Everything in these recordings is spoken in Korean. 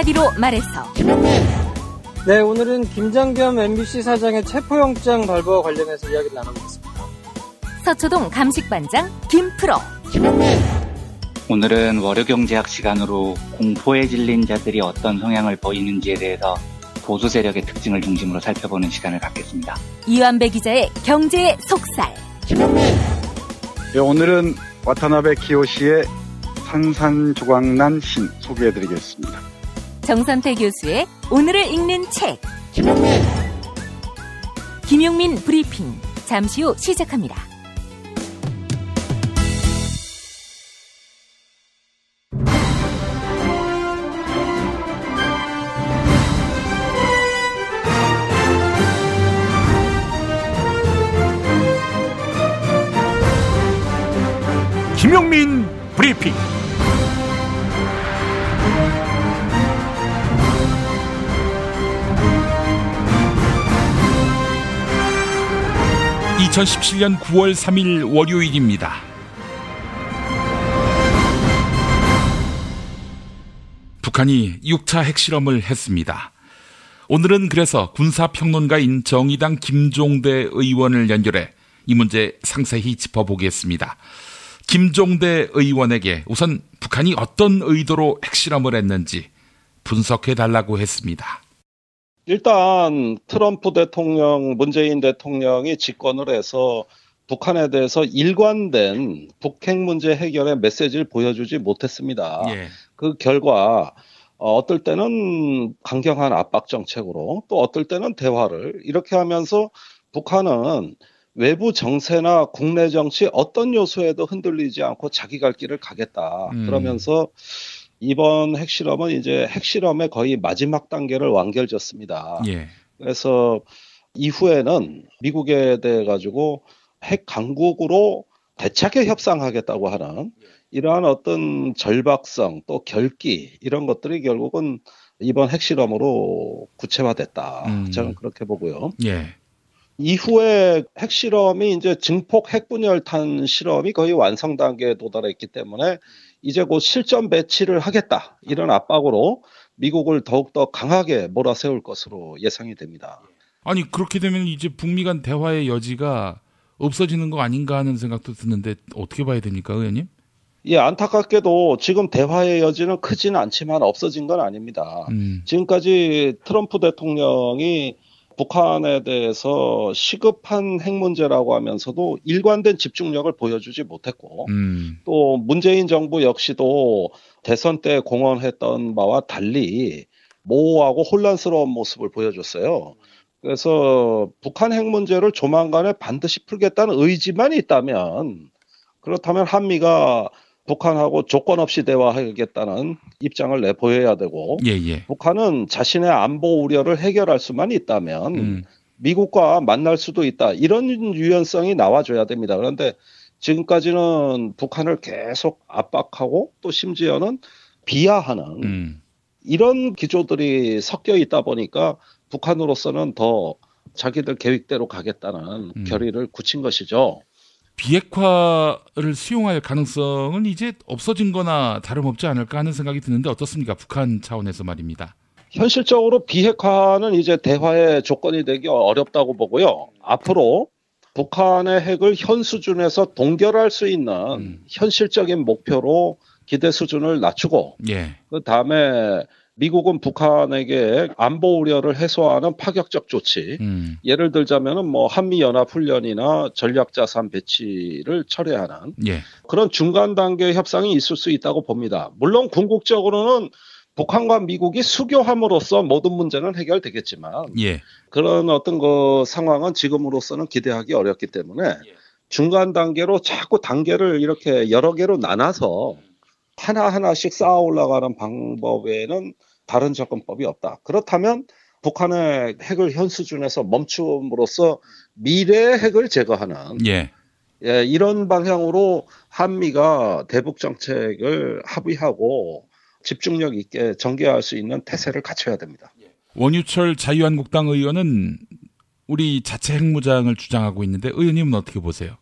한마디로 말해서. 네, 오늘은 김장겸 MBC 사장의 체포영장 발부와 관련해서 이야기를 나눠보겠습니다. 서초동 감식반장 김프로. 오늘은 월요경제학 시간으로 공포에 질린 자들이 어떤 성향을 보이는지에 대해서 보수 세력의 특징을 중심으로 살펴보는 시간을 갖겠습니다. 이완배 기자의 경제의 속살. 네, 오늘은 와타나베 키요시의 산산조각난 신 소개해드리겠습니다. 정선태 교수의 오늘을 읽는 책. 김용민 브리핑. 잠시 후 시작합니다. 김용민 브리핑. (2017년 9월 3일) 월요일입니다. 북한이 6차 핵실험을 했습니다. 오늘은 그래서 군사평론가인 정의당 김종대 의원을 연결해 이 문제 상세히 짚어보겠습니다. 김종대 의원에게 우선 북한이 어떤 의도로 핵실험을 했는지 분석해달라고 했습니다. 일단 트럼프 대통령, 문재인 대통령이 집권을 해서 북한에 대해서 일관된 북핵 문제 해결의 메시지를 보여주지 못했습니다. 예. 그 결과 어떨 때는 강경한 압박 정책으로 또 어떨 때는 대화를 이렇게 하면서 북한은 외부 정세나 국내 정치 어떤 요소에도 흔들리지 않고 자기 갈 길을 가겠다. 그러면서 이번 핵실험은 이제 핵실험의 거의 마지막 단계를 완결졌습니다. 예. 그래서 이후에는 미국에 대해 가지고 핵 강국으로 대차게 협상하겠다고 하는 이러한 어떤 절박성 또 결기 이런 것들이 결국은 이번 핵실험으로 구체화됐다. 저는 그렇게 보고요. 예. 이후에 핵실험이 이제 증폭 핵분열탄 실험이 거의 완성 단계에 도달했기 때문에 이제 곧 실전 배치를 하겠다. 이런 압박으로 미국을 더욱더 강하게 몰아세울 것으로 예상이 됩니다. 아니 그렇게 되면 이제 북미 간 대화의 여지가 없어지는 거 아닌가 하는 생각도 드는데 어떻게 봐야 됩니까, 의원님? 예, 안타깝게도 지금 대화의 여지는 크지는 않지만 없어진 건 아닙니다. 지금까지 트럼프 대통령이 북한에 대해서 시급한 핵 문제라고 하면서도 일관된 집중력을 보여주지 못했고 또 문재인 정부 역시도 대선 때 공언했던 바와 달리 모호하고 혼란스러운 모습을 보여줬어요. 그래서 북한 핵 문제를 조만간에 반드시 풀겠다는 의지만 있다면 그렇다면 한미가 북한하고 조건 없이 대화하겠다는 입장을 내보여야 되고 북한은 자신의 안보 우려를 해결할 수만 있다면 미국과 만날 수도 있다. 이런 유연성이 나와줘야 됩니다. 그런데 지금까지는 북한을 계속 압박하고 또 심지어는 비하하는 이런 기조들이 섞여 있다 보니까 북한으로서는 더 자기들 계획대로 가겠다는 결의를 굳힌 것이죠. 비핵화를 수용할 가능성은 이제 없어진 거나 다름없지 않을까 하는 생각이 드는데 어떻습니까? 북한 차원에서 말입니다. 현실적으로 비핵화는 이제 대화의 조건이 되기 어렵다고 보고요. 앞으로 북한의 핵을 현 수준에서 동결할 수 있는 현실적인 목표로 기대 수준을 낮추고 그다음에 미국은 북한에게 안보 우려를 해소하는 파격적 조치, 예를 들자면은 뭐 한미연합훈련이나 전략자산 배치를 철회하는 그런 중간 단계 협상이 있을 수 있다고 봅니다. 물론 궁극적으로는 북한과 미국이 수교함으로써 모든 문제는 해결되겠지만 그런 어떤 그 상황은 지금으로서는 기대하기 어렵기 때문에 중간 단계로 자꾸 단계를 이렇게 여러 개로 나눠서 하나하나씩 쌓아 올라가는 방법 외에는 다른 접근법이 없다. 그렇다면 북한의 핵을 현 수준에서 멈춤으로써 미래의 핵을 제거하는 이런 방향으로 한미가 대북 정책을 합의하고 집중력 있게 전개할 수 있는 태세를 갖춰야 됩니다. 원유철 자유한국당 의원은 우리 자체 핵무장을 주장하고 있는데 의원님은 어떻게 보세요?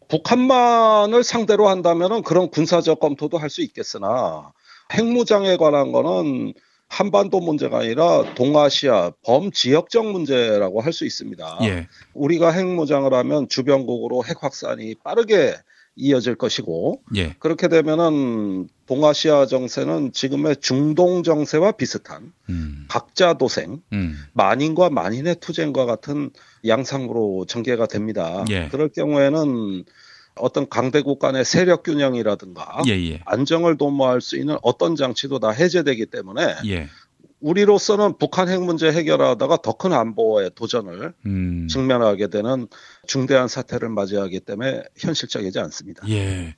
북한만을 상대로 한다면 그런 군사적 검토도 할 수 있겠으나 핵무장에 관한 거는 한반도 문제가 아니라 동아시아 범지역적 문제라고 할 수 있습니다. 예. 우리가 핵무장을 하면 주변국으로 핵 확산이 빠르게 이어질 것이고 예. 그렇게 되면은 동아시아 정세는 지금의 중동 정세와 비슷한 각자 도생, 만인과 만인의 투쟁과 같은 양상으로 전개가 됩니다. 예. 그럴 경우에는 어떤 강대국 간의 세력 균형이라든가 예. 안정을 도모할 수 있는 어떤 장치도 다 해제되기 때문에 예. 우리로서는 북한 핵 문제 해결하다가 더 큰 안보의 도전을 직면하게 되는 중대한 사태를 맞이하기 때문에 현실적이지 않습니다. 예.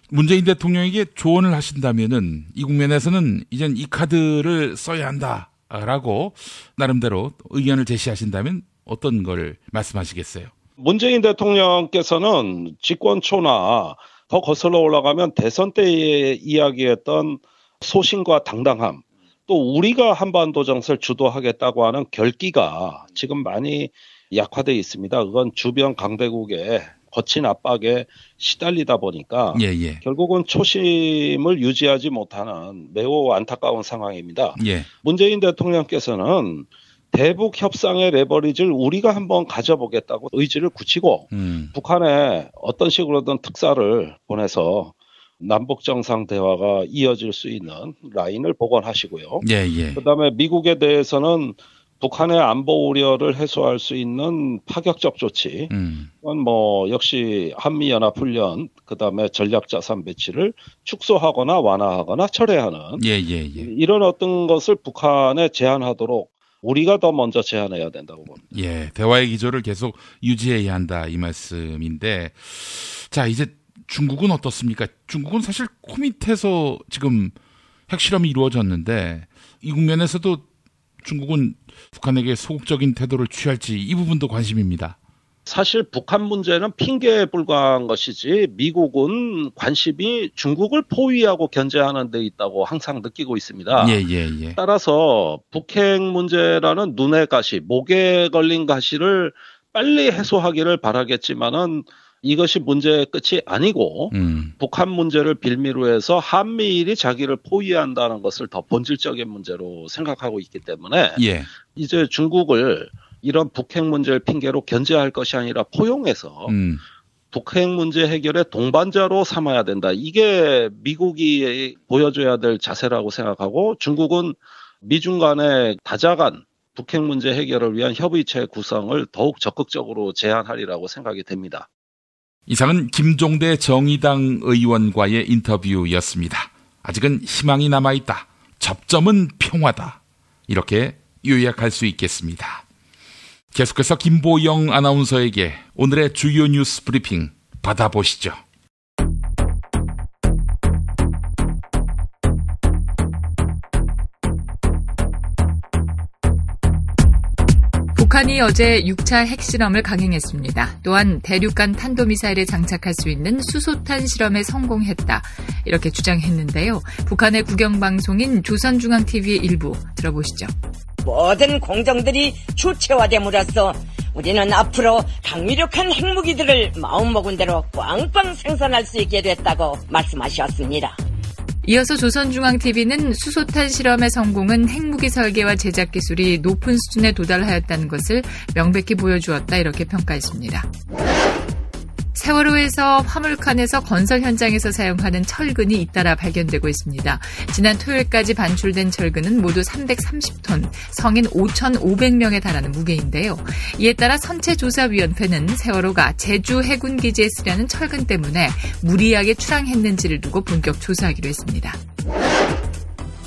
문재인 대통령에게 조언을 하신다면은 이 국면에서는 이젠 이 카드를 써야 한다라고 나름대로 의견을 제시하신다면 어떤 걸 말씀하시겠어요? 문재인 대통령께서는 집권 초나 더 거슬러 올라가면 대선 때에 이야기했던 소신과 당당함, 또 우리가 한반도 정세를 주도하겠다고 하는 결기가 지금 많이 약화되어 있습니다. 그건 주변 강대국의 거친 압박에 시달리다 보니까 예. 결국은 초심을 유지하지 못하는 매우 안타까운 상황입니다. 예. 문재인 대통령께서는 대북 협상의 레버리지를 우리가 한번 가져보겠다고 의지를 굳히고 북한에 어떤 식으로든 특사를 보내서 남북 정상 대화가 이어질 수 있는 라인을 복원하시고요. 예. 그다음에 미국에 대해서는 북한의 안보 우려를 해소할 수 있는 파격적 조치, 그건 뭐 역시 한미연합훈련, 그다음에 전략자산 배치를 축소하거나 완화하거나 철회하는 예. 이런 어떤 것을 북한에 제안하도록 우리가 더 먼저 제안해야 된다고 봅니다. 예, 대화의 기조를 계속 유지해야 한다 이 말씀인데, 자 이제 중국은 어떻습니까? 중국은 사실 코밑에서 지금 핵실험이 이루어졌는데 이 국면에서도 중국은 북한에게 소극적인 태도를 취할지 이 부분도 관심입니다. 사실 북한 문제는 핑계에 불과한 것이지 미국은 관심이 중국을 포위하고 견제하는 데 있다고 항상 느끼고 있습니다. 예. 따라서 북핵 문제라는 눈의 가시, 목에 걸린 가시를 빨리 해소하기를 바라겠지만은 이것이 문제의 끝이 아니고 북한 문제를 빌미로 해서 한미일이 자기를 포위한다는 것을 더 본질적인 문제로 생각하고 있기 때문에 이제 중국을 이런 북핵 문제를 핑계로 견제할 것이 아니라 포용해서 북핵 문제 해결의 동반자로 삼아야 된다. 이게 미국이 보여줘야 될 자세라고 생각하고 중국은 미중 간의 다자간 북핵 문제 해결을 위한 협의체 구성을 더욱 적극적으로 제안하리라고 생각이 됩니다. 이상은 김종대 정의당 의원과의 인터뷰였습니다. 아직은 희망이 남아있다. 접점은 평화다. 이렇게 요약할 수 있겠습니다. 계속해서 김보영 아나운서에게 오늘의 주요 뉴스 브리핑 받아보시죠. 북한이 어제 6차 핵실험을 강행했습니다. 또한 대륙간 탄도미사일에 장착할 수 있는 수소탄 실험에 성공했다. 이렇게 주장했는데요. 북한의 국영방송인 조선중앙TV의 일부 들어보시죠. 모든 공정들이 주체화됨으로써 우리는 앞으로 강력한 핵무기들을 마음먹은 대로 꽝꽝 생산할 수 있게 됐다고 말씀하셨습니다. 이어서 조선중앙TV는 수소탄 실험의 성공은 핵무기 설계와 제작 기술이 높은 수준에 도달하였다는 것을 명백히 보여주었다 이렇게 평가했습니다. 세월호에서 화물칸에서 건설 현장에서 사용하는 철근이 잇따라 발견되고 있습니다. 지난 토요일까지 반출된 철근은 모두 330톤, 성인 5,500명에 달하는 무게인데요. 이에 따라 선체조사위원회는 세월호가 제주 해군기지에 쓰려는 철근 때문에 무리하게 출항했는지를 두고 본격 조사하기로 했습니다.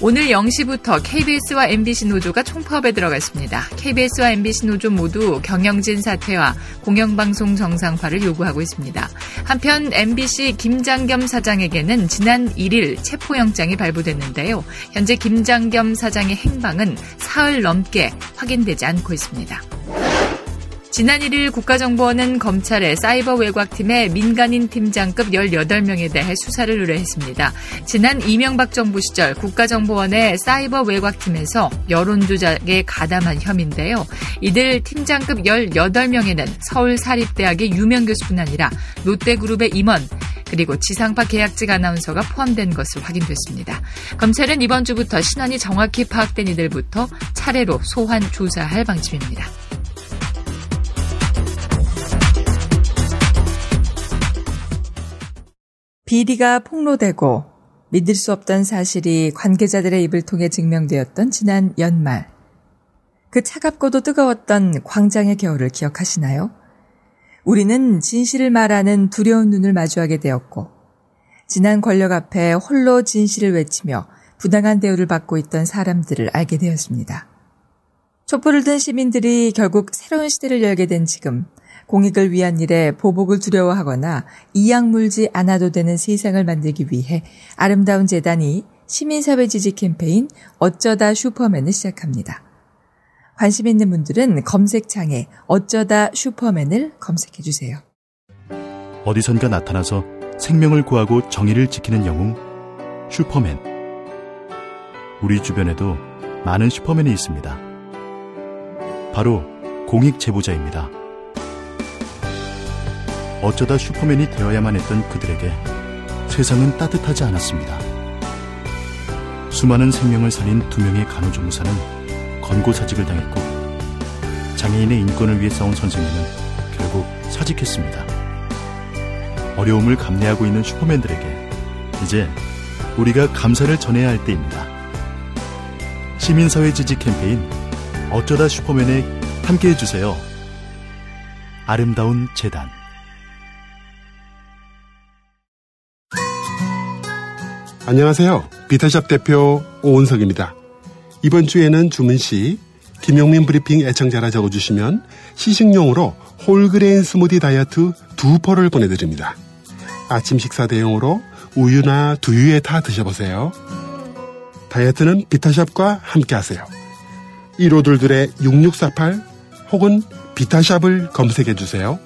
오늘 0시부터 KBS와 MBC 노조가 총파업에 들어갔습니다. KBS와 MBC 노조 모두 경영진 사퇴와 공영방송 정상화를 요구하고 있습니다. 한편 MBC 김장겸 사장에게는 지난 1일 체포영장이 발부됐는데요. 현재 김장겸 사장의 행방은 사흘 넘게 확인되지 않고 있습니다. 지난 1일 국가정보원은 검찰의 사이버 외곽팀의 민간인 팀장급 18명에 대해 수사를 의뢰했습니다. 지난 이명박 정부 시절 국가정보원의 사이버 외곽팀에서 여론조작에 가담한 혐의인데요. 이들 팀장급 18명에는 서울사립대학의 유명 교수뿐 아니라 롯데그룹의 임원, 그리고 지상파 계약직 아나운서가 포함된 것으로 확인됐습니다. 검찰은 이번 주부터 신원이 정확히 파악된 이들부터 차례로 소환 조사할 방침입니다. 비리가 폭로되고 믿을 수 없던 사실이 관계자들의 입을 통해 증명되었던 지난 연말. 그 차갑고도 뜨거웠던 광장의 겨울을 기억하시나요? 우리는 진실을 말하는 두려운 눈을 마주하게 되었고 지난 권력 앞에 홀로 진실을 외치며 부당한 대우를 받고 있던 사람들을 알게 되었습니다. 촛불을 든 시민들이 결국 새로운 시대를 열게 된 지금 공익을 위한 일에 보복을 두려워하거나 이악 물지 않아도 되는 세상을 만들기 위해 아름다운 재단이 시민사회 지지 캠페인 어쩌다 슈퍼맨을 시작합니다. 관심 있는 분들은 검색창에 어쩌다 슈퍼맨을 검색해주세요. 어디선가 나타나서 생명을 구하고 정의를 지키는 영웅 슈퍼맨. 우리 주변에도 많은 슈퍼맨이 있습니다. 바로 공익 제보자입니다. 어쩌다 슈퍼맨이 되어야만 했던 그들에게 세상은 따뜻하지 않았습니다. 수많은 생명을 살린 2명의 간호조무사는 권고사직을 당했고 장애인의 인권을 위해 싸운 선생님은 결국 사직했습니다. 어려움을 감내하고 있는 슈퍼맨들에게 이제 우리가 감사를 전해야 할 때입니다. 시민사회 지지 캠페인 어쩌다 슈퍼맨에 함께해주세요. 아름다운 재단. 안녕하세요. 비타샵 대표 오은석입니다. 이번 주에는 주문시 김용민 브리핑 애청자라 적어주시면 시식용으로 홀그레인 스무디 다이어트 2포를 보내드립니다. 아침 식사 대용으로 우유나 두유에 타 드셔보세요. 다이어트는 비타샵과 함께하세요. 1522-6648 혹은 비타샵을 검색해주세요.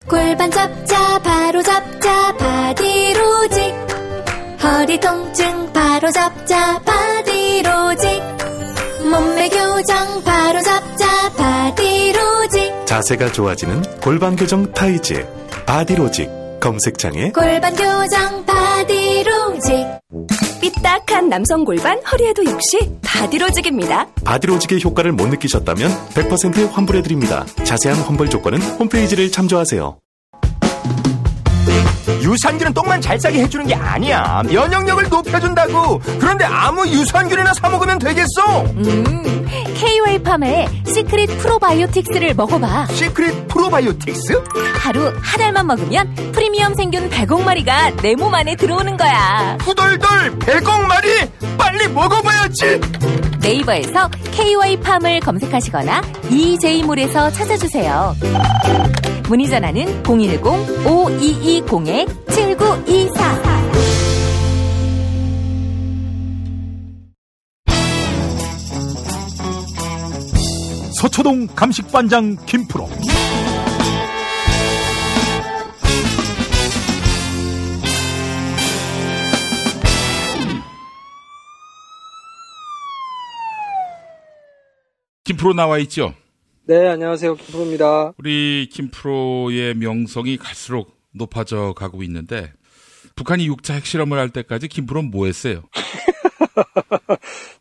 골반 잡자 바로 잡자 바디로직. 허리 통증 바로 잡자 바디로직. 몸매 교정 바로 잡자 바디로직. 자세가 좋아지는 골반 교정 타이즈 바디로직. 검색창에 골반 교정 바디로직. 삐딱한 남성 골반 허리에도 역시 바디로직입니다. 바디로직의 효과를 못 느끼셨다면 100% 환불해드립니다. 자세한 환불 조건은 홈페이지를 참조하세요. 유산균은 똥만 잘 싸게 해주는 게 아니야. 면역력을 높여준다고. 그런데 아무 유산균이나 사 먹으면 되겠어? KOA팜의 시크릿 프로바이오틱스를 먹어봐. 시크릿 프로바이오틱스? 하루 한 알만 먹으면 프리미엄 생균 100억 마리가 내 몸 안에 들어오는 거야. 후덜덜 100억 마리? 빨리 먹어봐야지. 네이버에서 KOA팜을 검색하시거나 EJ몰에서 찾아주세요. 문의 전화는 010-5220-7924. 서초동 감식반장 김프로. 김프로 나와 있죠? 네, 안녕하세요. 김프로입니다. 우리 김프로의 명성이 갈수록 높아져 가고 있는데 북한이 6차 핵실험을 할 때까지 김프로는 뭐 했어요?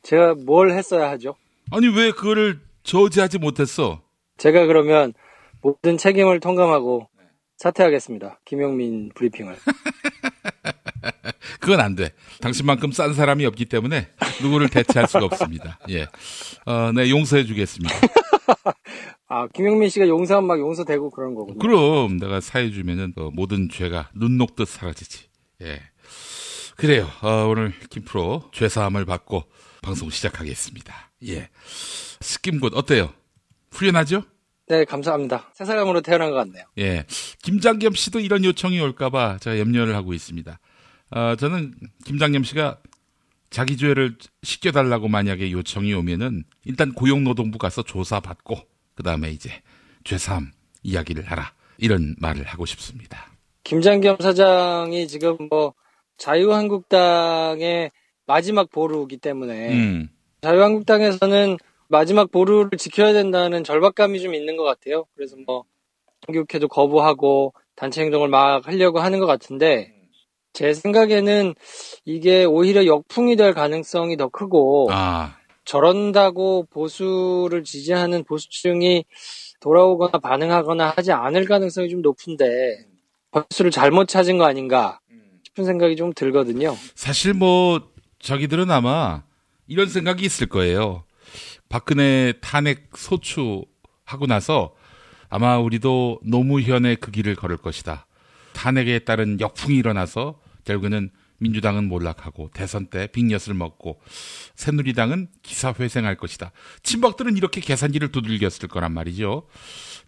제가 뭘 했어야 하죠? 아니 왜 그거를 저지하지 못했어? 제가 그러면 모든 책임을 통감하고 사퇴하겠습니다. 김용민 브리핑을. 그건 안 돼. 당신만큼 싼 사람이 없기 때문에 누구를 대체할 수가 없습니다. 예, 네, 용서해 주겠습니다. 아, 김용민 씨가 용서하면 막 용서되고 그런 거군요. 그럼 내가 사해 주면은 모든 죄가 눈 녹듯 사라지지. 예, 그래요. 오늘 김프로 죄사함을 받고 방송 시작하겠습니다. 예, 스킴굿 어때요? 후련하죠? 네, 감사합니다. 새 사람으로 태어난 것 같네요. 예, 김장겸 씨도 이런 요청이 올까봐 제가 염려를 하고 있습니다. 저는 김장겸 씨가 자기 죄를 씻겨달라고 만약에 요청이 오면은 일단 고용노동부 가서 조사받고 그 다음에 이제 죄사함 이야기를 하라 이런 말을 하고 싶습니다. 김장겸 사장이 지금 자유한국당의 마지막 보루이기 때문에 자유한국당에서는 마지막 보루를 지켜야 된다는 절박감이 좀 있는 것 같아요. 그래서 정기국회도 거부하고 단체 행동을 막 하려고 하는 것 같은데 제 생각에는 이게 오히려 역풍이 될 가능성이 더 크고 저런다고 보수를 지지하는 보수층이 돌아오거나 반응하거나 하지 않을 가능성이 좀 높은데 보수를 잘못 찾은 거 아닌가 싶은 생각이 좀 들거든요. 사실 자기들은 아마 이런 생각이 있을 거예요. 박근혜 탄핵 소추하고 나서 아마 우리도 노무현의 그 길을 걸을 것이다. 탄핵에 따른 역풍이 일어나서 결국에는 민주당은 몰락하고 대선 때 빅엿을 먹고 새누리당은 기사회생할 것이다. 친박들은 이렇게 계산기를 두들겼을 거란 말이죠.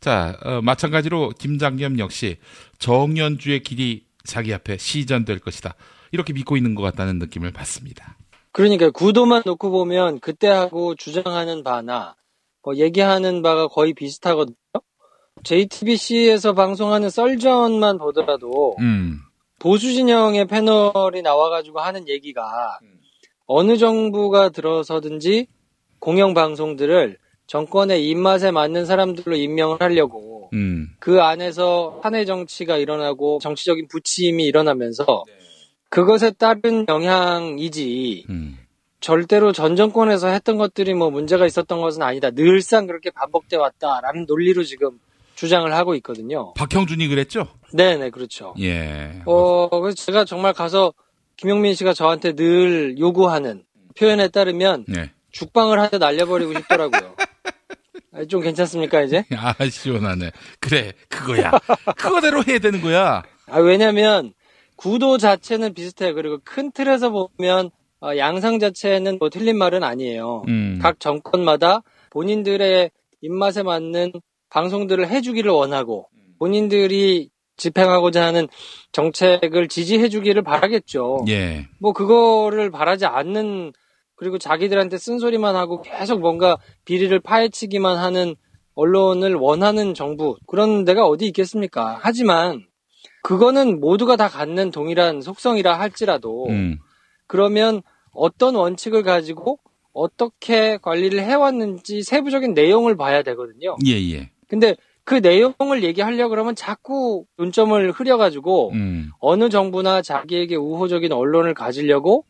자, 마찬가지로 김장겸 역시 정연주의 길이 자기 앞에 시전될 것이다. 이렇게 믿고 있는 것 같다는 느낌을 받습니다. 그러니까 구도만 놓고 보면 그때하고 주장하는 바나 얘기하는 바가 거의 비슷하거든요. JTBC에서 방송하는 썰전만 보더라도 보수 진영의 패널이 나와가지고 하는 얘기가 어느 정부가 들어서든지 공영방송들을 정권의 입맛에 맞는 사람들로 임명을 하려고 그 안에서 사내 정치가 일어나고 정치적인 부침이 일어나면서 그것에 따른 영향이지 절대로 전 정권에서 했던 것들이 문제가 있었던 것은 아니다. 늘상 그렇게 반복돼 왔다라는 논리로 지금 주장을 하고 있거든요. 박형준이 그랬죠? 네네, 그렇죠. 예. 그래서 제가 정말 가서 김용민 씨가 저한테 늘 요구하는 표현에 따르면 죽방을 한 대 날려버리고 싶더라고요. 좀 괜찮습니까, 이제? 시원하네. 그래, 그거야. 그거대로 해야 되는 거야. 왜냐면 구도 자체는 비슷해요. 그리고 큰 틀에서 보면 양상 자체는 틀린 말은 아니에요. 각 정권마다 본인들의 입맛에 맞는 방송들을 해주기를 원하고 본인들이 집행하고자 하는 정책을 지지해주기를 바라겠죠. 예. 그거를 바라지 않는 그리고 자기들한테 쓴소리만 하고 계속 뭔가 비리를 파헤치기만 하는 언론을 원하는 정부 그런 데가 어디 있겠습니까? 하지만 그거는 모두가 다 갖는 동일한 속성이라 할지라도 그러면 어떤 원칙을 가지고 어떻게 관리를 해왔는지 세부적인 내용을 봐야 되거든요. 예. 근데 그 내용을 얘기하려고 그러면 자꾸 논점을 흐려가지고 어느 정부나 자기에게 우호적인 언론을 가지려고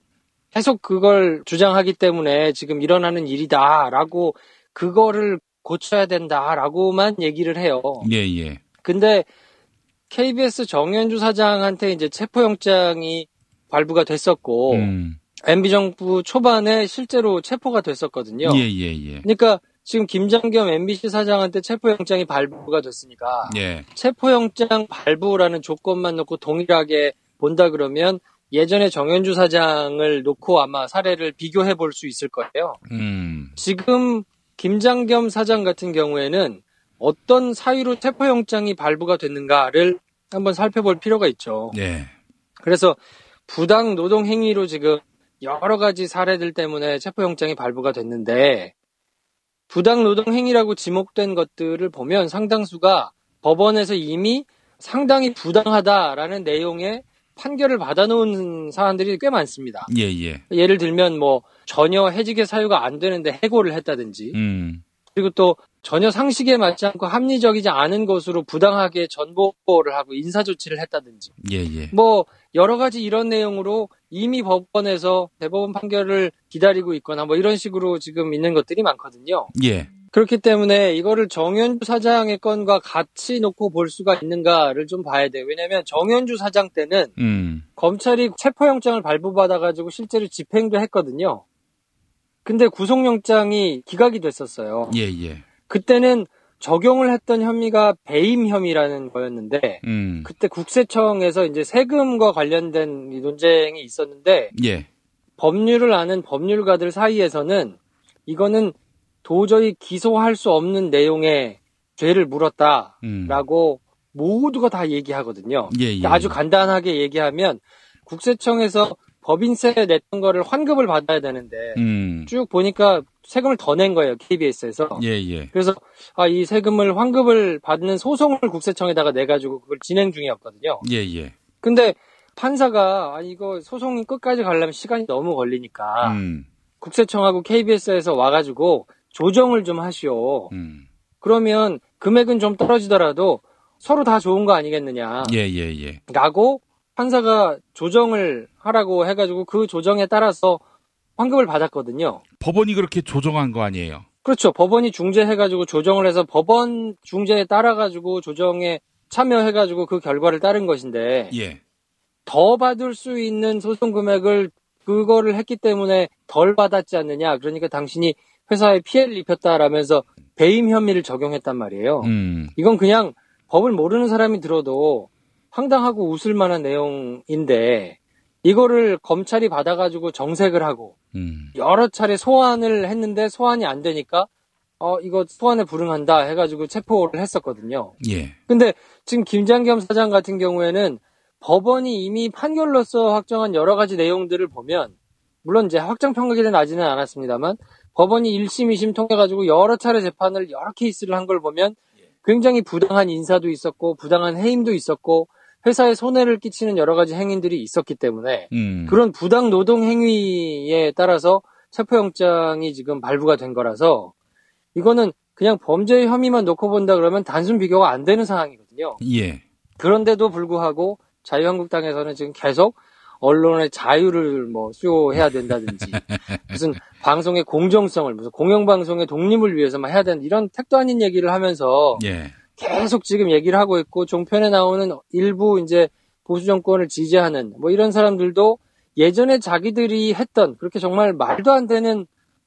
계속 그걸 주장하기 때문에 지금 일어나는 일이다라고 그거를 고쳐야 된다라고만 얘기를 해요. 예. 근데 KBS 정연주 사장한테 이제 체포영장이 발부가 됐었고 MB 정부 초반에 실제로 체포가 됐었거든요. 예. 그러니까 지금 김장겸 MBC 사장한테 체포영장이 발부가 됐으니까 체포영장 발부라는 조건만 놓고 동일하게 본다 그러면 예전에 정연주 사장을 놓고 아마 사례를 비교해 볼 수 있을 거예요. 지금 김장겸 사장 같은 경우에는 어떤 사유로 체포영장이 발부가 됐는가를 한번 살펴볼 필요가 있죠. 그래서 부당 노동 행위로 지금 여러 가지 사례들 때문에 체포영장이 발부가 됐는데 부당 노동 행위라고 지목된 것들을 보면 상당수가 법원에서 이미 상당히 부당하다라는 내용의 판결을 받아놓은 사안들이 꽤 많습니다. 예를 들면 전혀 해직의 사유가 안 되는데 해고를 했다든지 그리고 또 전혀 상식에 맞지 않고 합리적이지 않은 것으로 부당하게 전보를 하고 인사조치를 했다든지 여러 가지 이런 내용으로 이미 법원에서 대법원 판결을 기다리고 있거나 이런 식으로 지금 있는 것들이 많거든요. 그렇기 때문에 이거를 정연주 사장의 건과 같이 놓고 볼 수가 있는가를 좀 봐야 돼요. 왜냐하면 정연주 사장 때는 검찰이 체포영장을 발부받아가지고 실제로 집행도 했거든요. 근데 구속영장이 기각이 됐었어요. 그때는 적용을 했던 혐의가 배임 혐의라는 거였는데 그때 국세청에서 이제 세금과 관련된 논쟁이 있었는데 법률을 아는 법률가들 사이에서는 이거는 도저히 기소할 수 없는 내용의 죄를 물었다라고 모두가 다 얘기하거든요. 아주 간단하게 얘기하면 국세청에서 법인세 냈던 거를 환급을 받아야 되는데 쭉 보니까 세금을 더 낸 거예요. KBS에서. 그래서 이 세금을 환급을 받는 소송을 국세청에다가 내가지고 그걸 진행 중이었거든요. 근데 판사가 이거 소송이 끝까지 가려면 시간이 너무 걸리니까 국세청하고 KBS에서 와가지고 조정을 좀 하시오. 그러면 금액은 좀 떨어지더라도 서로 다 좋은 거 아니겠느냐. 예. 라고 판사가 조정을 하라고 해가지고 그 조정에 따라서 환급을 받았거든요. 법원이 그렇게 조정한 거 아니에요? 그렇죠. 법원이 중재해가지고 조정을 해서 법원 중재에 따라가지고 조정에 참여해가지고 그 결과를 따른 것인데 예. 더 받을 수 있는 소송 금액을 그거를 했기 때문에 덜 받았지 않느냐. 그러니까 당신이 회사에 피해를 입혔다라면서 배임 혐의를 적용했단 말이에요. 이건 그냥 법을 모르는 사람이 들어도 황당하고 웃을 만한 내용인데 이거를 검찰이 받아가지고 정색을 하고 여러 차례 소환을 했는데 소환이 안 되니까 이거 소환에 불응한다 해가지고 체포를 했었거든요. 예. 근데 지금 김장겸 사장 같은 경우에는 법원이 이미 판결로서 확정한 여러 가지 내용들을 보면 물론 이제 확정 판결이 나지는 않았습니다만 법원이 1심, 2심 통해가지고 여러 차례 재판을 여러 케이스를 한 걸 보면 굉장히 부당한 인사도 있었고 부당한 해임도 있었고 회사에 손해를 끼치는 여러 가지 행위들이 있었기 때문에 그런 부당 노동 행위에 따라서 체포영장이 지금 발부가 된 거라서 이거는 그냥 범죄 혐의만 놓고 본다 그러면 단순 비교가 안 되는 상황이거든요. 예. 그런데도 불구하고 자유한국당에서는 지금 계속 언론의 자유를 수호해야 된다든지 무슨 방송의 공정성을 무슨 공영방송의 독립을 위해서만 해야 된다 이런 택도 아닌 얘기를 하면서 예. 계속 지금 얘기를 하고 있고 종편에 나오는 일부 이제 보수 정권을 지지하는 이런 사람들도 예전에 자기들이 했던 그렇게 정말 말도 안 되는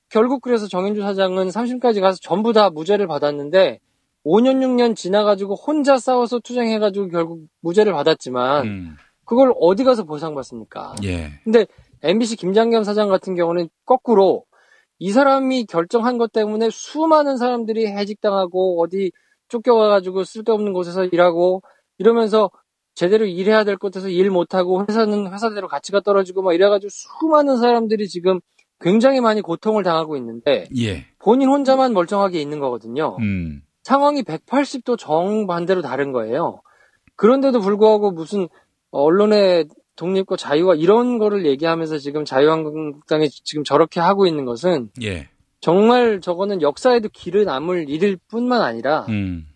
결국 그래서 정현주 사장은 3심까지 가서 전부 다 무죄를 받았는데 5년 6년 지나가지고 혼자 싸워서 투쟁해가지고 결국 무죄를 받았지만 그걸 어디 가서 보상받습니까? 예. 근데 MBC 김장겸 사장 같은 경우는 거꾸로 이 사람이 결정한 것 때문에 수많은 사람들이 해직당하고 어디 쫓겨가가지고 쓸데없는 곳에서 일하고 이러면서 제대로 일해야 될 곳에서 일 못하고 회사는 회사대로 가치가 떨어지고 이래가지고 수많은 사람들이 지금 굉장히 많이 고통을 당하고 있는데 예. 본인 혼자만 멀쩡하게 있는 거거든요. 상황이 180도 정반대로 다른 거예요. 그런데도 불구하고 무슨 언론의 독립과 자유와 이런 거를 얘기하면서 지금 자유한국당이 지금 저렇게 하고 있는 것은 예. 정말 저거는 역사에도 길을 남을 일일 뿐만 아니라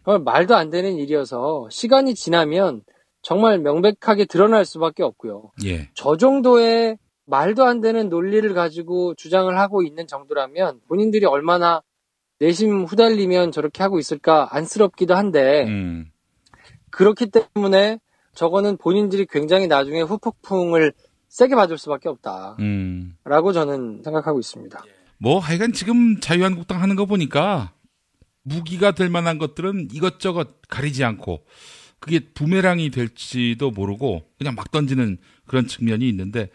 정말 말도 안 되는 일이어서 시간이 지나면 정말 명백하게 드러날 수밖에 없고요. 예. 저 정도의 말도 안 되는 논리를 가지고 주장을 하고 있는 정도라면 본인들이 얼마나 내심 후달리면 저렇게 하고 있을까 안쓰럽기도 한데 그렇기 때문에 저거는 본인들이 굉장히 나중에 후폭풍을 세게 받을 수밖에 없다라고 저는 생각하고 있습니다. 하여간 지금 자유한국당 하는 거 보니까 무기가 될 만한 것들은 이것저것 가리지 않고 그게 부메랑이 될지도 모르고 그냥 막 던지는 그런 측면이 있는데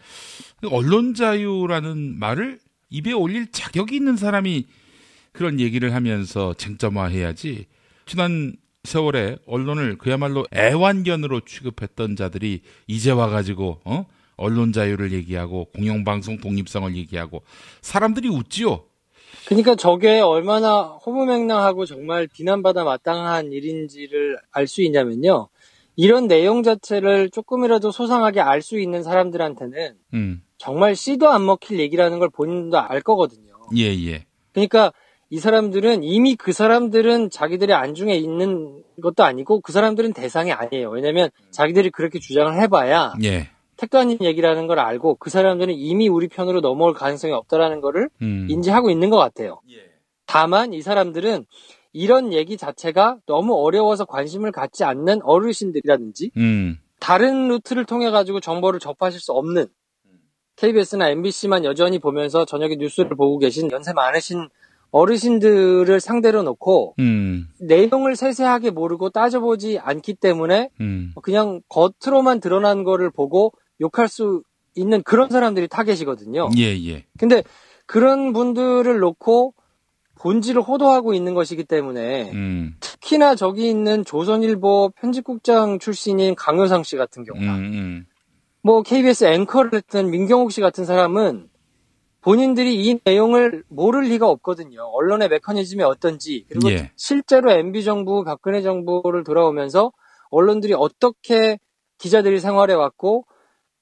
언론 자유라는 말을 입에 올릴 자격이 있는 사람이 그런 얘기를 하면서 쟁점화해야지 지난 세월에 언론을 그야말로 애완견으로 취급했던 자들이 이제 와가지고 언론 자유를 얘기하고 공영방송 독립성을 얘기하고 사람들이 웃지요. 그러니까 저게 얼마나 허무맹랑하고 정말 비난받아 마땅한 일인지를 알 수 있냐면요. 이런 내용 자체를 조금이라도 소상하게 알 수 있는 사람들한테는 정말 씨도 안 먹힐 얘기라는 걸 본인도 알 거거든요. 예. 그러니까 이 사람들은 이미 그 사람들은 자기들의 안중에 있는 것도 아니고 그 사람들은 대상이 아니에요. 왜냐면 자기들이 그렇게 주장을 해봐야 예. 택도 아닌 얘기라는 걸 알고 그 사람들은 이미 우리 편으로 넘어올 가능성이 없다라는 거를 인지하고 있는 것 같아요. 다만 이 사람들은 이런 얘기 자체가 너무 어려워서 관심을 갖지 않는 어르신들이라든지 다른 루트를 통해 가지고 정보를 접하실 수 없는 KBS나 MBC만 여전히 보면서 저녁에 뉴스를 보고 계신 연세 많으신 어르신들을 상대로 놓고 내용을 세세하게 모르고 따져보지 않기 때문에 그냥 겉으로만 드러난 거를 보고 욕할 수 있는 그런 사람들이 타겟이거든요. 예. 근데 그런 분들을 놓고 본질을 호도하고 있는 것이기 때문에 특히나 저기 있는 조선일보 편집국장 출신인 강효상 씨 같은 경우나 KBS 앵커를 했던 민경욱 씨 같은 사람은 본인들이 이 내용을 모를 리가 없거든요. 언론의 메커니즘이 어떤지 그리고 실제로 MB정부, 박근혜 정부를 돌아오면서 언론들이 어떻게 기자들이 생활해왔고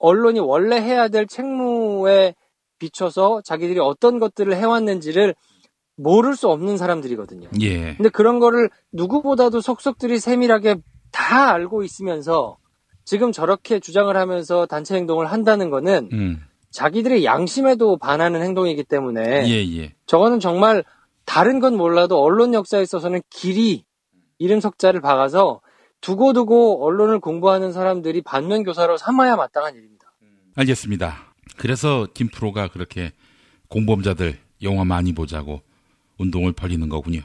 언론이 원래 해야 될 책무에 비춰서 자기들이 어떤 것들을 해왔는지를 모를 수 없는 사람들이거든요. 예. 근데 그런 거를 누구보다도 속속들이 세밀하게 다 알고 있으면서 지금 저렇게 주장을 하면서 단체 행동을 한다는 거는 자기들의 양심에도 반하는 행동이기 때문에 저거는 정말 다른 건 몰라도 언론 역사에 있어서는 길이 이름 석자를 박아서 두고두고 언론을 공부하는 사람들이 반면교사로 삼아야 마땅한 일입니다. 알겠습니다. 그래서 김프로가 그렇게 공범자들 영화 많이 보자고 운동을 벌이는 거군요.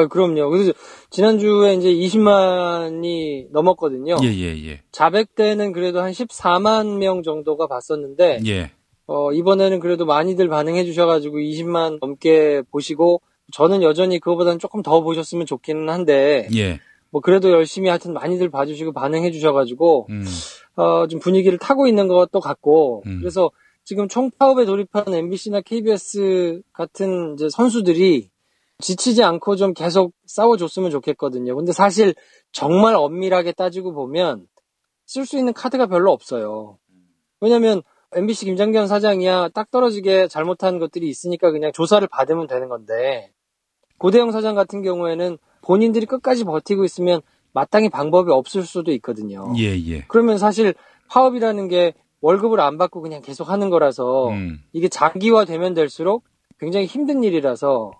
그럼요. 그래서 지난주에 이제 20만이 넘었거든요. 자백 때는 그래도 한 14만 명 정도가 봤었는데, 이번에는 그래도 많이들 반응해 주셔가지고 20만 넘게 보시고, 저는 여전히 그거보다는 조금 더 보셨으면 좋기는 한데, 뭐 그래도 열심히 하여튼 많이들 봐주시고 반응해 주셔가지고, 좀 분위기를 타고 있는 것도 같고, 그래서 지금 총파업에 돌입한 MBC나 KBS 같은 이제 선수들이 지치지 않고 좀 계속 싸워줬으면 좋겠거든요. 근데 사실 정말 엄밀하게 따지고 보면 쓸 수 있는 카드가 별로 없어요. 왜냐면 MBC 김장겸 사장이야 딱 떨어지게 잘못한 것들이 있으니까 그냥 조사를 받으면 되는 건데, 고대영 사장 같은 경우에는 본인들이 끝까지 버티고 있으면 마땅히 방법이 없을 수도 있거든요. 그러면 사실 파업이라는 게 월급을 안 받고 그냥 계속 하는 거라서 이게 장기화되면 될수록 굉장히 힘든 일이라서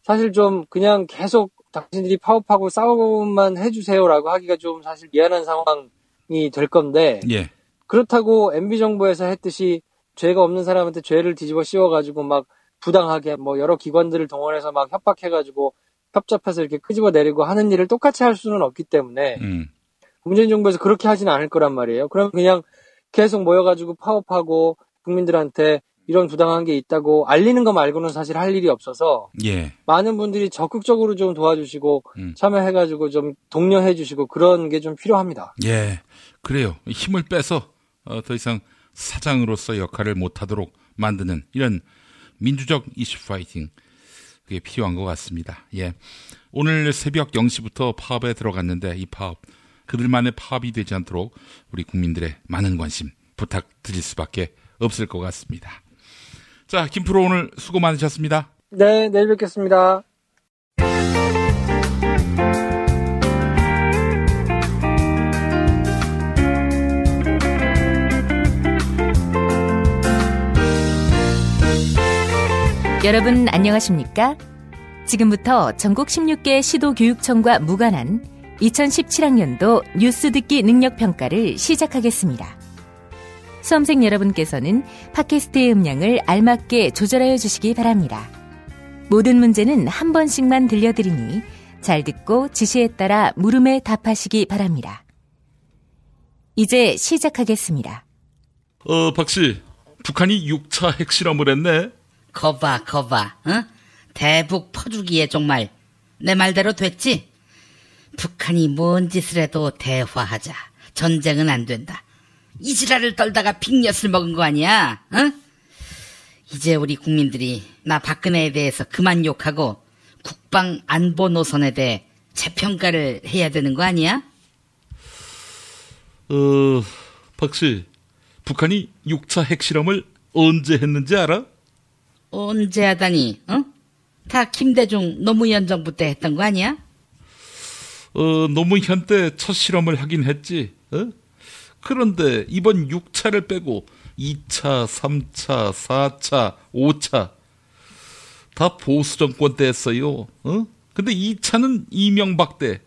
사실 좀 그냥 계속 당신들이 파업하고 싸움만 해주세요라고 하기가 좀 사실 미안한 상황이 될 건데, 그렇다고 MB정부에서 했듯이 죄가 없는 사람한테 죄를 뒤집어 씌워가지고 막 부당하게 뭐 여러 기관들을 동원해서 막 협박해가지고 협잡해서 이렇게 끄집어내리고 하는 일을 똑같이 할 수는 없기 때문에 문재인 정부에서 그렇게 하지는 않을 거란 말이에요. 그럼 그냥 계속 모여가지고 파업하고 국민들한테 이런 부당한 게 있다고 알리는 거 말고는 사실 할 일이 없어서 많은 분들이 적극적으로 좀 도와주시고 참여해가지고 좀 독려해주시고 그런 게 좀 필요합니다. 그래요. 힘을 빼서 더 이상 사장으로서 역할을 못하도록 만드는 이런 민주적 이슈 파이팅, 그게 필요한 것 같습니다. 오늘 새벽 0시부터 파업에 들어갔는데 이 파업, 그들만의 파업이 되지 않도록 우리 국민들의 많은 관심 부탁드릴 수밖에 없을 것 같습니다. 자, 김프로 오늘 수고 많으셨습니다. 네, 내일 뵙겠습니다. 여러분 안녕하십니까? 지금부터 전국 16개 시도교육청과 무관한 2017학년도 뉴스 듣기 능력평가를 시작하겠습니다. 수험생 여러분께서는 팟캐스트의 음량을 알맞게 조절하여 주시기 바랍니다. 모든 문제는 한 번씩만 들려드리니 잘 듣고 지시에 따라 물음에 답하시기 바랍니다. 이제 시작하겠습니다. 박씨, 북한이 6차 핵실험을 했네. 거봐, 응? 대북 퍼주기에 정말 내 말대로 됐지? 북한이 뭔 짓을 해도 대화하자. 전쟁은 안 된다. 이 지랄을 떨다가 빅엿을 먹은 거 아니야? 응? 이제 우리 국민들이 나 박근혜에 대해서 그만 욕하고 국방 안보 노선에 대해 재평가를 해야 되는 거 아니야? 박씨, 북한이 6차 핵실험을 언제 했는지 알아? 언제 하다니, 응? 다 김대중 노무현 정부 때 했던 거 아니야? 노무현 때 첫 실험을 하긴 했지. 그런데 이번 6차를 빼고 2차, 3차, 4차, 5차 다 보수 정권 때 했어요. 근데 2차는 이명박 때,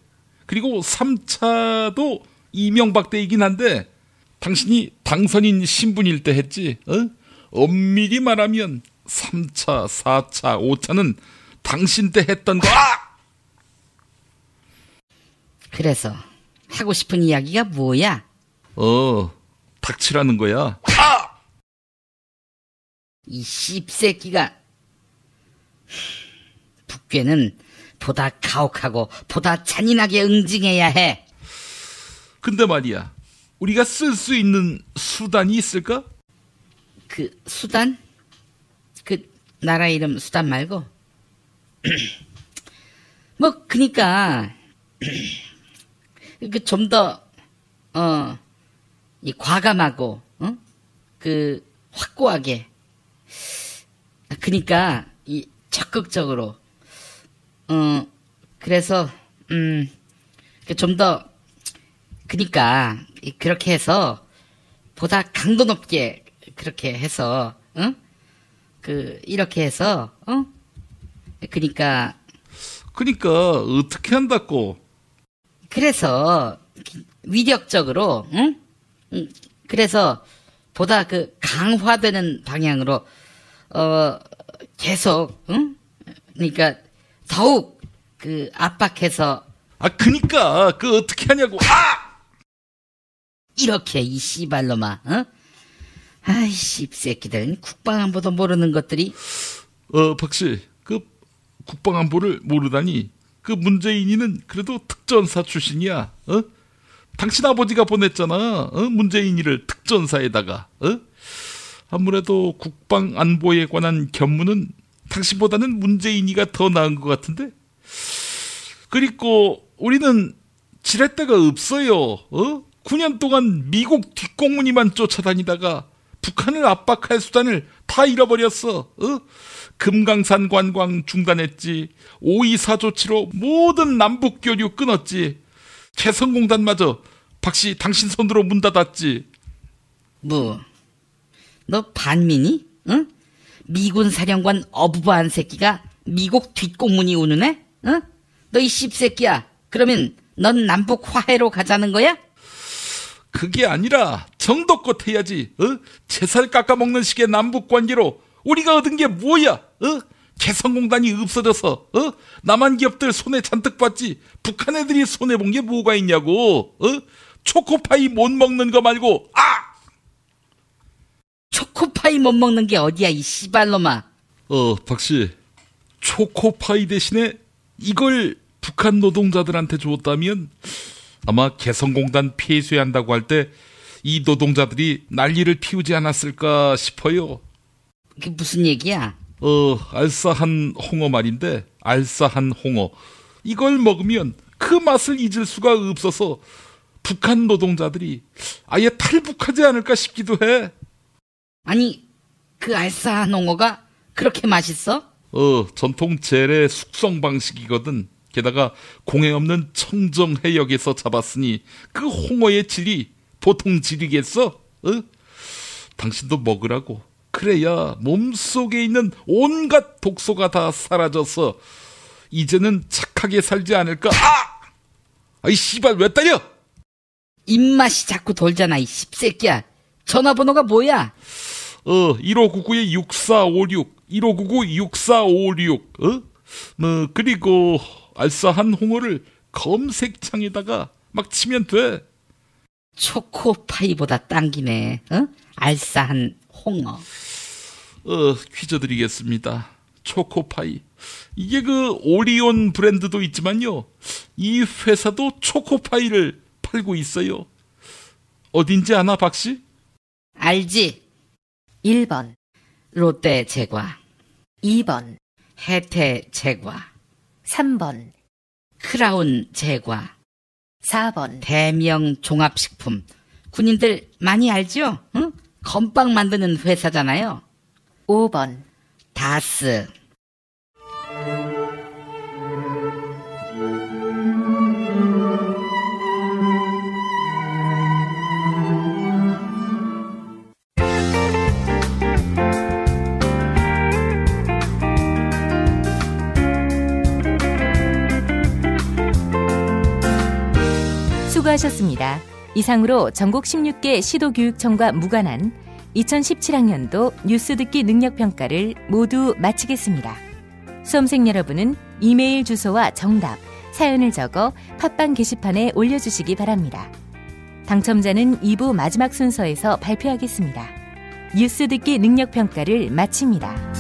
그리고 3차도 이명박 때이긴 한데 당신이 당선인 신분일 때 했지. 엄밀히 말하면 3차, 4차, 5차는 당신 때 했던 거. 그래서 하고 싶은 이야기가 뭐야? 닥치라는 거야. 이 씹새끼가. 북괴는 보다 가혹하고 보다 잔인하게 응징해야 해. 근데 말이야, 우리가 쓸 수 있는 수단이 있을까? 그 수단? 그 나라 이름 수단 말고 뭐 그니까 그 좀 더 이 과감하고 그 확고하게, 그니까 이 적극적으로 그래서 좀 더 그러니까 그렇게 해서 보다 강도 높게 그렇게 해서 이렇게 해서 그러니까 어떻게 한다고? 그래서 위력적으로 그래서 보다 강화되는 방향으로 계속 그러니까 더욱 압박해서 그러니까 어떻게 하냐고. 이렇게 이 씨발놈아 아이 씹새끼들 국방안보도 모르는 것들이. 박씨 국방안보를 모르다니. 문재인이는 그래도 특전사 출신이야. 당신 아버지가 보냈잖아. 문재인이를 특전사에다가. 아무래도 국방안보에 관한 견문은 당신보다는 문재인이가 더 나은 것 같은데. 그리고 우리는 지렛대가 없어요. 9년 동안 미국 뒷공무니만 쫓아다니다가 북한을 압박할 수단을 다 잃어버렸어. 금강산 관광 중단했지. 5.24 조치로 모든 남북 교류 끊었지. 개성공단마저 박씨 당신 손으로 문 닫았지. 너 반민이? 응? 미군 사령관 어부바한 새끼가 미국 뒷공문이 오느네? 응? 너 이 씹새끼야. 그러면 넌 남북 화해로 가자는 거야? 그게 아니라 정도껏 해야지. 제살 깎아먹는 식의 남북 관계로 우리가 얻은 게 뭐야? 개성공단이 없어져서 남한 기업들 손해 잔뜩 봤지. 북한 애들이 손해 본 게 뭐가 있냐고. 초코파이 못 먹는 거 말고. 초코파이 못 먹는 게 어디야 이 씨발놈아. 박씨, 초코파이 대신에 이걸 북한 노동자들한테 줬다면 아마 개성공단 폐쇄한다고 할 때 이 노동자들이 난리를 피우지 않았을까 싶어요. 그게 무슨 얘기야? 알싸한 홍어 말인데, 알싸한 홍어. 이걸 먹으면 그 맛을 잊을 수가 없어서 북한 노동자들이 아예 탈북하지 않을까 싶기도 해. 아니, 그 알싸한 홍어가 그렇게 맛있어? 전통 재래 숙성 방식이거든. 게다가 공해 없는 청정 해역에서 잡았으니 그 홍어의 질이 보통 질이겠어? 당신도 먹으라고. 그래야 몸속에 있는 온갖 독소가 다 사라져서 이제는 착하게 살지 않을까? 아이 씨발 왜 때려? 입맛이 자꾸 돌잖아 이 씹새끼야. 전화번호가 뭐야? 1599-6456 1599-6456 그리고 알싸한 홍어를 검색창에다가 막 치면 돼. 초코파이보다 당기네. 알싸한 홍어. 퀴즈 드리겠습니다. 초코파이. 이게 오리온 브랜드도 있지만요. 이 회사도 초코파이를 팔고 있어요. 어딘지 아나, 박씨? 알지. 1번 롯데 제과, 2번 혜태 제과, 3번 크라운 제과, 4번 대명 종합식품. 군인들 많이 알죠? 응? 건빵 만드는 회사잖아요. 5번 다스. 수고하셨습니다. 이상으로 전국 16개 시도교육청과 무관한 2017학년도 뉴스 듣기 능력평가를 모두 마치겠습니다. 수험생 여러분은 이메일 주소와 정답, 사연을 적어 팟빵 게시판에 올려주시기 바랍니다. 당첨자는 2부 마지막 순서에서 발표하겠습니다. 뉴스 듣기 능력평가를 마칩니다.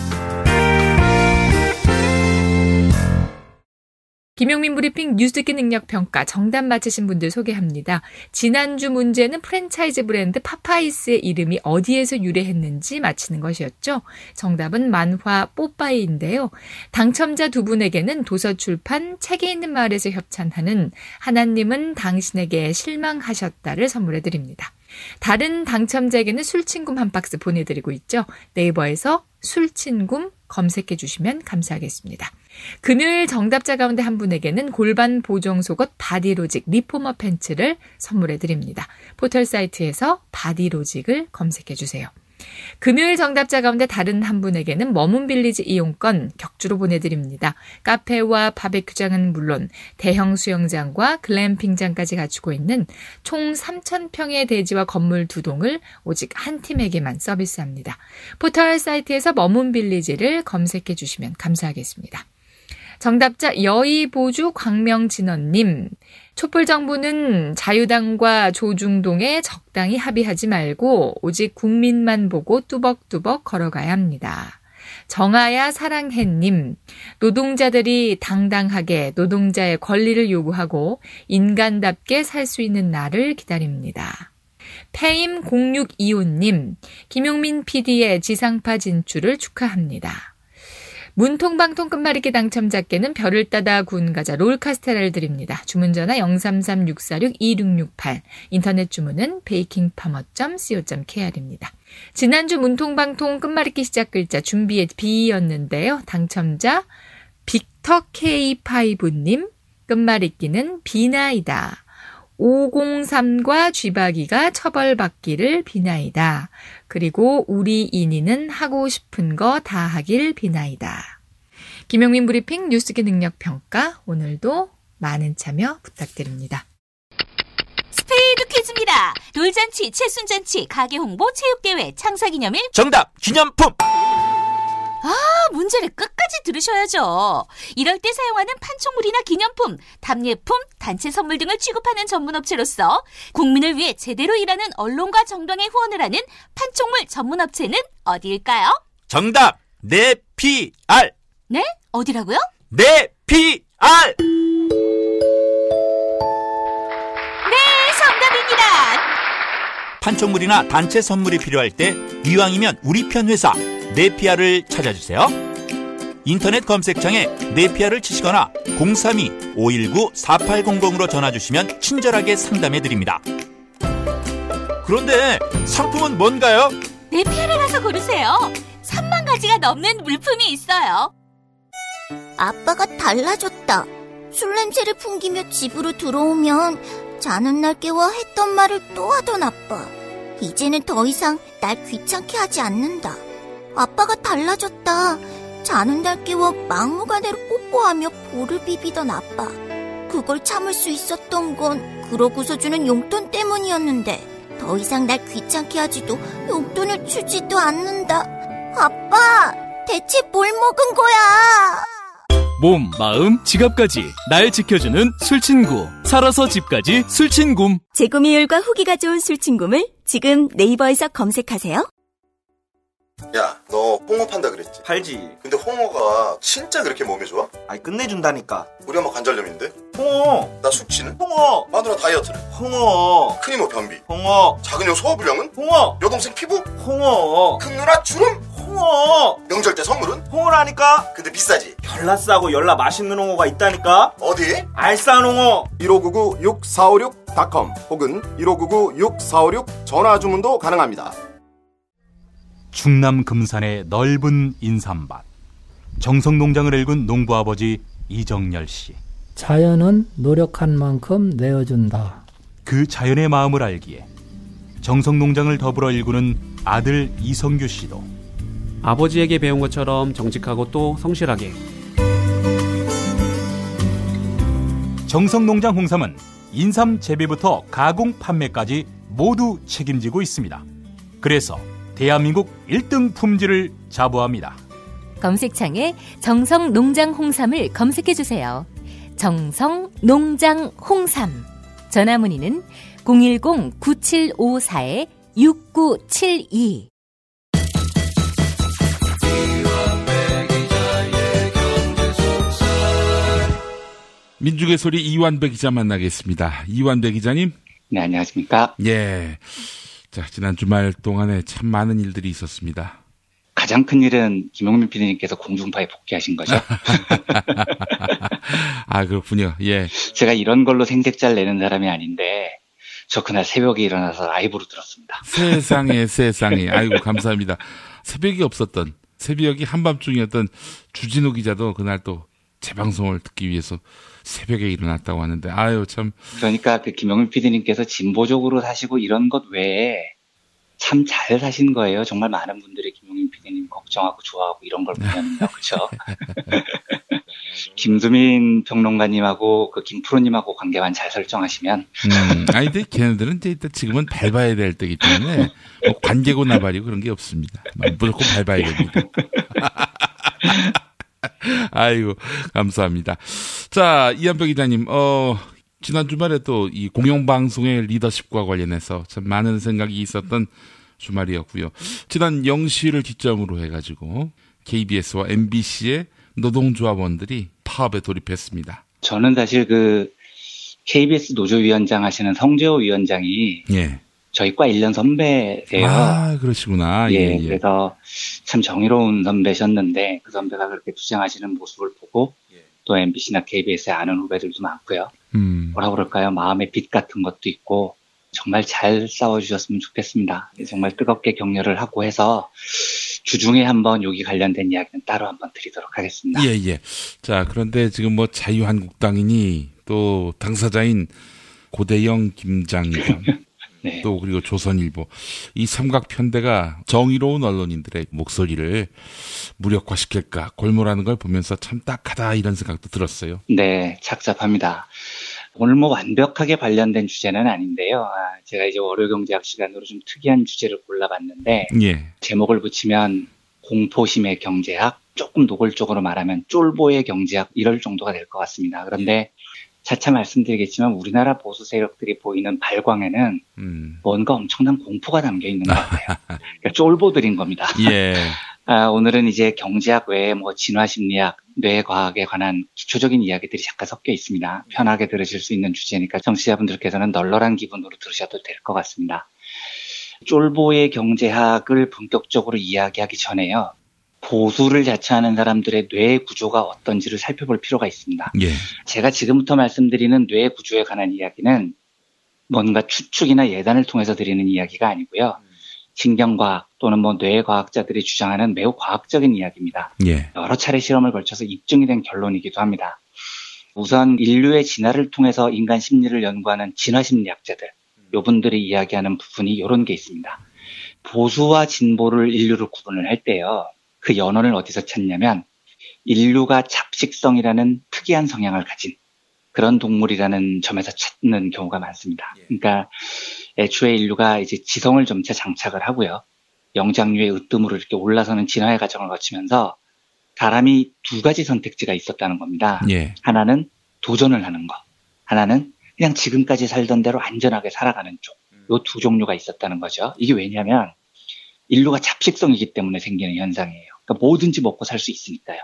김용민 브리핑 뉴스 듣기 능력평가 정답 맞히신 분들 소개합니다. 지난주 문제는 프랜차이즈 브랜드 파파이스의 이름이 어디에서 유래했는지 맞히는 것이었죠. 정답은 만화 뽀빠이인데요. 당첨자 두 분에게는 도서출판 책에 있는 마을에서 협찬하는 하나님은 당신에게 실망하셨다를 선물해드립니다. 다른 당첨자에게는 술친굼 한 박스 보내드리고 있죠. 네이버에서 술친굼 검색해 주시면 감사하겠습니다. 금요일 정답자 가운데 한 분에게는 골반 보정 속옷 바디로직 리포머 팬츠를 선물해 드립니다. 포털 사이트에서 바디로직을 검색해 주세요. 금요일 정답자 가운데 다른 한 분에게는 머문빌리지 이용권 격주로 보내드립니다. 카페와 바베큐장은 물론 대형 수영장과 글램핑장까지 갖추고 있는 총 3,000평의 대지와 건물 2동을 오직 한 팀에게만 서비스합니다. 포털 사이트에서 머문빌리지를 검색해 주시면 감사하겠습니다. 정답자 여의보주 광명진원님. 촛불정부는 자유당과 조중동에 적당히 합의하지 말고 오직 국민만 보고 뚜벅뚜벅 걸어가야 합니다. 정아야 사랑해님. 노동자들이 당당하게 노동자의 권리를 요구하고 인간답게 살 수 있는 날을 기다립니다. 패임 0625님. 김용민 PD의 지상파 진출을 축하합니다. 문통방통 끝말잇기 당첨자께는 별을 따다 구운 과자 롤카스테라를 드립니다. 주문전화 033-646-2668, 인터넷 주문은 bakingfarmer.co.kr입니다. 지난주 문통방통 끝말잇기 시작 글자 준비의 B였는데요. 당첨자 빅터 K5님, 끝말잇기는 비나이다. 503과 쥐박이가 처벌받기를 비나이다. 그리고 우리 인이는 하고 싶은 거 다 하길 비나이다. 김용민 브리핑 뉴스기 능력평가, 오늘도 많은 참여 부탁드립니다. 스페이드 퀴즈입니다. 돌잔치, 칠순잔치, 가게홍보, 체육대회, 창사기념일. 정답! 기념품! 문제를 끝까지 들으셔야죠. 이럴 때 사용하는 판촉물이나 기념품, 답례품, 단체 선물 등을 취급하는 전문업체로서 국민을 위해 제대로 일하는 언론과 정당에 후원을 하는 판촉물 전문업체는 어디일까요? 정답! 네피알! 네? 어디라고요? 네피알! 네, 정답입니다. 판촉물이나 단체 선물이 필요할 때 이왕이면 우리 편 회사 네피아를 찾아주세요. 인터넷 검색창에 네피아를 치시거나 032-519-4800으로 전화주시면 친절하게 상담해드립니다. 그런데 상품은 뭔가요? 네피아를 가서 고르세요. 3만 가지가 넘는 물품이 있어요. 아빠가 달라졌다. 술 냄새를 풍기며 집으로 들어오면 자는 날 깨워 했던 말을 또 하던 아빠. 이제는 더 이상 날 귀찮게 하지 않는다. 아빠가 달라졌다. 자는 날 깨워 막무가내로 뽀뽀하며 볼을 비비던 아빠. 그걸 참을 수 있었던 건 그러고서 주는 용돈 때문이었는데 더 이상 날 귀찮게 하지도 용돈을 주지도 않는다. 아빠, 대체 뭘 먹은 거야? 몸, 마음, 지갑까지 날 지켜주는 술친구. 살아서 집까지 술친굼. 재구매율과 후기가 좋은 술친굼을 지금 네이버에서 검색하세요. 야, 너 홍어 판다 그랬지? 팔지. 근데 홍어가 진짜 그렇게 몸에 좋아? 아니, 끝내준다니까. 우리 엄마 관절염인데? 홍어. 나 숙취는? 홍어. 마누라 다이어트는? 홍어. 큰이모 변비? 홍어. 작은형 소화불량은? 홍어. 여동생 피부? 홍어. 큰 누나 주름? 홍어. 명절 때 선물은? 홍어라니까. 근데 비싸지? 별나 싸고 열나 맛있는 홍어가 있다니까. 어디? 알싸한 홍어. 1599-6456.com 혹은 1599-6456 전화 주문도 가능합니다. 충남 금산의 넓은 인삼밭, 정성농장을 일군 농부아버지 이정열 씨. 자연은 노력한 만큼 내어준다. 그 자연의 마음을 알기에 정성농장을 더불어 일구는 아들 이성규 씨도 아버지에게 배운 것처럼 정직하고 또 성실하게. 정성농장 홍삼은 인삼 재배부터 가공 판매까지 모두 책임지고 있습니다. 그래서 대한민국 1등 품질을 자부합니다. 검색창에 정성농장 홍삼을 검색해주세요. 정성농장 홍삼. 전화문의는 010-9754-6972. 민중의 소리 이완배 기자 만나겠습니다. 이완배 기자님. 네, 안녕하십니까. 예. 자, 지난 주말 동안에 참 많은 일들이 있었습니다. 가장 큰 일은 김용민 PD님께서 공중파에 복귀하신 거죠. 아, 그렇군요. 예. 제가 이런 걸로 생색잘 내는 사람이 아닌데 저 그날 새벽에 일어나서 라이브로 들었습니다. 세상에. 아이고, 감사합니다. 새벽이 없었던 새벽이 한밤중이었던 주진우 기자도 그날 또 재방송을 듣기 위해서 새벽에 일어났다고 하는데, 아유, 참. 그러니까 그 김영민 PD님께서 진보적으로 사시고 이런 것 외에 참 잘 사신 거예요. 정말 많은 분들이 김용민 PD님 걱정하고 좋아하고 이런 걸 보면요. 그렇죠? 김수민 평론가님하고 그 김프로님하고 관계만 잘 설정하시면. 아니, 근데 걔네들은 이제 지금은 밟아야 될 때이기 때문에 뭐 관계고 나발이고 그런 게 없습니다. 무조건 밟아야 됩니다. 아이고, 감사합니다. 자, 이한표 기자님, 지난 주말에 또 이 공영방송의 리더십과 관련해서 참 많은 생각이 있었던 주말이었고요. 지난 0시를 기점으로 해가지고 KBS와 MBC의 노동조합원들이 파업에 돌입했습니다. 저는 사실 그 KBS 노조위원장 하시는 성재호 위원장이 예. 저희 과 1년 선배예요. 아, 그러시구나. 예, 예. 그래서 참 정의로운 선배셨는데 그 선배가 그렇게 투쟁하시는 모습을 보고 또 MBC나 KBS에 아는 후배들도 많고요. 뭐라 그럴까요? 마음의 빛 같은 것도 있고 정말 잘 싸워주셨으면 좋겠습니다. 정말 뜨겁게 격려를 하고 해서 주중에 한번 여기 관련된 이야기는 따로 한번 드리도록 하겠습니다. 예, 예. 자, 그런데 지금 뭐 자유한국당이니 또 당사자인 고대영, 김장겸 네. 또 그리고 조선일보 이 삼각편대가 정의로운 언론인들의 목소리를 무력화시킬까 골몰하는 걸 보면서 참 딱하다 이런 생각도 들었어요. 네, 착잡합니다. 오늘 뭐 완벽하게 관련된 주제는 아닌데요. 제가 이제 월요경제학 시간으로 좀 특이한 주제를 골라봤는데 예. 제목을 붙이면 공포심의 경제학, 조금 노골적으로 말하면 쫄보의 경제학 이럴 정도가 될 것 같습니다. 그런데 차차 말씀드리겠지만 우리나라 보수 세력들이 보이는 발광에는 뭔가 엄청난 공포가 담겨 있는 것 같아요. 그러니까 쫄보들인 겁니다. 예. 오늘은 이제 경제학 외에 뭐 진화심리학, 뇌과학에 관한 기초적인 이야기들이 잠깐 섞여 있습니다. 편하게 들으실 수 있는 주제니까 청취자분들께서는 널널한 기분으로 들으셔도 될 것 같습니다. 쫄보의 경제학을 본격적으로 이야기하기 전에요. 보수를 자처하는 사람들의 뇌 구조가 어떤지를 살펴볼 필요가 있습니다. 예. 제가 지금부터 말씀드리는 뇌 구조에 관한 이야기는 뭔가 추측이나 예단을 통해서 드리는 이야기가 아니고요. 신경과학 또는 뭐 뇌과학자들이 주장하는 매우 과학적인 이야기입니다. 예. 여러 차례 실험을 걸쳐서 입증이 된 결론이기도 합니다. 우선 인류의 진화를 통해서 인간 심리를 연구하는 진화심리학자들, 요분들이 이야기하는 부분이 이런 게 있습니다. 보수와 진보를 인류를 구분을 할 때요. 그 연원을 어디서 찾냐면 인류가 잡식성이라는 특이한 성향을 가진 그런 동물이라는 점에서 찾는 경우가 많습니다. 그러니까 애초에 인류가 이제 지성을 점차 장착을 하고요. 영장류의 으뜸으로 이렇게 올라서는 진화의 과정을 거치면서 사람이 두 가지 선택지가 있었다는 겁니다. 예. 하나는 도전을 하는 거, 하나는 그냥 지금까지 살던 대로 안전하게 살아가는 쪽. 요 두 종류가 있었다는 거죠. 이게 왜냐하면 인류가 잡식성이기 때문에 생기는 현상이에요. 그러니까 뭐든지 먹고 살 수 있으니까요.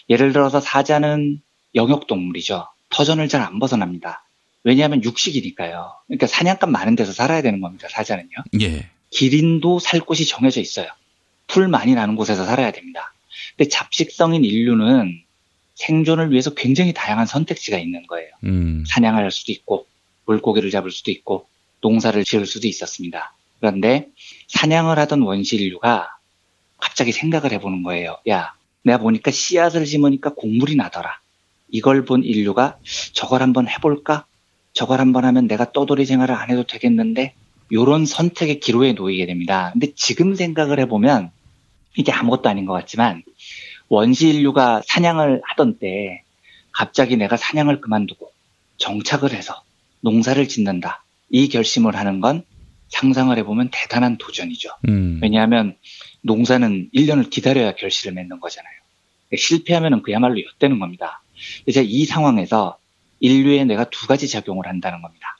예를 들어서 사자는 영역동물이죠. 터전을 잘 안 벗어납니다. 왜냐하면 육식이니까요. 그러니까 사냥감 많은 데서 살아야 되는 겁니다. 사자는요. 예. 기린도 살 곳이 정해져 있어요. 풀 많이 나는 곳에서 살아야 됩니다. 근데 잡식성인 인류는 생존을 위해서 굉장히 다양한 선택지가 있는 거예요. 사냥을 할 수도 있고 물고기를 잡을 수도 있고 농사를 지을 수도 있었습니다. 그런데 사냥을 하던 원시 인류가 갑자기 생각을 해보는 거예요. 야, 내가 보니까 씨앗을 심으니까 곡물이 나더라. 이걸 본 인류가 저걸 한번 해볼까? 저걸 한번 하면 내가 떠돌이 생활을 안 해도 되겠는데? 요런 선택의 기로에 놓이게 됩니다. 근데 지금 생각을 해보면 이게 아무것도 아닌 것 같지만 원시 인류가 사냥을 하던 때 갑자기 내가 사냥을 그만두고 정착을 해서 농사를 짓는다. 이 결심을 하는 건 상상을 해보면 대단한 도전이죠. 왜냐하면 농사는 1년을 기다려야 결실을 맺는 거잖아요. 실패하면 그야말로 엿되는 겁니다. 그래서 이 상황에서 인류에 내가 두 가지 작용을 한다는 겁니다.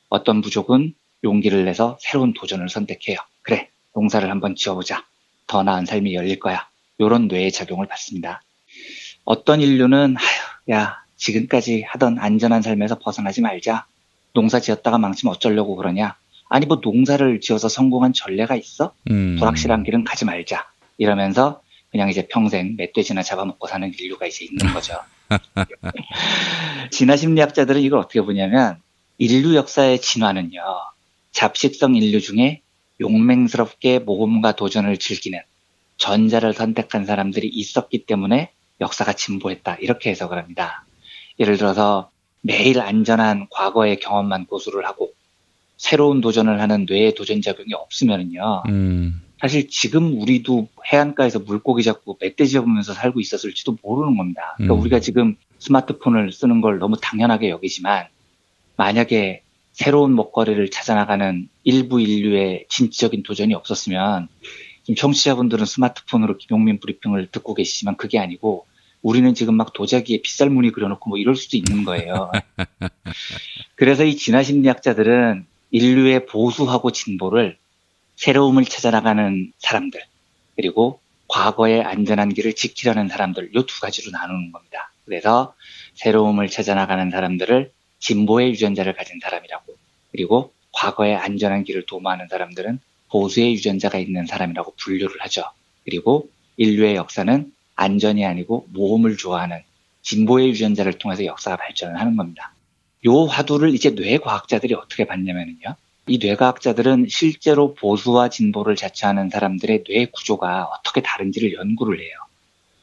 어떤 부족은 용기를 내서 새로운 도전을 선택해요. 그래, 농사를 한번 지어보자. 더 나은 삶이 열릴 거야. 이런 뇌의 작용을 받습니다. 어떤 인류는 야, 지금까지 하던 안전한 삶에서 벗어나지 말자. 농사 지었다가 망치면 어쩌려고 그러냐. 아니 뭐 농사를 지어서 성공한 전례가 있어? 불확실한 길은 가지 말자. 이러면서 그냥 이제 평생 멧돼지나 잡아먹고 사는 인류가 이제 있는 거죠. 진화심리학자들은 이걸 어떻게 보냐면 인류 역사의 진화는요. 잡식성 인류 중에 용맹스럽게 모험과 도전을 즐기는 전자를 선택한 사람들이 있었기 때문에 역사가 진보했다. 이렇게 해석을 합니다. 예를 들어서 매일 안전한 과거의 경험만 고수를 하고 새로운 도전을 하는 뇌의 도전작용이 없으면요. 사실 지금 우리도 해안가에서 물고기 잡고 멧돼지 잡으면서 살고 있었을지도 모르는 겁니다. 그러니까 우리가 지금 스마트폰을 쓰는 걸 너무 당연하게 여기지만 만약에 새로운 먹거리를 찾아나가는 일부 인류의 진취적인 도전이 없었으면 지금 청취자분들은 스마트폰으로 김용민 브리핑을 듣고 계시지만 그게 아니고 우리는 지금 막 도자기에 빗살무늬 그려놓고 뭐 이럴 수도 있는 거예요. 그래서 이 진화심리학자들은 인류의 보수하고 진보를 새로움을 찾아나가는 사람들 그리고 과거의 안전한 길을 지키려는 사람들 이 두 가지로 나누는 겁니다. 그래서 새로움을 찾아나가는 사람들을 진보의 유전자를 가진 사람이라고 그리고 과거의 안전한 길을 도모하는 사람들은 보수의 유전자가 있는 사람이라고 분류를 하죠. 그리고 인류의 역사는 안전이 아니고 모험을 좋아하는 진보의 유전자를 통해서 역사가 발전을 하는 겁니다. 요 화두를 이제 뇌과학자들이 어떻게 봤냐면요. 이 뇌과학자들은 실제로 보수와 진보를 자처하는 사람들의 뇌 구조가 어떻게 다른지를 연구를 해요.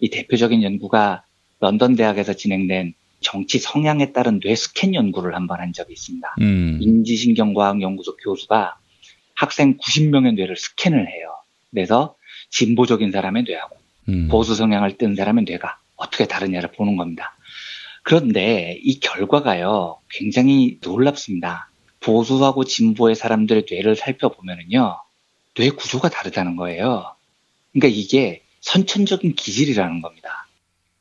이 대표적인 연구가 런던 대학에서 진행된 정치 성향에 따른 뇌 스캔 연구를 한번 한 적이 있습니다. 인지신경과학연구소 교수가 학생 90명의 뇌를 스캔을 해요. 그래서 진보적인 사람의 뇌하고 보수 성향을 띨 사람의 뇌가 어떻게 다르냐를 보는 겁니다. 그런데 이 결과가요, 굉장히 놀랍습니다. 보수하고 진보의 사람들의 뇌를 살펴보면은요, 뇌 구조가 다르다는 거예요. 그러니까 이게 선천적인 기질이라는 겁니다.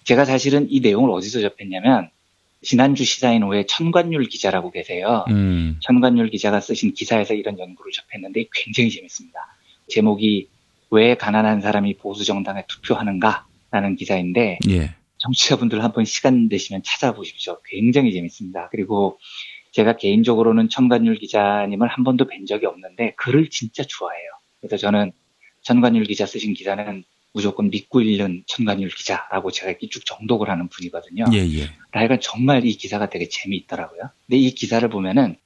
제가 사실은 이 내용을 어디서 접했냐면, 지난주 시사인호의 천관율 기자라고 계세요. 천관율 기자가 쓰신 기사에서 이런 연구를 접했는데 굉장히 재밌습니다. 제목이 왜 가난한 사람이 보수 정당에 투표하는가? 라는 기사인데, 예. 정치자분들 한번 시간 되시면 찾아보십시오. 굉장히 재밌습니다. 그리고 제가 개인적으로는 천관율 기자님을 한 번도 뵌 적이 없는데 글을 진짜 좋아해요. 그래서 저는 천관율 기자 쓰신 기사는 무조건 믿고 읽는 천관율 기자라고 제가 이렇게 쭉 정독을 하는 분이거든요. 예, 예. 하여간 정말 이 기사가 되게 재미있더라고요. 근데 이 기사를 보면은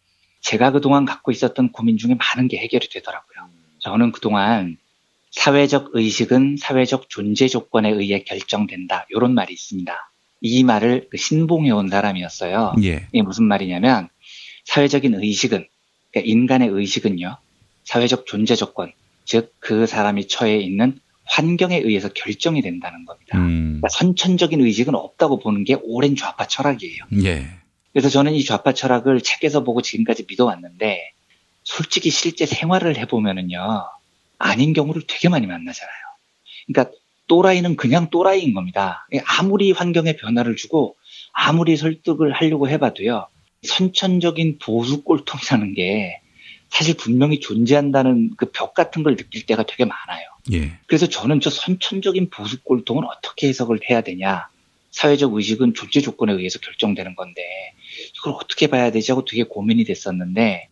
제가 그동안 갖고 있었던 고민 중에 많은 게 해결이 되더라고요. 저는 그동안 사회적 의식은 사회적 존재 조건에 의해 결정된다. 이런 말이 있습니다. 이 말을 신봉해온 사람이었어요. 예. 이게 무슨 말이냐면 사회적인 의식은, 그러니까 인간의 의식은요, 사회적 존재 조건, 즉 그 사람이 처해 있는 환경에 의해서 결정이 된다는 겁니다. 그러니까 선천적인 의식은 없다고 보는 게 오랜 좌파 철학이에요. 예. 그래서 저는 이 좌파 철학을 책에서 보고 지금까지 믿어왔는데 솔직히 실제 생활을 해보면은요, 아닌 경우를 되게 많이 만나잖아요. 그러니까 또라이는 그냥 또라이인 겁니다. 아무리 환경에 변화를 주고 아무리 설득을 하려고 해봐도요, 선천적인 보수 꼴통이라는 게 사실 분명히 존재한다는 그 벽 같은 걸 느낄 때가 되게 많아요. 예. 그래서 저는 저 선천적인 보수 꼴통은 어떻게 해석을 해야 되냐. 사회적 의식은 존재 조건에 의해서 결정되는 건데 이걸 어떻게 봐야 되지 하고 되게 고민이 됐었는데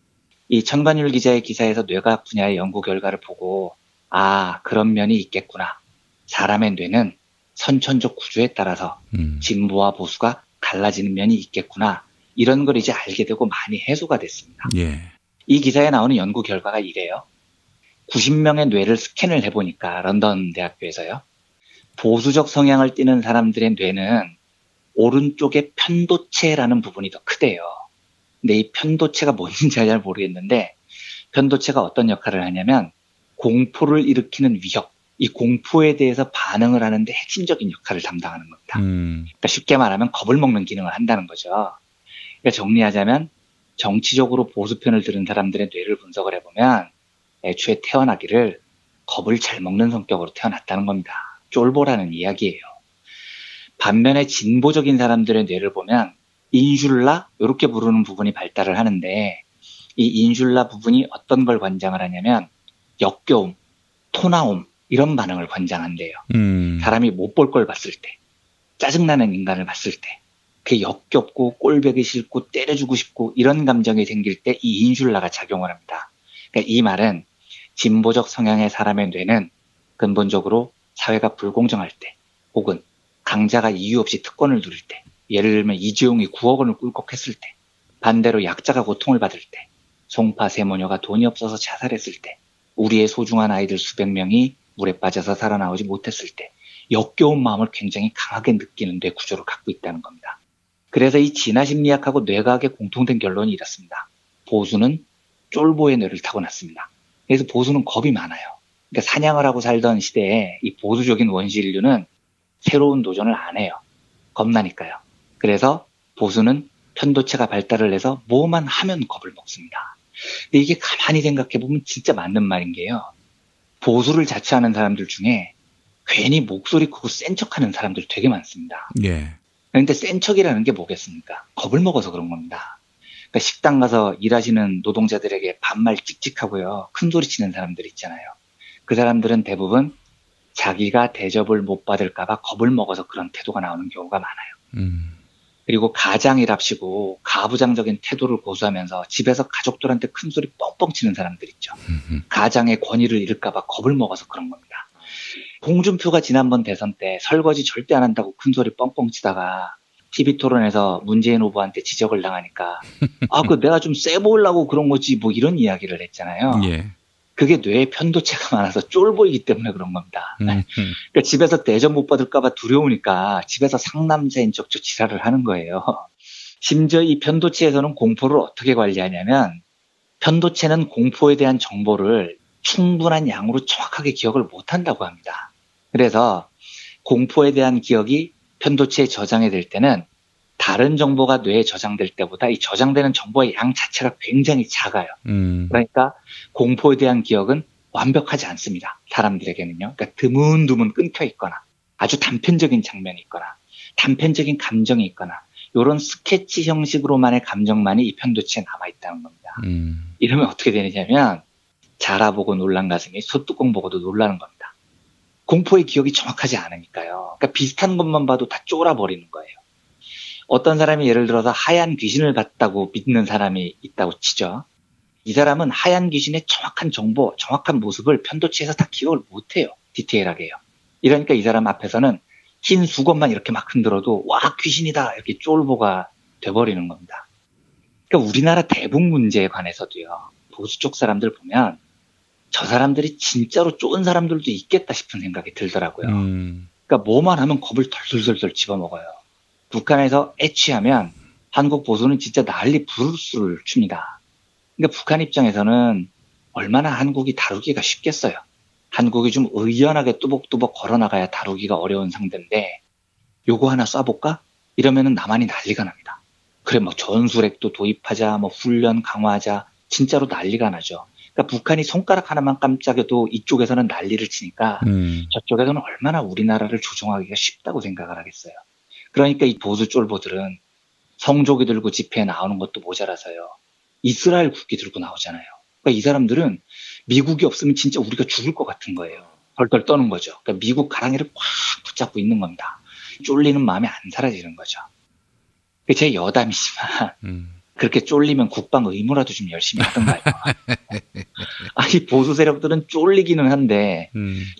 이 천관율 기자의 기사에서 뇌과학 분야의 연구 결과를 보고 아, 그런 면이 있겠구나. 사람의 뇌는 선천적 구조에 따라서 진보와 보수가 갈라지는 면이 있겠구나. 이런 걸 이제 알게 되고 많이 해소가 됐습니다. 예. 이 기사에 나오는 연구 결과가 이래요. 90명의 뇌를 스캔을 해보니까 런던 대학교에서요. 보수적 성향을 띠는 사람들의 뇌는 오른쪽에 편도체라는 부분이 더 크대요. 근데 이 편도체가 뭔지 잘 모르겠는데 편도체가 어떤 역할을 하냐면 공포를 일으키는 위협, 이 공포에 대해서 반응을 하는데 핵심적인 역할을 담당하는 겁니다. 그러니까 쉽게 말하면 겁을 먹는 기능을 한다는 거죠. 그러니까 정리하자면 정치적으로 보수편을 들은 사람들의 뇌를 분석을 해보면 애초에 태어나기를 겁을 잘 먹는 성격으로 태어났다는 겁니다. 쫄보라는 이야기예요. 반면에 진보적인 사람들의 뇌를 보면 인슐라 이렇게 부르는 부분이 발달을 하는데 이 인슐라 부분이 어떤 걸 관장을 하냐면 역겨움, 토나움 이런 반응을 관장한대요. 사람이 못 볼 걸 봤을 때, 짜증나는 인간을 봤을 때 그게 역겹고 꼴보기 싫고 때려주고 싶고 이런 감정이 생길 때 이 인슐라가 작용을 합니다. 그러니까 이 말은 진보적 성향의 사람의 뇌는 근본적으로 사회가 불공정할 때 혹은 강자가 이유 없이 특권을 누릴 때 예를 들면 이재용이 9억 원을 꿀꺽했을 때 반대로 약자가 고통을 받을 때 송파 세모녀가 돈이 없어서 자살했을 때 우리의 소중한 아이들 수백 명이 물에 빠져서 살아나오지 못했을 때 역겨운 마음을 굉장히 강하게 느끼는 뇌 구조를 갖고 있다는 겁니다. 그래서 이 진화심리학하고 뇌과학의 공통된 결론이 이렇습니다. 보수는 쫄보의 뇌를 타고났습니다. 그래서 보수는 겁이 많아요. 그러니까 사냥을 하고 살던 시대에 이 보수적인 원시 인류는 새로운 도전을 안 해요. 겁나니까요. 그래서 보수는 편도체가 발달을 해서 뭐만 하면 겁을 먹습니다. 근데 이게 가만히 생각해보면 진짜 맞는 말인 게요. 보수를 자처하는 사람들 중에 괜히 목소리 크고 센 척하는 사람들 되게 많습니다. 예. 그런데 센 척이라는 게 뭐겠습니까? 겁을 먹어서 그런 겁니다. 그러니까 식당 가서 일하시는 노동자들에게 반말 찍찍하고요. 큰 소리 치는 사람들 있잖아요. 그 사람들은 대부분 자기가 대접을 못 받을까봐 겁을 먹어서 그런 태도가 나오는 경우가 많아요. 그리고 가장이랍시고 가부장적인 태도를 고수하면서 집에서 가족들한테 큰 소리 뻥뻥 치는 사람들 있죠. 가장의 권위를 잃을까봐 겁을 먹어서 그런 겁니다. 홍준표가 지난번 대선 때 설거지 절대 안 한다고 큰 소리 뻥뻥 치다가 TV 토론에서 문재인 후보한테 지적을 당하니까 그 내가 좀 세 보이려고 그런 거지 뭐 이런 이야기를 했잖아요. 예. 그게 뇌에 편도체가 많아서 쫄보이기 때문에 그런 겁니다. 그러니까 집에서 대접 못 받을까봐 두려우니까 집에서 상남자인 척 지랄을 하는 거예요. 심지어 이 편도체에서는 공포를 어떻게 관리하냐면 편도체는 공포에 대한 정보를 충분한 양으로 정확하게 기억을 못한다고 합니다. 그래서 공포에 대한 기억이 편도체에 저장이 될 때는 다른 정보가 뇌에 저장될 때보다 이 저장되는 정보의 양 자체가 굉장히 작아요. 그러니까 공포에 대한 기억은 완벽하지 않습니다. 사람들에게는요. 그러니까 드문드문 끊겨 있거나 아주 단편적인 장면이 있거나 단편적인 감정이 있거나 이런 스케치 형식으로만의 감정만이 이 편도체에 남아있다는 겁니다. 이러면 어떻게 되느냐면 자라보고 놀란 가슴이 소뚜껑 보고도 놀라는 겁니다. 공포의 기억이 정확하지 않으니까요. 그러니까 비슷한 것만 봐도 다 쫄아버리는 거예요. 어떤 사람이 예를 들어서 하얀 귀신을 봤다고 믿는 사람이 있다고 치죠. 이 사람은 하얀 귀신의 정확한 정보, 정확한 모습을 편도체에서 다 기억을 못해요. 디테일하게요. 이러니까 이 사람 앞에서는 흰 수건만 이렇게 막 흔들어도 와 귀신이다 이렇게 쫄보가 돼버리는 겁니다. 그러니까 우리나라 대북 문제에 관해서도요. 보수 쪽 사람들 보면 저 사람들이 진짜로 쫄은 사람들도 있겠다 싶은 생각이 들더라고요. 그러니까 뭐만 하면 겁을 덜덜덜 집어먹어요. 북한에서 애취하면 한국 보수는 진짜 난리 부르스를 춥니다. 그러니까 북한 입장에서는 얼마나 한국이 다루기가 쉽겠어요. 한국이 좀 의연하게 뚜벅뚜벅 걸어나가야 다루기가 어려운 상대인데 요거 하나 쏴볼까? 이러면은 나만이 난리가 납니다. 그래 뭐 전술핵도 도입하자 뭐 훈련 강화하자 진짜로 난리가 나죠. 그러니까 북한이 손가락 하나만 깜짝여도 이쪽에서는 난리를 치니까 저쪽에서는 얼마나 우리나라를 조종하기가 쉽다고 생각을 하겠어요. 그러니까 이 보수 쫄보들은 성조기 들고 집회에 나오는 것도 모자라서요. 이스라엘 국기 들고 나오잖아요. 그러니까 이 사람들은 미국이 없으면 진짜 우리가 죽을 것 같은 거예요. 덜덜 떠는 거죠. 그러니까 미국 가랑이를 꽉 붙잡고 있는 겁니다. 쫄리는 마음이 안 사라지는 거죠. 제 여담이지만 그렇게 쫄리면 국방 의무라도 좀 열심히 하던가요. 아니 보수 세력들은 쫄리기는 한데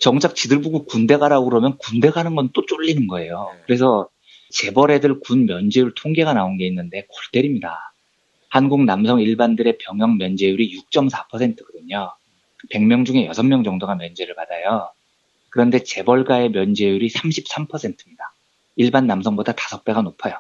정작 지들 보고 군대 가라고 그러면 군대 가는 건 또 쫄리는 거예요. 그래서 재벌 애들 군 면제율 통계가 나온 게 있는데 골 때립니다. 한국 남성 일반들의 병역 면제율이 6.4%거든요. 100명 중에 6명 정도가 면제를 받아요. 그런데 재벌가의 면제율이 33%입니다. 일반 남성보다 5배가 높아요.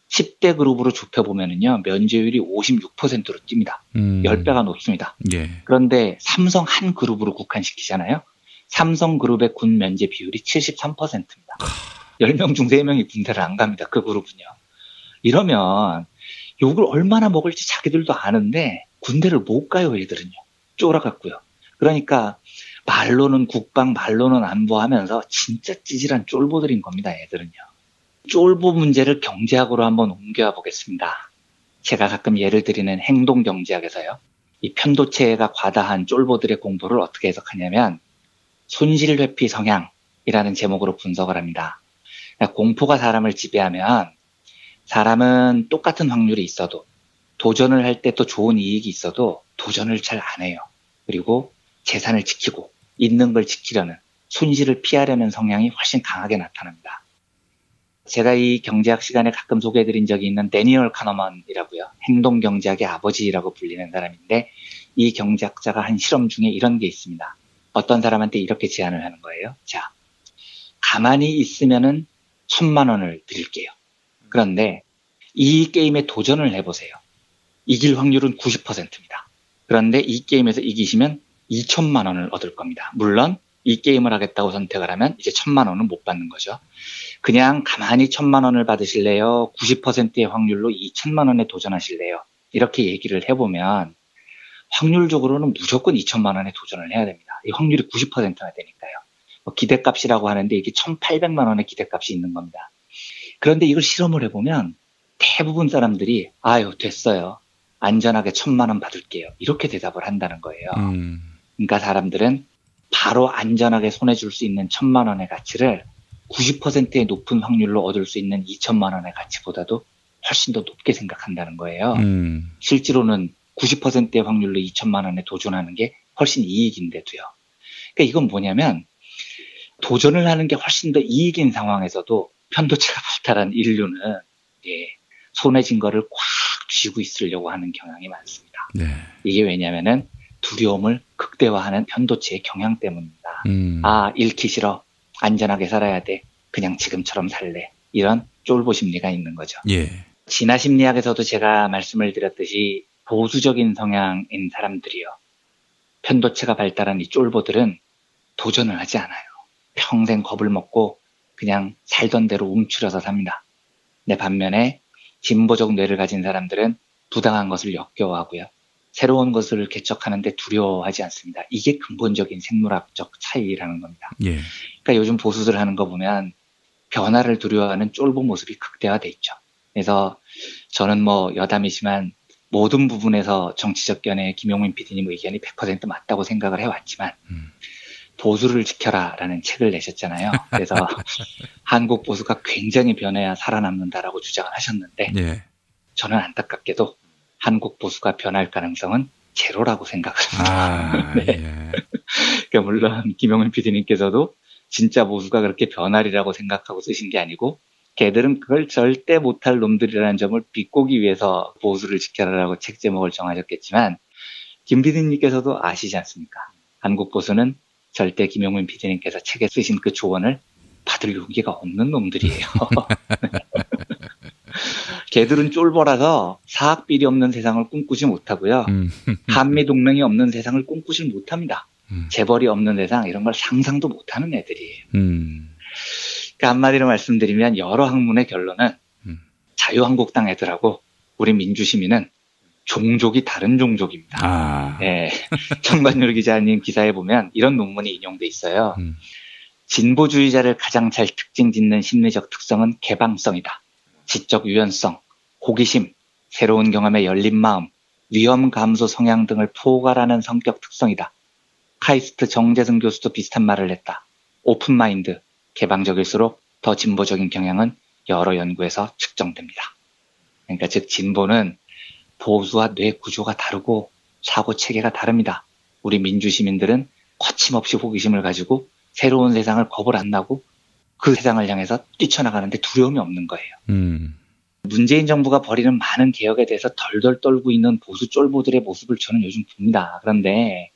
10대 그룹으로 좁혀보면은요, 면제율이 56%로 뜁니다. 10배가 높습니다. 예. 그런데 삼성 한 그룹으로 국한시키잖아요. 삼성 그룹의 군 면제 비율이 73%입니다. 10명 중 3명이 군대를 안 갑니다. 그 그룹은요. 이러면 욕을 얼마나 먹을지 자기들도 아는데 군대를 못 가요, 얘들은요. 쫄아갖고요. 그러니까 말로는 국방, 말로는 안보 하면서 진짜 찌질한 쫄보들인 겁니다, 얘들은요. 쫄보 문제를 경제학으로 한번 옮겨와 보겠습니다. 제가 가끔 예를 드리는 행동경제학에서요. 이 편도체가 과다한 쫄보들의 공부를 어떻게 해석하냐면 손실회피 성향이라는 제목으로 분석을 합니다. 공포가 사람을 지배하면 사람은 똑같은 확률이 있어도 도전을 할 때 또 좋은 이익이 있어도 도전을 잘 안 해요. 그리고 재산을 지키고 있는 걸 지키려는 손실을 피하려는 성향이 훨씬 강하게 나타납니다. 제가 이 경제학 시간에 가끔 소개해드린 적이 있는 데니얼 카너먼이라고요. 행동경제학의 아버지라고 불리는 사람인데 이 경제학자가 한 실험 중에 이런 게 있습니다. 어떤 사람한테 이렇게 제안을 하는 거예요. 자, 가만히 있으면은 1,000만 원을 드릴게요. 그런데 이 게임에 도전을 해보세요. 이길 확률은 90%입니다. 그런데 이 게임에서 이기시면 2,000만 원을 얻을 겁니다. 물론 이 게임을 하겠다고 선택을 하면 이제 1,000만 원은 못 받는 거죠. 그냥 가만히 1,000만 원을 받으실래요? 90%의 확률로 2,000만 원에 도전하실래요? 이렇게 얘기를 해보면 확률적으로는 무조건 2,000만 원에 도전을 해야 됩니다. 이 확률이 90%가 되니까요. 기대값이라고 하는데 이게 1,800만 원의 기대값이 있는 겁니다. 그런데 이걸 실험을 해보면 대부분 사람들이 아유 됐어요. 안전하게 1,000만 원 받을게요. 이렇게 대답을 한다는 거예요. 그러니까 사람들은 바로 안전하게 손에 줄 수 있는 1,000만 원의 가치를 90%의 높은 확률로 얻을 수 있는 2,000만 원의 가치보다도 훨씬 더 높게 생각한다는 거예요. 실제로는 90%의 확률로 2,000만 원에 도전하는 게 훨씬 이익인데도요. 그러니까 이건 뭐냐면 도전을 하는 게 훨씬 더 이익인 상황에서도 편도체가 발달한 인류는 손에 진 거를 꽉 쥐고 있으려고 하는 경향이 많습니다. 네. 이게 왜냐면은 두려움을 극대화하는 편도체의 경향 때문입니다. 아, 잃기 싫어. 안전하게 살아야 돼. 그냥 지금처럼 살래. 이런 쫄보 심리가 있는 거죠. 예. 진화 심리학에서도 제가 말씀을 드렸듯이 보수적인 성향인 사람들이요. 편도체가 발달한 이 쫄보들은 도전을 하지 않아요. 평생 겁을 먹고 그냥 살던 대로 움츠려서 삽니다. 내 반면에 진보적 뇌를 가진 사람들은 부당한 것을 역겨워하고요. 새로운 것을 개척하는데 두려워하지 않습니다. 이게 근본적인 생물학적 차이라는 겁니다. 예. 그러니까 요즘 보수들 하는 거 보면 변화를 두려워하는 쫄보 모습이 극대화돼 있죠. 그래서 저는 뭐 여담이지만 모든 부분에서 정치적 견해의 김용민 PD님 의견이 100% 맞다고 생각을 해왔지만 보수를 지켜라라는 책을 내셨잖아요. 그래서 한국 보수가 굉장히 변해야 살아남는다라고 주장을 하셨는데 예. 저는 안타깝게도 한국 보수가 변할 가능성은 제로라고 생각을 합니다. 네. 예. 그러니까 물론 김용민 PD님께서도 진짜 보수가 그렇게 변하리라고 생각하고 쓰신 게 아니고 걔들은 그걸 절대 못할 놈들이라는 점을 비꼬기 위해서 보수를 지켜라라고 책 제목을 정하셨겠지만 김 PD님께서도 아시지 않습니까? 한국 보수는 절대 김용민 PD님께서 책에 쓰신 그 조언을 받을 용기가 없는 놈들이에요. 걔들은 쫄보라서 사학비리 없는 세상을 꿈꾸지 못하고요. 한미동맹이 없는 세상을 꿈꾸지 못합니다. 재벌이 없는 세상 이런 걸 상상도 못하는 애들이에요. 그러니까 한마디로 말씀드리면 여러 학문의 결론은 자유한국당 애들하고 우리 민주시민은 종족이 다른 종족입니다. 아. 네. 정관율 기자님 기사에 보면 이런 논문이 인용돼 있어요. 진보주의자를 가장 잘 특징 짓는 심리적 특성은 개방성이다. 지적 유연성, 호기심, 새로운 경험에 열린 마음, 위험 감소 성향 등을 포괄하는 성격 특성이다. 카이스트 정재승 교수도 비슷한 말을 했다. 오픈마인드, 개방적일수록 더 진보적인 경향은 여러 연구에서 측정됩니다. 그러니까 즉 진보는 보수와 뇌 구조가 다르고 사고 체계가 다릅니다. 우리 민주시민들은 거침없이 호기심을 가지고 새로운 세상을 겁을 안 나고 그 세상을 향해서 뛰쳐나가는데 두려움이 없는 거예요. 문재인 정부가 벌이는 많은 개혁에 대해서 덜덜 떨고 있는 보수 쫄보들의 모습을 저는 요즘 봅니다. 그런데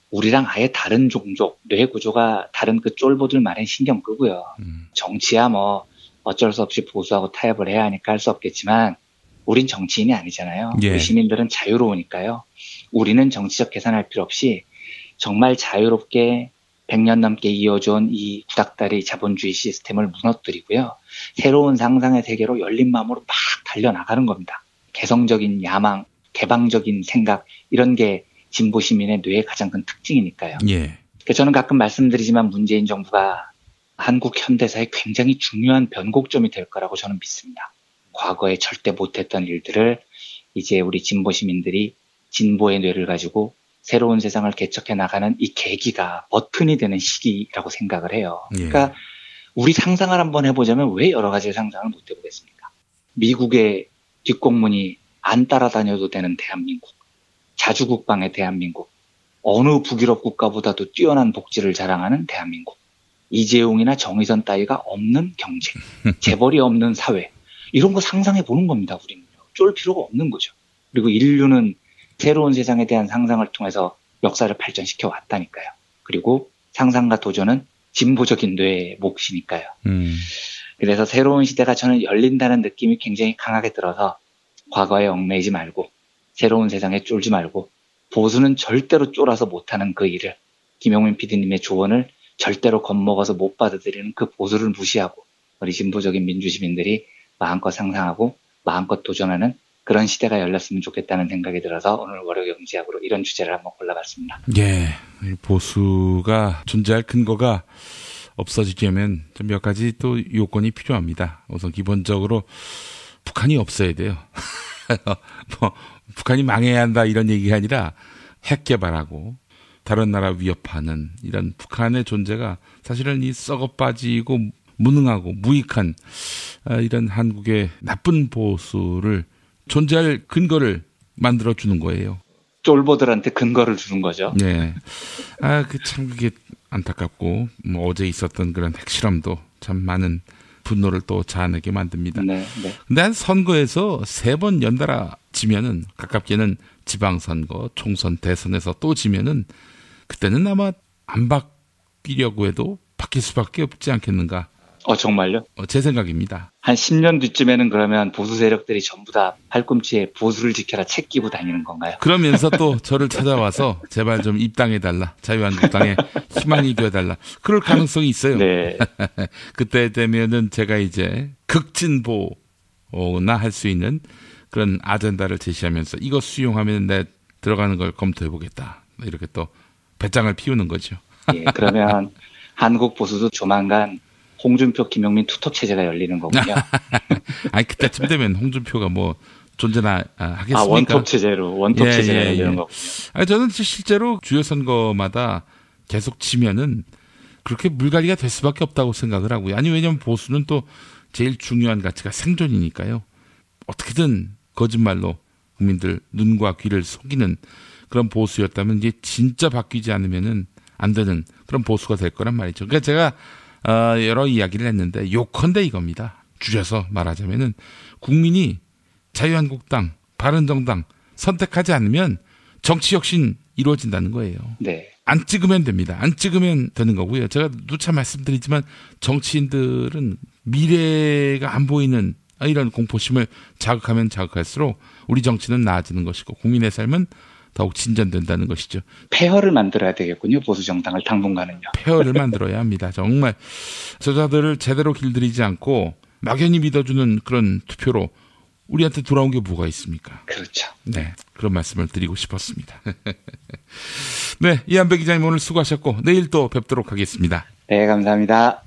우리랑 아예 다른 종족, 뇌 구조가 다른 그 쫄보들만은 신경 끄고요. 정치야 뭐 어쩔 수 없이 보수하고 타협을 해야 하니까 할 수 없겠지만 우린 정치인이 아니잖아요. 예. 우리 시민들은 자유로우니까요. 우리는 정치적 계산할 필요 없이 정말 자유롭게 100년 넘게 이어져온 이 구닥다리 자본주의 시스템을 무너뜨리고요. 새로운 상상의 세계로 열린 마음으로 막 달려나가는 겁니다. 개성적인 야망, 개방적인 생각 이런 게 진보 시민의 뇌의 가장 큰 특징이니까요. 예. 저는 가끔 말씀드리지만 문재인 정부가 한국 현대사의 굉장히 중요한 변곡점이 될 거라고 저는 믿습니다. 과거에 절대 못했던 일들을 이제 우리 진보 시민들이 진보의 뇌를 가지고 새로운 세상을 개척해 나가는 이 계기가 버튼이 되는 시기라고 생각을 해요. 그러니까 우리 상상을 한번 해보자면 왜 여러 가지 상상을 못 해보겠습니까? 미국의 뒷공문이 안 따라다녀도 되는 대한민국, 자주국방의 대한민국, 어느 북유럽 국가보다도 뛰어난 복지를 자랑하는 대한민국, 이재용이나 정의선 따위가 없는 경제, 재벌이 없는 사회, 이런 거 상상해 보는 겁니다. 우리는요. 쫄 필요가 없는 거죠. 그리고 인류는 새로운 세상에 대한 상상을 통해서 역사를 발전시켜 왔다니까요. 그리고 상상과 도전은 진보적인 뇌의 몫이니까요. 그래서 새로운 시대가 저는 열린다는 느낌이 굉장히 강하게 들어서 과거에 얽매이지 말고 새로운 세상에 쫄지 말고 보수는 절대로 쫄아서 못하는 그 일을 김용민 PD님의 조언을 절대로 겁먹어서 못 받아들이는 그 보수를 무시하고 우리 진보적인 민주시민들이 마음껏 상상하고 마음껏 도전하는 그런 시대가 열렸으면 좋겠다는 생각이 들어서 오늘 월요경제학으로 이런 주제를 한번 골라봤습니다. 예, 보수가 존재할 근거가 없어지려면 몇 가지 또 요건이 필요합니다. 우선 기본적으로 북한이 없어야 돼요. 북한이 망해야 한다 이런 얘기가 아니라 핵 개발하고 다른 나라 위협하는 이런 북한의 존재가 사실은 이 썩어 빠지고 무능하고 무익한 이런 한국의 나쁜 보수를 존재할 근거를 만들어주는 거예요. 쫄보들한테 근거를 주는 거죠. 네. 참 그게 안타깝고, 어제 있었던 그런 핵실험도 참 많은 분노를 또 자아내게 만듭니다. 네. 근데 한 선거에서 3번 연달아 지면은, 가깝게는 지방선거, 총선, 대선에서 또 지면은, 그때는 아마 안 바뀌려고 해도 바뀔 수밖에 없지 않겠는가. 정말요? 제 생각입니다. 한 10년 뒤쯤에는 그러면 보수 세력들이 전부 다 팔꿈치에 보수를 지켜라 책 끼고 다니는 건가요? 그러면서 또 저를 찾아와서 제발 좀 입당해달라. 자유한국당에 희망이 되어달라. 그럴 가능성이 있어요. 네. 그때 되면은 제가 이제 극진보나 할 수 있는 그런 아젠다를 제시하면서 이거 수용하면 내 들어가는 걸 검토해보겠다. 이렇게 또 배짱을 피우는 거죠. 예, 그러면 한국 보수도 조만간 홍준표, 김용민 투톱 체제가 열리는 거군요. 아니 그때쯤 되면 홍준표가 뭐 존재나 하겠습니까? 원톱 체제로 원톱 체제가 열리는 거군요. 저는 실제로 주요 선거마다 계속 지면은 그렇게 물갈이가 될 수밖에 없다고 생각을 하고요. 아니 왜냐면 보수는 또 제일 중요한 가치가 생존이니까요. 어떻게든 거짓말로 국민들 눈과 귀를 속이는 그런 보수였다면 이제 진짜 바뀌지 않으면은 안 되는 그런 보수가 될 거란 말이죠. 그러니까 제가 여러 이야기를 했는데 요컨대 이겁니다. 줄여서 말하자면은 국민이 자유한국당, 바른정당 선택하지 않으면 정치 혁신 이루어진다는 거예요. 네. 안 찍으면 됩니다. 안 찍으면 되는 거고요. 제가 누차 말씀드리지만 정치인들은 미래가 안 보이는 이런 공포심을 자극하면 자극할수록 우리 정치는 나아지는 것이고 국민의 삶은 더욱 진전된다는 것이죠. 폐허를 만들어야 되겠군요. 보수정당을 당분간은요. 폐허를 만들어야 합니다. 정말 저자들을 제대로 길들이지 않고 막연히 믿어주는 그런 투표로 우리한테 돌아온 게 뭐가 있습니까? 그렇죠. 네, 그런 말씀을 드리고 싶었습니다. 네, 이한배 기자님 오늘 수고하셨고 내일 또 뵙도록 하겠습니다. 네, 감사합니다.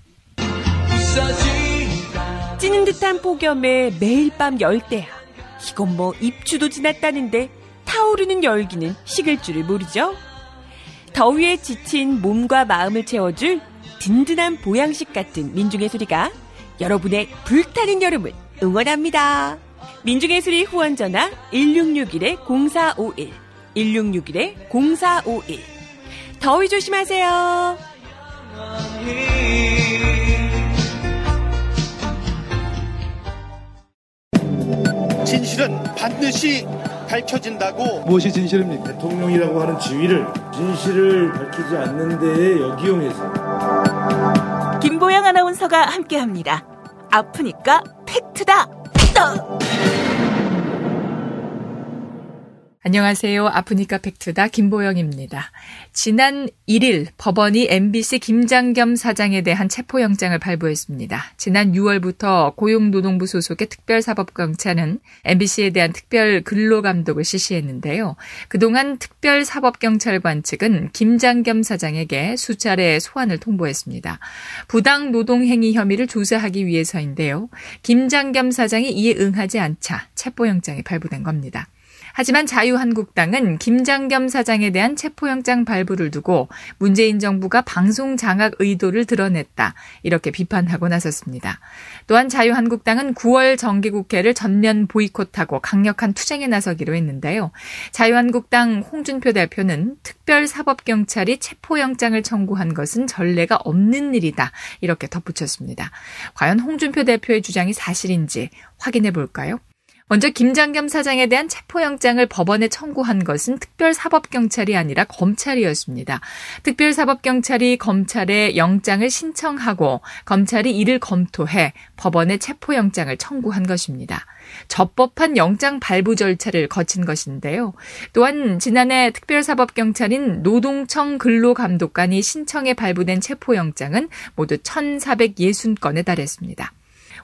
찌는 듯한 폭염에 매일 밤 열대야. 이건 뭐 입추도 지났다는데 타오르는 열기는 식을 줄을 모르죠. 더위에 지친 몸과 마음을 채워줄 든든한 보양식 같은 민중의 소리가 여러분의 불타는 여름을 응원합니다. 민중의 소리 후원 전화 1661-0451 1661-0451 더위 조심하세요. 진실은 반드시 밝혀진다고. 무엇이 진실입니까? 대통령이라고 하는 지위를 진실을 밝히지 않는 데에 역이용해서. 김보영 아나운서가 함께합니다. 아프니까 팩트다. 안녕하세요. 아프니까 팩트다. 김보영입니다. 지난 1일 법원이 MBC 김장겸 사장에 대한 체포영장을 발부했습니다. 지난 6월부터 고용노동부 소속의 특별사법경찰은 MBC에 대한 특별 근로감독을 실시했는데요. 그동안 특별사법경찰관 측은 김장겸 사장에게 수차례 소환을 통보했습니다. 부당 노동행위 혐의를 조사하기 위해서인데요. 김장겸 사장이 이에 응하지 않자 체포영장이 발부된 겁니다. 하지만 자유한국당은 김장겸 사장에 대한 체포영장 발부를 두고 문재인 정부가 방송 장악 의도를 드러냈다. 이렇게 비판하고 나섰습니다. 또한 자유한국당은 9월 정기국회를 전면 보이콧하고 강력한 투쟁에 나서기로 했는데요. 자유한국당 홍준표 대표는 특별사법경찰이 체포영장을 청구한 것은 전례가 없는 일이다. 이렇게 덧붙였습니다. 과연 홍준표 대표의 주장이 사실인지 확인해 볼까요? 먼저 김장겸 사장에 대한 체포영장을 법원에 청구한 것은 특별사법경찰이 아니라 검찰이었습니다. 특별사법경찰이 검찰에 영장을 신청하고 검찰이 이를 검토해 법원에 체포영장을 청구한 것입니다. 적법한 영장 발부 절차를 거친 것인데요. 또한 지난해 특별사법경찰인 노동청 근로감독관이 신청해 발부된 체포영장은 모두 1,460건에 달했습니다.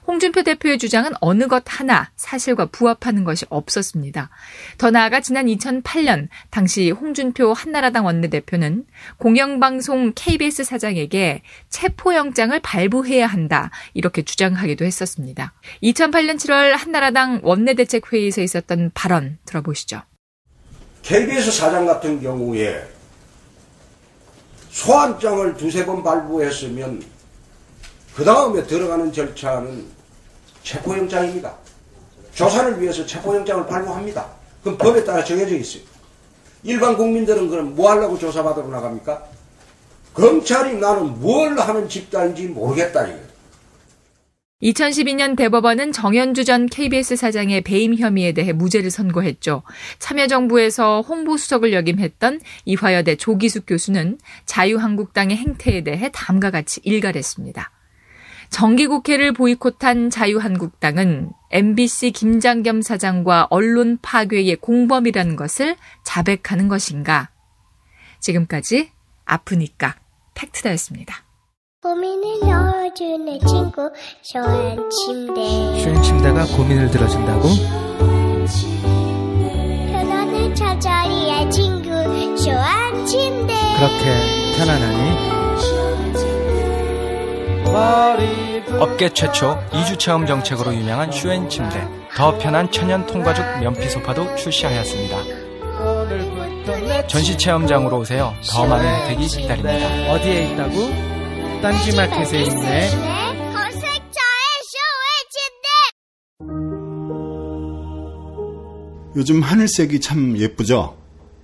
홍준표 대표의 주장은 어느 것 하나 사실과 부합하는 것이 없었습니다. 더 나아가 지난 2008년 당시 홍준표 한나라당 원내대표는 공영방송 KBS 사장에게 체포영장을 발부해야 한다 이렇게 주장하기도 했었습니다. 2008년 7월 한나라당 원내대책회의에서 있었던 발언 들어보시죠. KBS 사장 같은 경우에 소환장을 2-3번 발부했으면 그 다음에 들어가는 절차는 체포영장입니다. 조사를 위해서 체포영장을 발부합니다. 그럼 법에 따라 정해져 있어요. 일반 국민들은 그럼 뭐 하려고 조사받으러 나갑니까? 검찰이 나는 뭘 하는 집단인지 모르겠다 이거예요. 2012년 대법원은 정현주 전 KBS 사장의 배임 혐의에 대해 무죄를 선고했죠. 참여정부에서 홍보수석을 역임했던 이화여대 조기숙 교수는 자유한국당의 행태에 대해 다음과 같이 일갈했습니다. 정기국회를 보이콧한 자유한국당은 MBC 김장겸 사장과 언론 파괴의 공범이라는 것을 자백하는 것인가? 지금까지 아프니까 팩트다였습니다. 고민을 넣어주는 친구 쇼한 침대. 쇼한 침대가 고민을 들어준다고? 편안한 잠자리의 친구 쇼한 침대. 그렇게 편안하니? 업계 최초 2주 체험 정책으로 유명한 쇼앤 침대. 더 편한 천연 통가죽 면피 소파도 출시하였습니다. 전시 체험장으로 오세요. 더 많은 혜택이 기다립니다. 어디에 있다고? 딴지마켓에 있네. 검색창에 쇼앤 침대. 요즘 하늘색이 참 예쁘죠?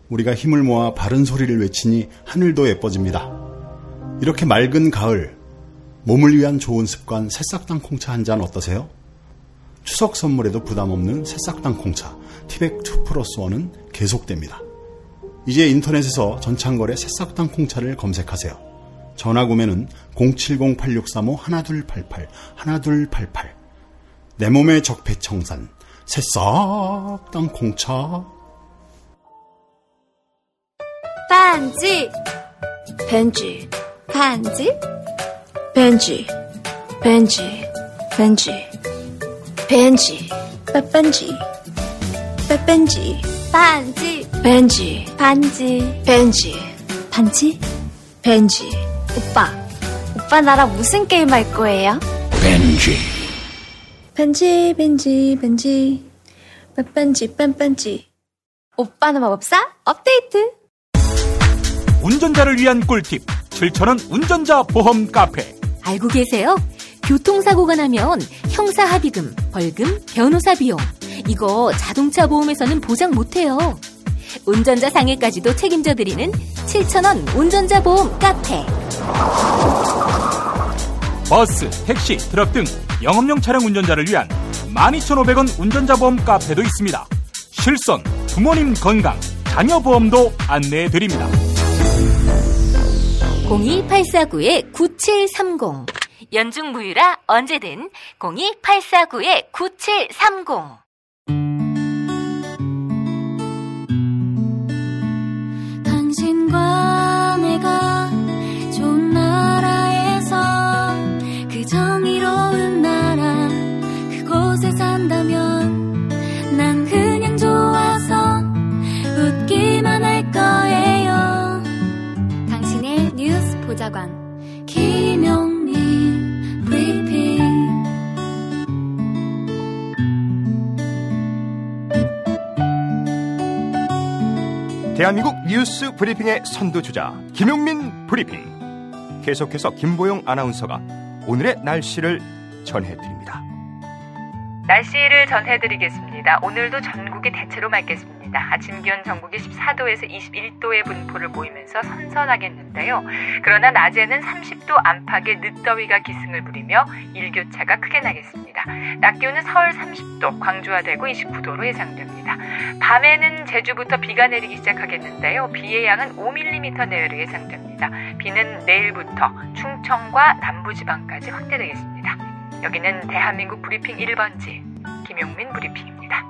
우리가 힘을 모아 바른 소리를 외치니 하늘도 예뻐집니다. 이렇게 맑은 가을, 몸을 위한 좋은 습관 새싹당 콩차 한 잔 어떠세요? 추석 선물에도 부담 없는 새싹당 콩차 티백 2+1은 계속됩니다. 이제 인터넷에서 전창걸의 새싹당 콩차를 검색하세요. 전화 구매는 070-8635-1288 1288. 내 몸의 적폐청산 새싹당 콩차. 반지 벤지 반지 벤지 벤지 벤지 벤지 빠빤지 빠빤지 반지 벤지 반지 벤지 반지 벤지. 오빠 나랑 무슨 게임 할 거예요? 벤지 벤지 빠빤지 빤빤지. 오빠는 마법사 업데이트. 운전자를 위한 꿀팁 7,000원 운전자 보험 카페. 알고 계세요? 교통사고가 나면 형사합의금, 벌금, 변호사 비용 이거 자동차 보험에서는 보장 못해요. 운전자 상해까지도 책임져드리는 7,000원 운전자 보험 카페. 버스, 택시, 트럭 등 영업용 차량 운전자를 위한 12,500원 운전자 보험 카페도 있습니다. 실손, 부모님 건강, 자녀 보험도 안내해드립니다. 02849-9730 연중 무휴라 언제든 02849-9730. 당신과 내가 좋은 나라에서 그 정의로운 나라 그곳에 산다면 난 그냥 좋아서 웃기만 할 거예요. 당신의 뉴스 보좌관 김용민 브리핑. 대한민국 뉴스 브리핑의 선두주자 김용민 브리핑. 계속해서 김보영 아나운서가 오늘의 날씨를 전해드립니다. 날씨를 전해드리겠습니다. 오늘도 전국이 대체로 맑겠습니다. 아침 기온 전국이 14도에서 21도의 분포를 보이면서 선선하겠는데요. 그러나 낮에는 30도 안팎의 늦더위가 기승을 부리며 일교차가 크게 나겠습니다. 낮 기온은 서울 30도, 광주와 대구 29도로 예상됩니다. 밤에는 제주부터 비가 내리기 시작하겠는데요. 비의 양은 5mm 내외로 예상됩니다. 비는 내일부터 충청과 남부지방까지 확대되겠습니다. 여기는 대한민국 브리핑 1번지 김용민 브리핑입니다.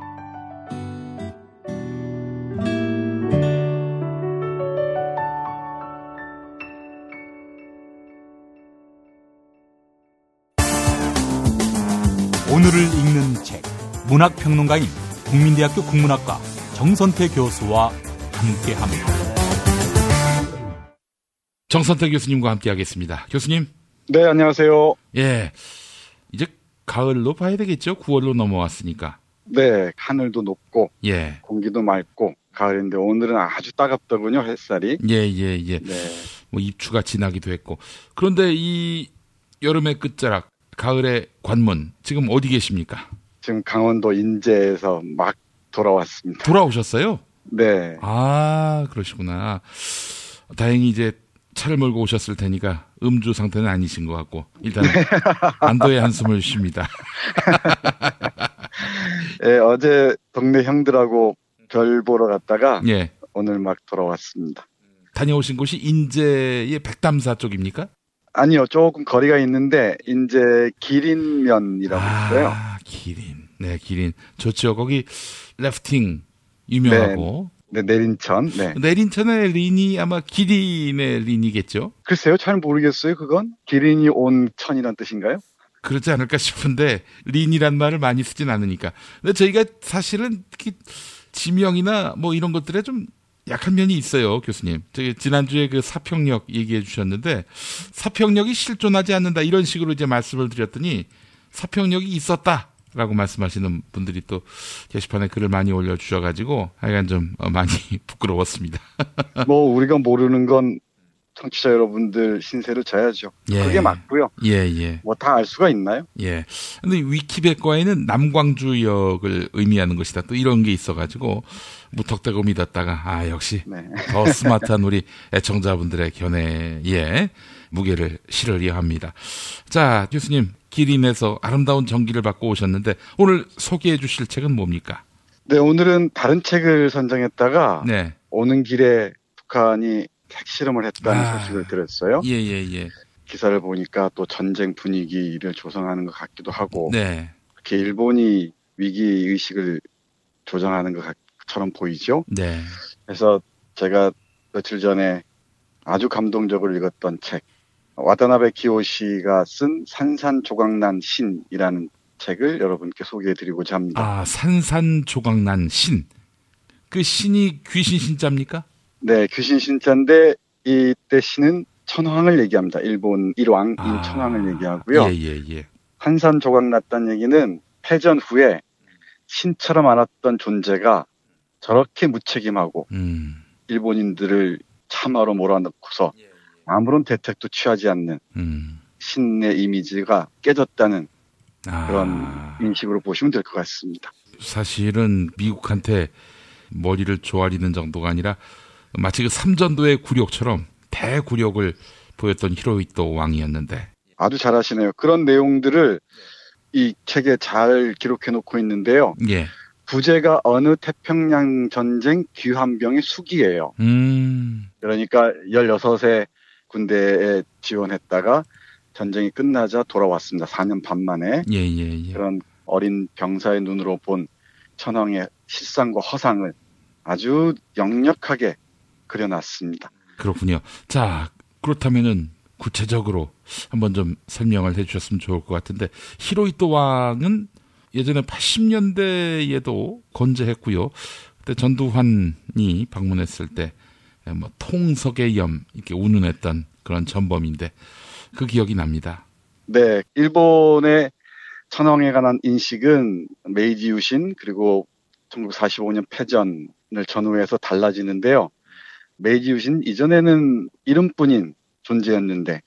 오늘을 읽는 책, 문학평론가인 국민대학교 국문학과 정선태 교수와 함께합니다. 정선태 교수님과 함께하겠습니다. 교수님. 네, 안녕하세요. 예, 이제 가을로 봐야 되겠죠? 9월로 넘어왔으니까. 네, 하늘도 높고 예, 공기도 맑고 가을인데 오늘은 아주 따갑더군요, 햇살이. 예. 네. 뭐 입추가 지나기도 했고. 그런데 이 여름의 끝자락, 가을의 관문, 지금 어디 계십니까? 지금 강원도 인제에서 막 돌아왔습니다. 돌아오셨어요? 네. 아, 그러시구나. 다행히 이제 차를 몰고 오셨을 테니까 음주 상태는 아니신 것 같고 일단 안도의 한숨을 쉽니다. 네, 어제 동네 형들하고 별 보러 갔다가 예, 오늘 막 돌아왔습니다. 다녀오신 곳이 인제의 백담사 쪽입니까? 아니요, 조금 거리가 있는데 인제 기린면이라고 있어요. 아, 기린. 네, 기린 좋죠. 거기 래프팅 유명하고. 네, 내린천. 네. 내린천의 린이 아마 기린의 린이겠죠? 글쎄요, 잘 모르겠어요. 그건 기린이 온 천이란 뜻인가요? 그렇지 않을까 싶은데 린이란 말을 많이 쓰진 않으니까. 근데 저희가 사실은 지명이나 뭐 이런 것들에 좀 약한 면이 있어요, 교수님. 저기 지난주에 그 사평역 얘기해 주셨는데 사평역이 실존하지 않는다 이런 식으로 이제 말씀을 드렸더니 사평역이 있었다라고 말씀하시는 분들이 또 게시판에 글을 많이 올려주셔가지고 하여간 좀 많이 부끄러웠습니다. 뭐 우리가 모르는 건 청취자 여러분들 신세를 져야죠. 예. 그게 맞고요. 예. 뭐 다 알 수가 있나요? 예. 근데 위키백과에는 남광주역을 의미하는 것이다. 또 이런 게 있어가지고 무턱대고 믿었다가 역시 네. 더 스마트한 우리 애청자분들의 견해에 무게를 실으려 합니다. 자, 교수님 기린에서 아름다운 전기를 받고 오셨는데 오늘 소개해 주실 책은 뭡니까? 네, 오늘은 다른 책을 선정했다가 네. 오는 길에 북한이 핵실험을 했다는 소식을 들었어요. 예. 기사를 보니까 또 전쟁 분위기를 조성하는 것 같기도 하고 네. 그렇게 일본이 위기의식을 조정하는 것처럼 보이죠. 네. 그래서 제가 며칠 전에 아주 감동적으로 읽었던 책 와타나베 기요시가 쓴 산산조각난 신이라는 책을 여러분께 소개해드리고자 합니다. 아, 산산조각난 신. 그 신이 귀신 신자입니까? 네, 귀신 신자인데 이때 신은 천황을 얘기합니다. 일본 일왕인 천황을 얘기하고요. 예. 산산조각났다는 얘기는 패전 후에 신처럼 알았던 존재가 저렇게 무책임하고 일본인들을 참화로 몰아넣고서 아무런 대책도 취하지 않는 신의 이미지가 깨졌다는 그런 인식으로 보시면 될 것 같습니다. 사실은 미국한테 머리를 조아리는 정도가 아니라 마치 그 삼전도의 굴욕처럼 대굴욕을 보였던 히로히토 왕이었는데. 아주 잘하시네요. 그런 내용들을 이 책에 잘 기록해 놓고 있는데요. 예. 부제가 어느 태평양 전쟁 귀환병의 수기예요. 그러니까 16세 군대에 지원했다가 전쟁이 끝나자 돌아왔습니다. 4년 반 만에. 예. 그런 어린 병사의 눈으로 본 천황의 실상과 허상을 아주 역력하게 그려놨습니다. 그렇군요. 자, 그렇다면은 구체적으로 한번 좀 설명을 해주셨으면 좋을 것 같은데 히로히토 왕은 예전에 80년대에도 건재했고요. 그때 전두환이 방문했을 때 뭐 통석의 염 이렇게 운운했던 그런 전범인데 그 기억이 납니다. 네, 일본의 천황에 관한 인식은 메이지 유신 그리고 1945년 패전을 전후해서 달라지는데요. 메이지 유신 이전에는 이름뿐인 존재였는데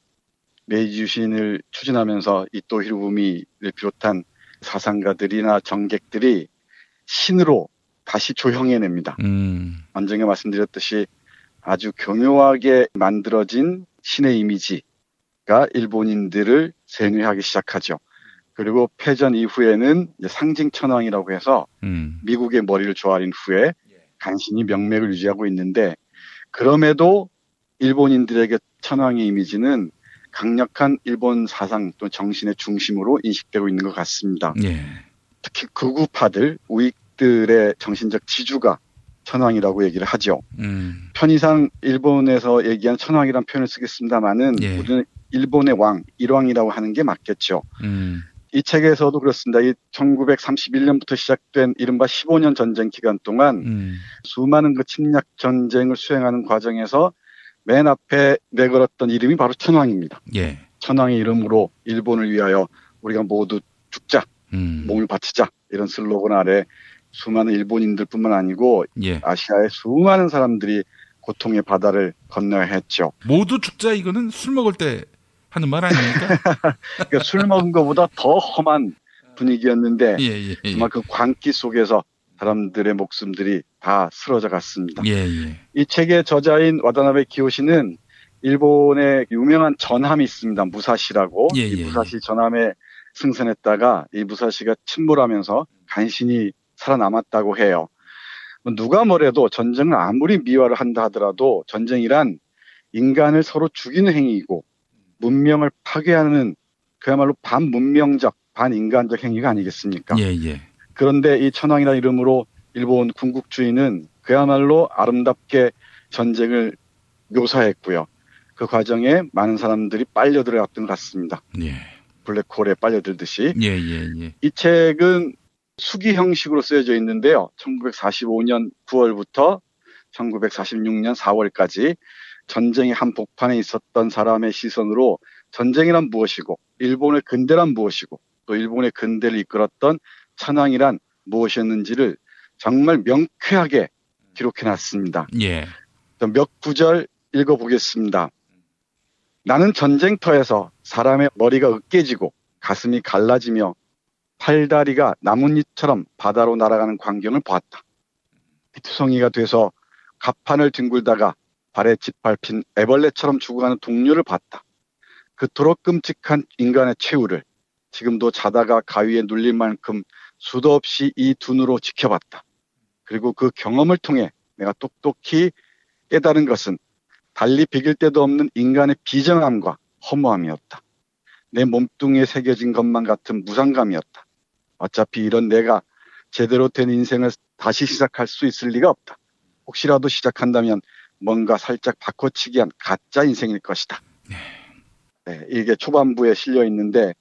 메이지 유신을 추진하면서 이토 히로부미를 비롯한 사상가들이나 정객들이 신으로 다시 조형해냅니다. 언젠가 말씀드렸듯이 아주 교묘하게 만들어진 신의 이미지가 일본인들을 생외하기 시작하죠. 그리고 패전 이후에는 이제 상징 천황이라고 해서 미국의 머리를 조아린 후에 간신히 명맥을 유지하고 있는데, 그럼에도 일본인들에게 천황의 이미지는 강력한 일본 사상 또 정신의 중심으로 인식되고 있는 것 같습니다. 예. 특히 극우파들, 우익들의 정신적 지주가 천황이라고 얘기를 하죠. 편의상 일본에서 얘기한 천황이라는 표현을 쓰겠습니다만은 우리는 일본의 왕, 일왕이라고 하는 게 맞겠죠. 이 책에서도 그렇습니다. 이 1931년부터 시작된 이른바 15년 전쟁 기간 동안 수많은 그 침략 전쟁을 수행하는 과정에서 맨 앞에 내걸었던 이름이 바로 천황입니다. 예. 천황의 이름으로 일본을 위하여 우리가 모두 죽자, 몸을 바치자, 이런 슬로건 아래 수많은 일본인들뿐만 아니고 아시아의 수많은 사람들이 고통의 바다를 건너야 했죠. 모두 죽자, 이거는 술 먹을 때 하는 말 아닙니까? 그러니까 술 먹은 것보다 더 험한 분위기였는데 정말 그 광기 속에서 사람들의 목숨들이 다 쓰러져 갔습니다. 이 책의 저자인 와다나베 기요시는 일본의 유명한 전함이 있습니다. 무사시라고. 이 무사시 전함에 승선했다가 이 무사시가 침몰하면서 간신히 살아남았다고 해요. 누가 뭐래도 전쟁을 아무리 미화를 한다 하더라도 전쟁이란 인간을 서로 죽이는 행위이고 문명을 파괴하는 그야말로 반문명적, 반인간적 행위가 아니겠습니까? 그런데 이 천황이라는 이름으로 일본 군국주의는 그야말로 아름답게 전쟁을 묘사했고요. 그 과정에 많은 사람들이 빨려 들어갔던 것 같습니다. 블랙홀에 빨려들듯이. 이 책은 수기 형식으로 쓰여져 있는데요. 1945년 9월부터 1946년 4월까지 전쟁의 한 복판에 있었던 사람의 시선으로 전쟁이란 무엇이고 일본의 근대란 무엇이고 또 일본의 근대를 이끌었던 천황이란 무엇이었는지를 정말 명쾌하게 기록해놨습니다. 몇 구절 읽어보겠습니다. 나는 전쟁터에서 사람의 머리가 으깨지고 가슴이 갈라지며 팔다리가 나뭇잎처럼 바다로 날아가는 광경을 보았다. 피투성이가 돼서 갑판을 뒹굴다가 발에 짓밟힌 애벌레처럼 죽어가는 동료를 봤다. 그토록 끔찍한 인간의 최후를 지금도 자다가 가위에 눌릴 만큼 수도 없이 이 두 눈으로 지켜봤다. 그리고 그 경험을 통해 내가 똑똑히 깨달은 것은 달리 비길 데도 없는 인간의 비정함과 허무함이었다. 내 몸뚱이에 새겨진 것만 같은 무상감이었다. 어차피 이런 내가 제대로 된 인생을 다시 시작할 수 있을 리가 없다. 혹시라도 시작한다면 뭔가 살짝 바꿔치기한 가짜 인생일 것이다. 네, 이게 초반부에 실려 있는데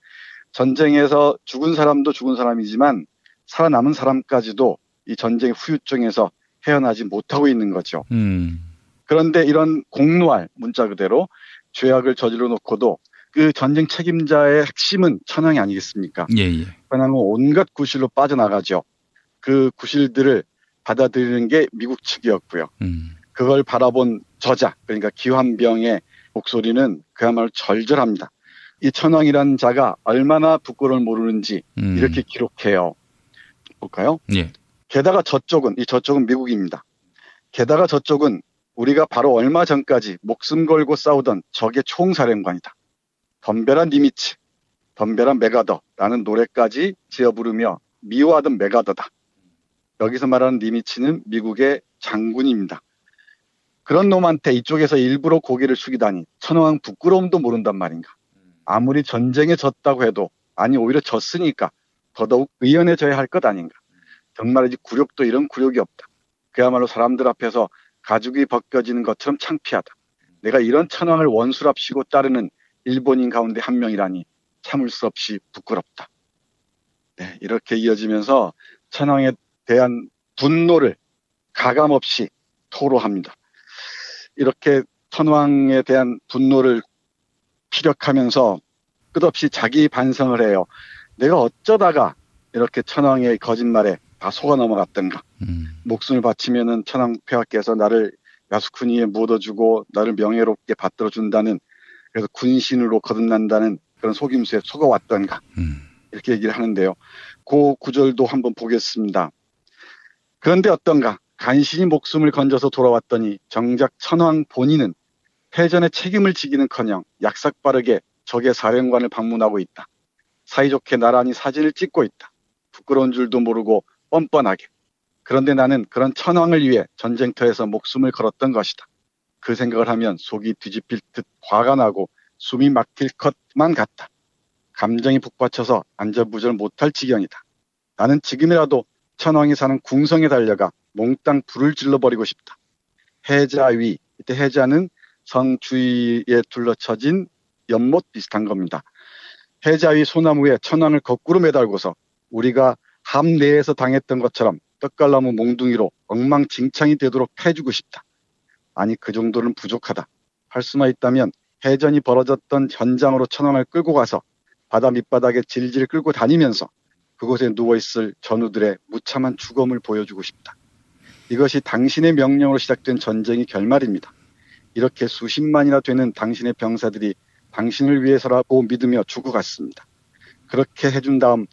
전쟁에서 죽은 사람도 죽은 사람이지만 살아남은 사람까지도 이 전쟁의 후유증에서 헤어나지 못하고 있는 거죠. 그런데 이런 공로할 문자 그대로 죄악을 저질러 놓고도 그 전쟁 책임자의 핵심은 천황이 아니겠습니까? 천황은 온갖 구실로 빠져나가죠. 그 구실들을 받아들이는 게 미국 측이었고요. 그걸 바라본 저자, 그러니까 기환병의 목소리는 그야말로 절절합니다. 이 천황이라는 자가 얼마나 부끄러움을 모르는지 이렇게 기록해요. 볼까요? 게다가 저쪽은 미국입니다. 게다가 저쪽은 우리가 바로 얼마 전까지 목숨 걸고 싸우던 적의 총사령관이다. 덤벼라 니미츠, 덤벼라 메가더라는 노래까지 지어 부르며 미워하던 메가더다. 여기서 말하는 니미츠는 미국의 장군입니다. 그런 놈한테 이쪽에서 일부러 고개를 숙이다니 천황은 부끄러움도 모른단 말인가. 아무리 전쟁에 졌다고 해도 아니 오히려 졌으니까 더더욱 의연해져야 할 것 아닌가. 정말이지 굴욕도 이런 굴욕이 없다. 그야말로 사람들 앞에서 가죽이 벗겨지는 것처럼 창피하다. 내가 이런 천황을 원수랍시고 따르는 일본인 가운데 한 명이라니 참을 수 없이 부끄럽다. 네, 이렇게 이어지면서 천황에 대한 분노를 가감없이 토로합니다. 이렇게 천황에 대한 분노를 피력하면서 끝없이 자기 반성을 해요. 내가 어쩌다가 이렇게 천황의 거짓말에 다 속아 넘어갔던가. 목숨을 바치면은 천황 폐하께서 나를 야수쿠니에 묻어주고 나를 명예롭게 받들어준다는, 그래서 군신으로 거듭난다는 그런 속임수에 속아왔던가. 이렇게 얘기를 하는데요. 그 구절도 한번 보겠습니다. 그런데 어떤가? 간신히 목숨을 건져서 돌아왔더니 정작 천황 본인은 패전의 책임을 지기는커녕 약삭빠르게 적의 사령관을 방문하고 있다. 사이좋게 나란히 사진을 찍고 있다. 부끄러운 줄도 모르고 뻔뻔하게. 그런데 나는 그런 천황을 위해 전쟁터에서 목숨을 걸었던 것이다. 그 생각을 하면 속이 뒤집힐 듯 화가 나고 숨이 막힐 것만 같다. 감정이 북받쳐서 안절부절 못할 지경이다. 나는 지금이라도 천황이 사는 궁성에 달려가 몽땅 불을 질러버리고 싶다. 해자위, 이때 해자는 성 주위에 둘러쳐진 연못 비슷한 겁니다. 해자위 소나무에 천황을 거꾸로 매달고서 우리가 함 내에서 당했던 것처럼 떡갈나무 몽둥이로 엉망진창이 되도록 패주고 싶다. 아니 그 정도는 부족하다. 할 수만 있다면 해전이 벌어졌던 현장으로 천황을 끌고 가서 바다 밑바닥에 질질 끌고 다니면서 그곳에 누워있을 전우들의 무참한 죽음을 보여주고 싶다. 이것이 당신의 명령으로 시작된 전쟁의 결말입니다. 이렇게 수십만이나 되는 당신의 병사들이 당신을 위해서라고 믿으며 죽어갔습니다. 그렇게 해준 다음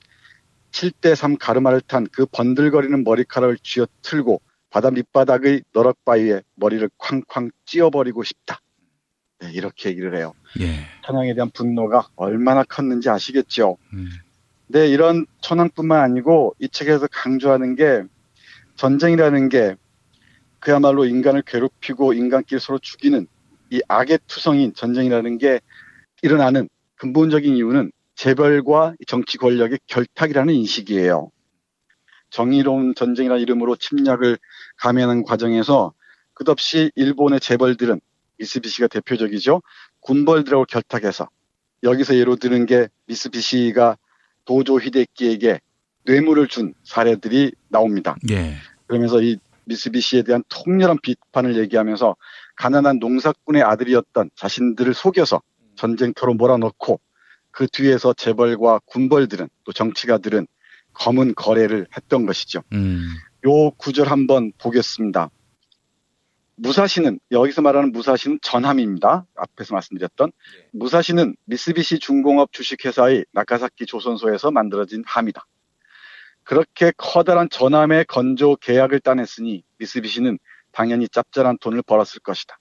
7대3 가르마를 탄 그 번들거리는 머리카락을 쥐어 틀고 바다 밑바닥의 너럭바위에 머리를 쾅쾅 찧어버리고 싶다. 네, 이렇게 얘기를 해요. 예. 천황에 대한 분노가 얼마나 컸는지 아시겠죠? 네, 이런 천황뿐만 아니고 이 책에서 강조하는 게 전쟁이라는 게 그야말로 인간을 괴롭히고 인간끼리 서로 죽이는 이 악의 투성인 전쟁이라는 게 일어나는 근본적인 이유는 재벌과 정치 권력의 결탁이라는 인식이에요. 정의로운 전쟁이라는 이름으로 침략을 감행하는 과정에서 끝없이 일본의 재벌들은 미쓰비시가 대표적이죠. 군벌들하고 결탁해서 여기서 예로 드는 게 미쓰비시가 도조 히데키에게 뇌물을 준 사례들이 나옵니다. 예. 그러면서 이 미쓰비시에 대한 통렬한 비판을 얘기하면서 가난한 농사꾼의 아들이었던 자신들을 속여서 전쟁터로 몰아넣고 그 뒤에서 재벌과 군벌들은 또 정치가들은 검은 거래를 했던 것이죠. 요 구절 한번 보겠습니다. 무사시는 여기서 말하는 무사시는 전함입니다. 앞에서 말씀드렸던 무사시는 미쓰비시 중공업 주식회사의 나카사키 조선소에서 만들어진 함이다. 그렇게 커다란 전함의 건조 계약을 따냈으니 미쓰비시는 당연히 짭짤한 돈을 벌었을 것이다.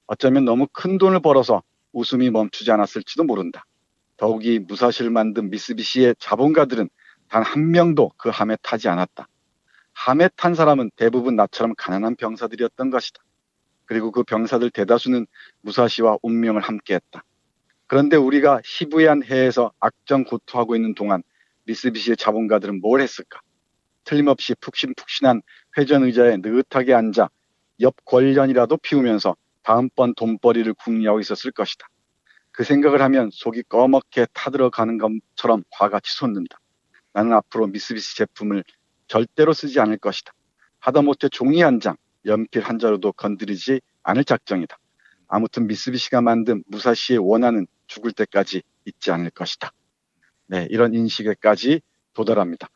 어쩌면 너무 큰 돈을 벌어서 웃음이 멈추지 않았을지도 모른다. 더욱이 무사시를 만든 미쓰비시의 자본가들은 단 한 명도 그 함에 타지 않았다. 함에 탄 사람은 대부분 나처럼 가난한 병사들이었던 것이다. 그리고 그 병사들 대다수는 무사시와 운명을 함께했다. 그런데 우리가 시부얀 해에서 악정고투하고 있는 동안 미쓰비시의 자본가들은 뭘 했을까? 틀림없이 푹신푹신한 회전 의자에 느긋하게 앉아 옆 권련이라도 피우면서 다음번 돈벌이를 궁리하고 있었을 것이다. 그 생각을 하면 속이 꺼멓게 타들어가는 것처럼 화가 치솟는다. 나는 앞으로 미쓰비시 제품을 절대로 쓰지 않을 것이다. 하다못해 종이 한 장, 연필 한 자루도 건드리지 않을 작정이다. 아무튼 미쓰비시가 만든 무사시의 원한은 죽을 때까지 잊지 않을 것이다. 네, 이런 인식에까지 도달합니다.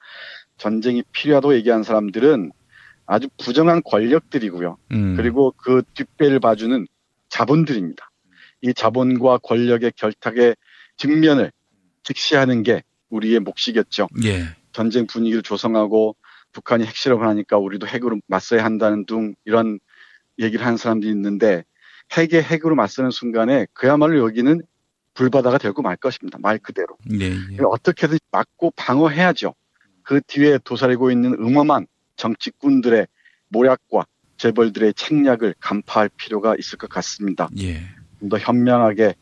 전쟁이 필요하다고 얘기한 사람들은 아주 부정한 권력들이고요. 그리고 그 뒷배를 봐주는 자본들입니다. 이 자본과 권력의 결탁의 직면을 직시하는 게 우리의 몫이겠죠. 예. 전쟁 분위기를 조성하고 북한이 핵실험을 하니까 우리도 핵으로 맞서야 한다는 등 이런 얘기를 하는 사람들이 있는데 핵으로 맞서는 순간에 그야말로 여기는 불바다가 되고 말 것입니다. 말 그대로. 예. 어떻게든 막고 방어해야죠. 그 뒤에 도사리고 있는 음험한 정치꾼들의 모략과 재벌들의 책략을 간파할 필요가 있을 것 같습니다. 예. 좀 더 현명하게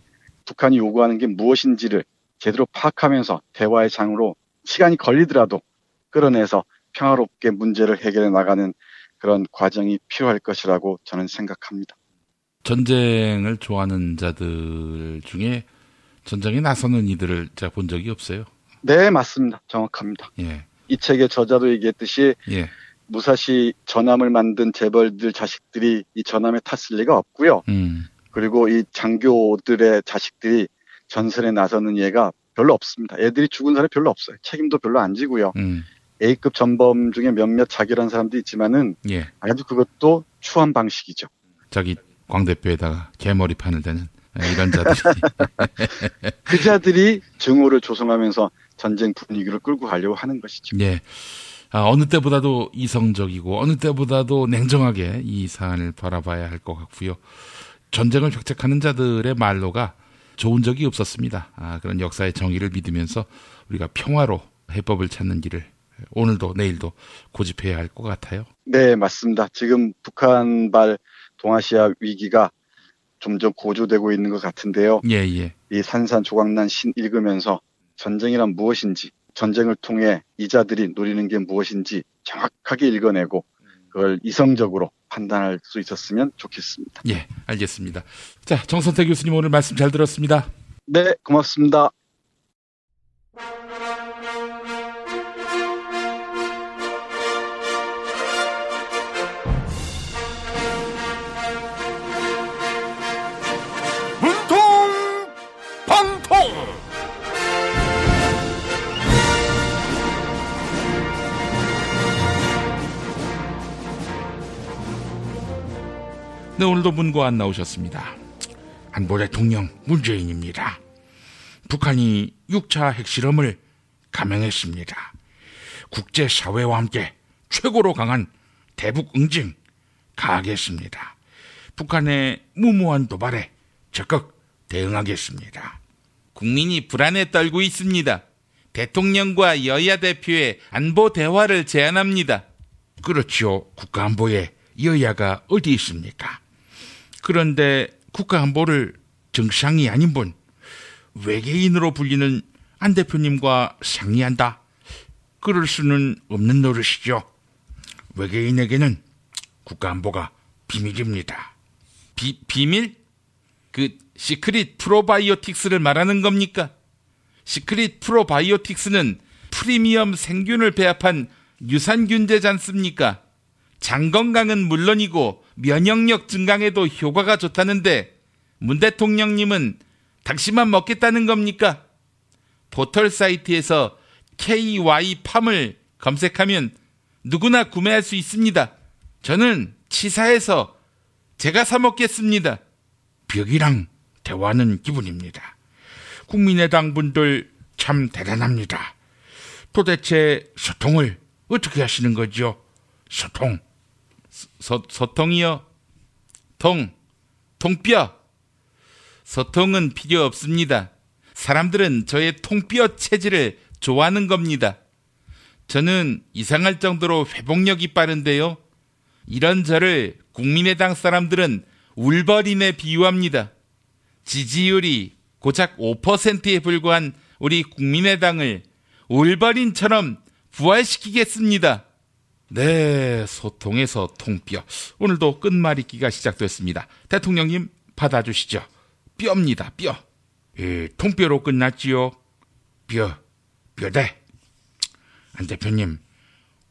북한이 요구하는 게 무엇인지를 제대로 파악하면서 대화의 장으로 시간이 걸리더라도 끌어내서 평화롭게 문제를 해결해 나가는 그런 과정이 필요할 것이라고 저는 생각합니다. 전쟁을 좋아하는 자들 중에 전쟁에 나서는 이들을 제가 본 적이 없어요. 네, 맞습니다. 정확합니다. 예. 이 책의 저자도 얘기했듯이 예. 무사시 전함을 만든 재벌들 자식들이 이 전함에 탔을 리가 없고요. 그리고 이 장교들의 자식들이 전선에 나서는 예가 별로 없습니다. 애들이 죽은 사람이 별로 없어요. 책임도 별로 안 지고요. A급 전범 중에 몇몇 자결한 사람도 있지만은 예. 아주 그것도 추한 방식이죠. 자기 광대뼈에다가 개머리판을 대는 이런 자들이. 그 자들이 증오를 조성하면서 전쟁 분위기를 끌고 가려고 하는 것이죠. 예. 어느 때보다도 이성적이고 어느 때보다도 냉정하게 이 사안을 바라봐야 할 것 같고요. 전쟁을 획책하는 자들의 말로가 좋은 적이 없었습니다. 그런 역사의 정의를 믿으면서 우리가 평화로 해법을 찾는 길을 오늘도 내일도 고집해야 할 것 같아요. 네, 맞습니다. 지금 북한발 동아시아 위기가 점점 고조되고 있는 것 같은데요. 예. 이 산산조각난 신 읽으면서 전쟁이란 무엇인지, 전쟁을 통해 이자들이 노리는 게 무엇인지 정확하게 읽어내고 그걸 이성적으로 판단할 수 있었으면 좋겠습니다. 예, 알겠습니다. 자, 정선태 교수님 오늘 말씀 잘 들었습니다. 네, 고맙습니다. 네, 오늘도 문고 안 나오셨습니다. 안보 대통령 문재인입니다. 북한이 6차 핵실험을 감행했습니다. 국제사회와 함께 최고로 강한 대북 응징 가하겠습니다. 북한의 무모한 도발에 적극 대응하겠습니다. 국민이 불안에 떨고 있습니다. 대통령과 여야 대표의 안보 대화를 제안합니다. 그렇죠. 국가안보에 여야가 어디 있습니까? 그런데 국가안보를 정상이 아닌 분, 외계인으로 불리는 안 대표님과 상의한다. 그럴 수는 없는 노릇이죠. 외계인에게는 국가안보가 비밀입니다. 비밀? 그 시크릿 프로바이오틱스를 말하는 겁니까? 시크릿 프로바이오틱스는 프리미엄 생균을 배합한 유산균제지 않습니까? 장 건강은 물론이고 면역력 증강에도 효과가 좋다는데 문 대통령님은 당신만 먹겠다는 겁니까? 포털 사이트에서 KY팜을 검색하면 누구나 구매할 수 있습니다. 저는 치사해서 제가 사 먹겠습니다. 벽이랑 대화하는 기분입니다. 국민의당 분들 참 대단합니다. 도대체 소통을 어떻게 하시는 거죠? 소통. 소통이요? 통뼈. 소통은 필요 없습니다. 사람들은 저의 통뼈 체질을 좋아하는 겁니다. 저는 이상할 정도로 회복력이 빠른데요. 이런 저를 국민의당 사람들은 울버린에 비유합니다. 지지율이 고작 5%에 불과한 우리 국민의당을 울버린처럼 부활시키겠습니다. 네, 소통에서 통뼈. 오늘도 끝말잇기가 시작됐습니다. 대통령님 받아주시죠. 뼈입니다, 뼈. 통뼈로 끝났지요. 뼈대. 안 대표님,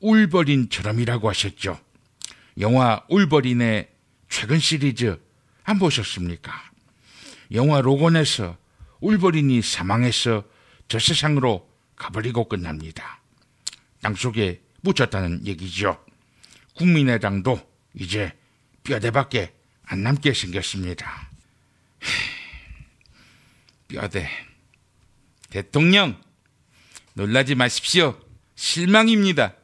울버린처럼이라고 하셨죠. 영화 울버린의 최근 시리즈 안 보셨습니까? 영화 로건에서 울버린이 사망해서 저 세상으로 가버리고 끝납니다. 땅속에 묻혔다는 얘기죠. 국민의당도 이제 뼈대밖에 안 남게 생겼습니다. 뼈대. 대통령, 놀라지 마십시오. 실망입니다.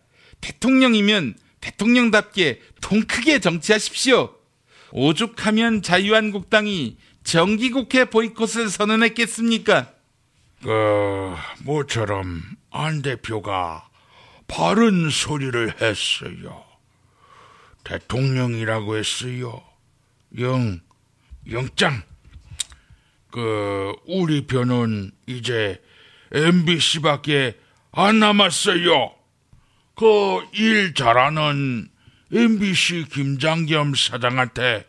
대통령이면 대통령답게 통 크게 정치하십시오. 오죽하면 자유한국당이 정기국회 보이콧을 선언했겠습니까? 모처럼 안 대표가 바른 소리를 했어요. 대통령이라고 했어요. 영장. 우리 편은 이제 MBC밖에 안 남았어요. 일 잘하는 MBC 김장겸 사장한테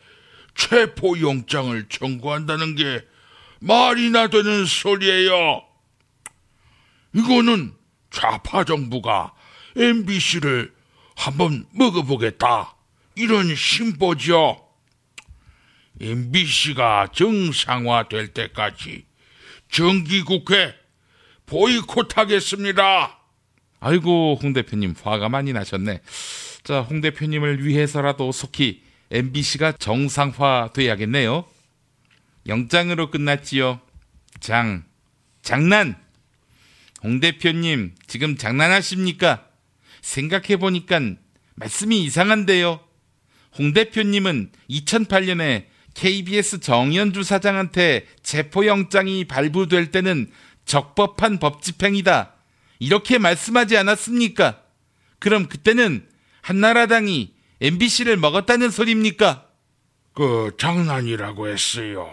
체포영장을 청구한다는 게 말이나 되는 소리예요. 이거는 좌파 정부가 MBC를 한번 먹어보겠다, 이런 심보죠. MBC가 정상화될 때까지 정기국회 보이콧하겠습니다. 아이고, 홍 대표님 화가 많이 나셨네. 자, 홍 대표님을 위해서라도 속히 MBC가 정상화돼야겠네요. 영장으로 끝났지요. 장난. 홍 대표님, 지금 장난하십니까? 생각해보니까 말씀이 이상한데요. 홍 대표님은 2008년에 KBS 정연주 사장한테 체포영장이 발부될 때는 적법한 법집행이다, 이렇게 말씀하지 않았습니까? 그럼 그때는 한나라당이 MBC를 먹었다는 소리입니까? 장난이라고 했어요.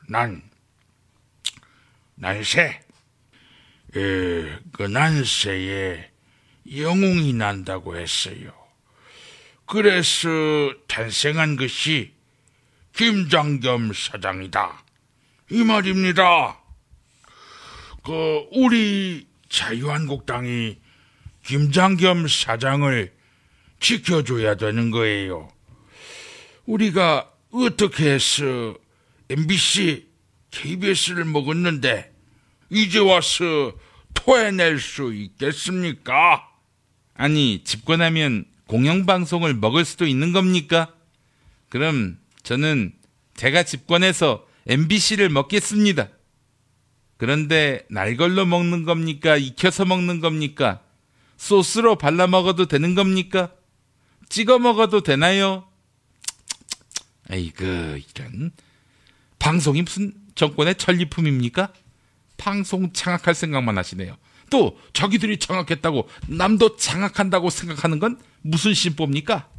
난새 난새에 영웅이 난다고 했어요. 그래서 탄생한 것이 김장겸 사장이다, 이 말입니다. 우리 자유한국당이 김장겸 사장을 지켜줘야 되는 거예요. 우리가 어떻게 해서 MBC, KBS를 먹었는데 이제 와서 토해낼 수 있겠습니까? 아니, 집권하면 공영방송을 먹을 수도 있는 겁니까? 그럼 저는 제가 집권해서 MBC를 먹겠습니다. 그런데 날걸로 먹는 겁니까? 익혀서 먹는 겁니까? 소스로 발라 먹어도 되는 겁니까? 찍어 먹어도 되나요? 아이고, 이런. 방송이 무슨 정권의 전리품입니까? 방송 장악할 생각만 하시네요. 또 자기들이 장악했다고 남도 장악한다고 생각하는 건 무슨 심보입니까?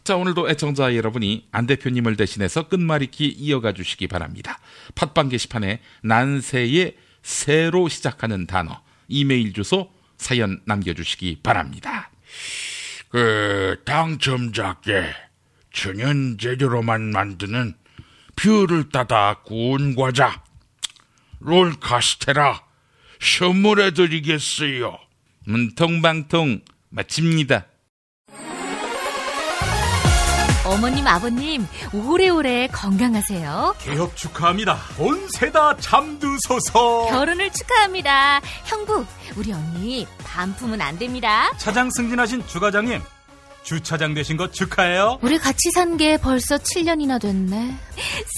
자, 오늘도 애청자 여러분이 안 대표님을 대신해서 끝말잇기 이어가 주시기 바랍니다. 팟빵 게시판에 난세의 새로 시작하는 단어, 이메일 주소, 사연 남겨주시기 바랍니다. 당첨자께 천연 재료로만 만드는 뷰를 따다 구운 과자 롤 카스테라 선물해드리겠어요. 문통방통 마칩니다. 어머님, 아버님, 오래오래 건강하세요. 개업 축하합니다. 본세다 잠드소서. 결혼을 축하합니다. 형부, 우리 언니 반품은 안 됩니다. 차장 승진하신 주과장님, 주차장 되신 거 축하해요. 우리 같이 산 게 벌써 7년이나 됐네.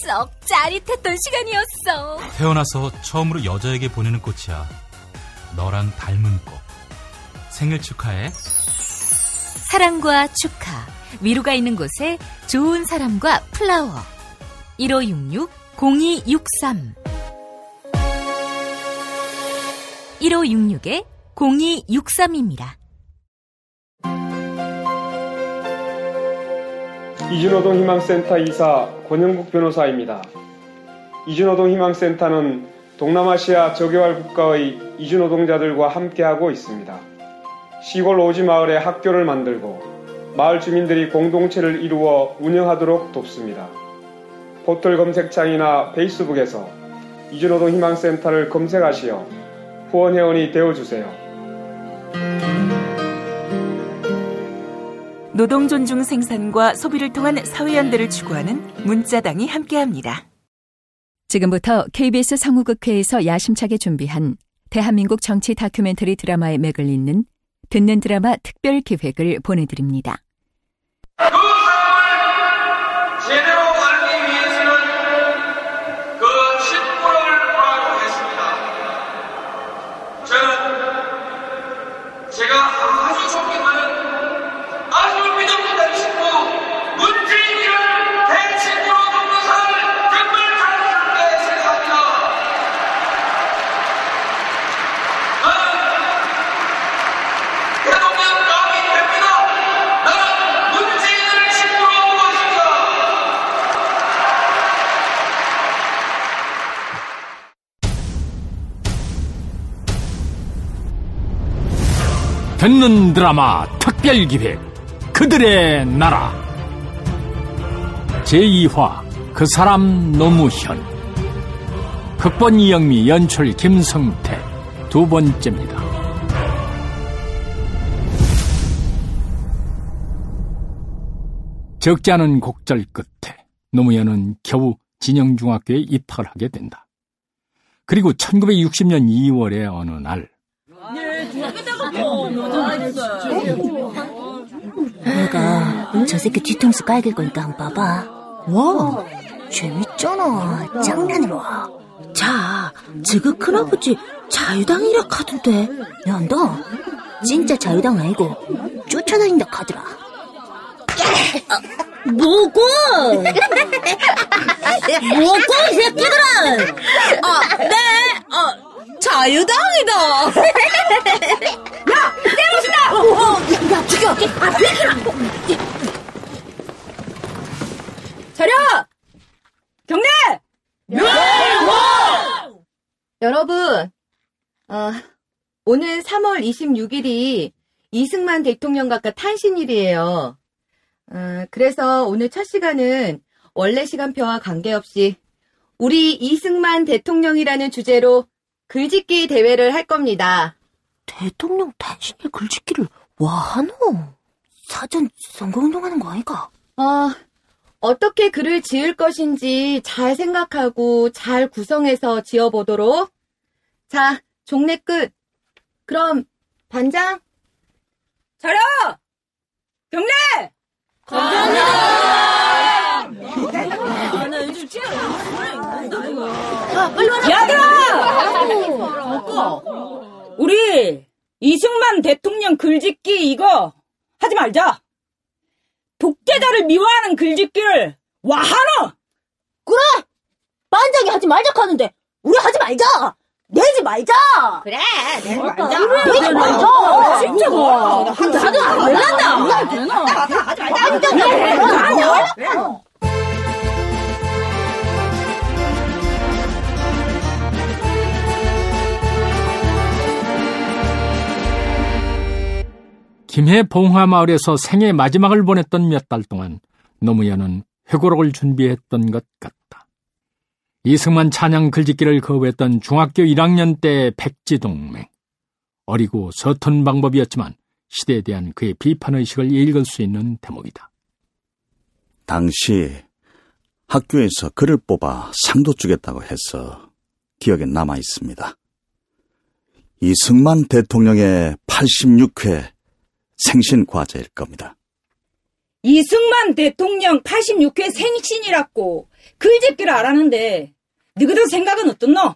썩 짜릿했던 시간이었어. 태어나서 처음으로 여자에게 보내는 꽃이야. 너랑 닮은 꽃. 생일 축하해. 사랑과 축하, 위로가 있는 곳에 좋은 사람과 플라워. 1566-0263 1566-0263입니다. 이준호동 희망센터 이사 권영국 변호사입니다. 이준호동 희망센터는 동남아시아 저개발 국가의 이주노동자들과 함께하고 있습니다. 시골 오지 마을에 학교를 만들고 마을 주민들이 공동체를 이루어 운영하도록 돕습니다. 포털 검색창이나 페이스북에서 이주노동 희망센터를 검색하시어 후원회원이 되어주세요. 노동 존중 생산과 소비를 통한 사회연대를 추구하는 문자당이 함께합니다. 지금부터 KBS 상호극회에서 야심차게 준비한 대한민국 정치 다큐멘터리 드라마의 맥을 잇는 듣는 드라마 특별 기획을 보내드립니다. 그 사람을 제대로 알기 위해서는 그 친구를 보라고 했습니다. 저는 제가 아주 존경하는 아주 믿음직한 친구 문재인이를 대친구로 돕는 사람을 정말 자랑스럽게 생각합니다. 나는 대통령 남이 됩니다. 나는 문재인을 친구로 보고 있습니다. 듣는 드라마 특별기획 그들의 나라 제2화 그 사람 노무현 극본 이영미 연출 김성태 두 번째입니다. 적지 않은 곡절 끝에 노무현은 겨우 진영중학교에 입학을 하게 된다. 그리고 1960년 2월의 어느 날 내가 저 새끼 뒤통수 깔길 거니까 한번 봐봐. 와, 재밌잖아. 장난으로. 자, 지그 큰아버지 자유당이라 카던데. 야, 너 진짜 자유당 아니고 쫓아다닌다 카더라. 뭐고? 뭐고 이 새끼들아? 네, 자유당이다. 야, 때려주다. 야, 죽여. 비키라. 차려! 경례! 여러분, 오늘 3월 26일이 이승만 대통령 각하 탄신일이에요. 그래서 오늘 첫 시간은 원래 시간표와 관계없이 우리 이승만 대통령이라는 주제로 글짓기 대회를 할 겁니다. 대통령 탄신일 글짓기를 와 하노? 사전 선거운동하는 거 아이가? 어떻게 글을 지을 것인지 잘 생각하고 잘 구성해서 지어보도록. 자, 종례 끝. 그럼 반장. 차려! 경례! 감사합니다. 빨리 와라. 야들아! 우리 이승만 대통령 글짓기 이거 하지 말자. 독재자를 미워하는 글짓기를 와하노! 그래! 반장이 하지 말자 하는데 우리 하지 말자! 내지 말자! 그래, 내지 말자. 내지 말자! 진짜 뭐. 나도 안 몰란다! 김해 봉화마을에서 생애 마지막을 보냈던 몇 달 동안 노무현은 회고록을 준비했던 것 같다. 이승만 찬양 글짓기를 거부했던 중학교 1학년 때 백지동맹. 어리고 서툰 방법이었지만 시대에 대한 그의 비판의식을 읽을 수 있는 대목이다. 당시 학교에서 글을 뽑아 상도 주겠다고 해서 기억에 남아 있습니다. 이승만 대통령의 86회 생신 과제일 겁니다. 이승만 대통령 86회 생신이라고 글짓기를 알았는데 너희들 생각은 어떻노?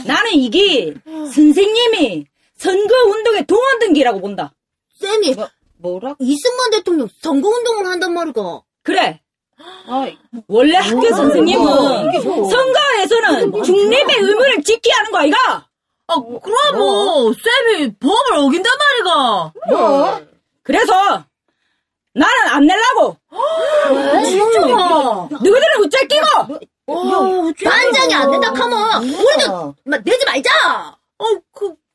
나는 이게 선생님이 선거운동에 동원된 기라고 본다. 쌤이 뭐라고? 이승만 대통령 선거운동을 한단 말이가. 그래. 원래 학교 선생님은 선거에서는 중립의 의무를 지켜야 하는 거 아이가? 그럼 뭐 쌤이 법을 어긴단 말이가. 그래서 나는 안 내려고. 진짜? 너희들은 어쩔 끼고? 반장이 안 된다 카면 우리도 내지 말자.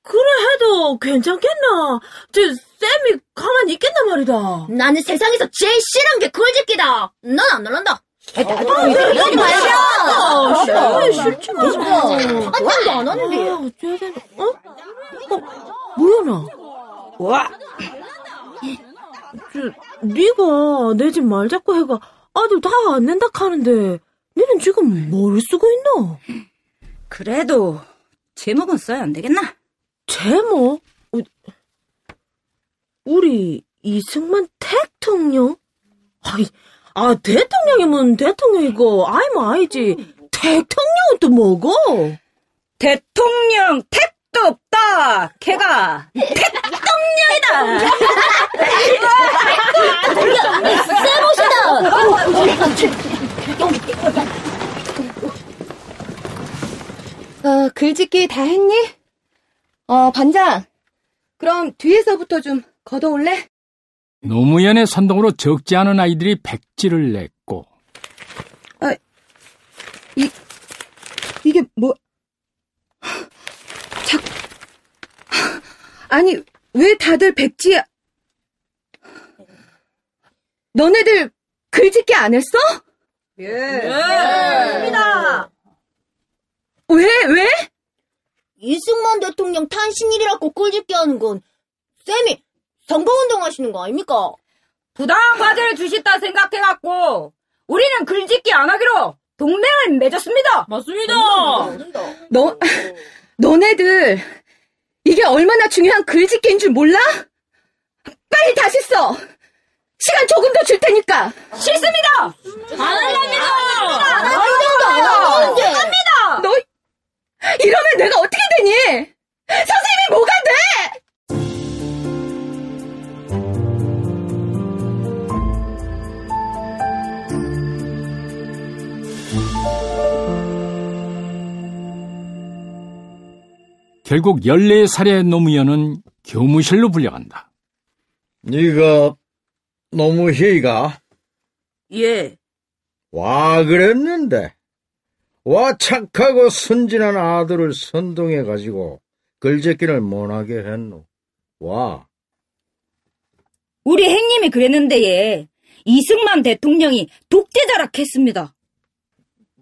그래 해도 괜찮겠나? 쌤이 가만히 있겠나 말이다. 나는 세상에서 제일 싫은 게 글짓기다. 넌 안 놀란다. 나도 내지 말자. 싫지 마. 반장도 안 하는데. 어쩌야 되나? 뭐야? 와. 네가 내 집 말 잡고 해가 아들 다 안 낸다 카는데 너는 지금 뭘 쓰고 있노? 그래도 제목은 써야 안 되겠나? 제목? 우리 이승만 대통령? 대통령이면 대통령이고 아니면 아니지. 대통령은 또 뭐고? 대통령 택도 없다. 걔가 대통령이다. 글짓기 다 했니? 반장. 그럼 뒤에서부터 좀 걷어올래? 노무현의 선동으로 적지 않은 아이들이 백지를 냈고. 이게 뭐? 아니 왜 다들 백지야? 너네들 글짓기 안 했어? 예. 했습니다. 왜? 이승만 대통령 탄신일이라고 글짓기 하는 건 쌤이 선거운동 하시는 거 아닙니까? 부당한 과제를 주셨다 생각해갖고 우리는 글짓기 안 하기로 동맹을 맺었습니다. 맞습니다. 너네들 이게 얼마나 중요한 글짓기인 줄 몰라? 빨리 다시 써. 시간 조금 더 줄 테니까. 싫습니다. 안 합니다. 안 합니다. 합니다. 결국 14살의 노무현은 교무실로 불려간다. 네가 노무희가? 예. 와 그랬는데. 와 착하고 순진한 아들을 선동해가지고 글짓기를 못하게 했노. 와. 우리 행님이 그랬는데 예. 이승만 대통령이 독재자라 했습니다.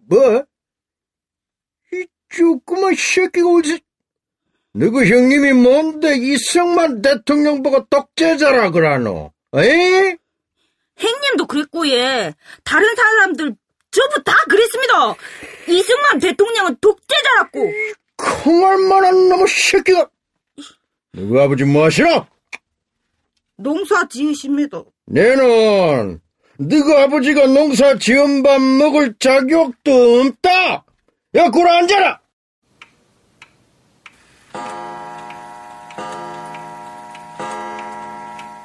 뭐? 이 조그만 새끼가 어디서... 너그 형님이 뭔데 이승만 대통령 보고 독재자라 그러노? 에? 행님도 그랬고 예. 다른 사람들 전부 다 그랬습니다. 이승만 대통령은 독재자라고. 콩알만한 놈의 새끼가. 너그 아버지 뭐 하시나? 농사 지으십니다. 내는 너그 아버지가 농사 지은 밥 먹을 자격도 없다. 야, 굴 앉아라.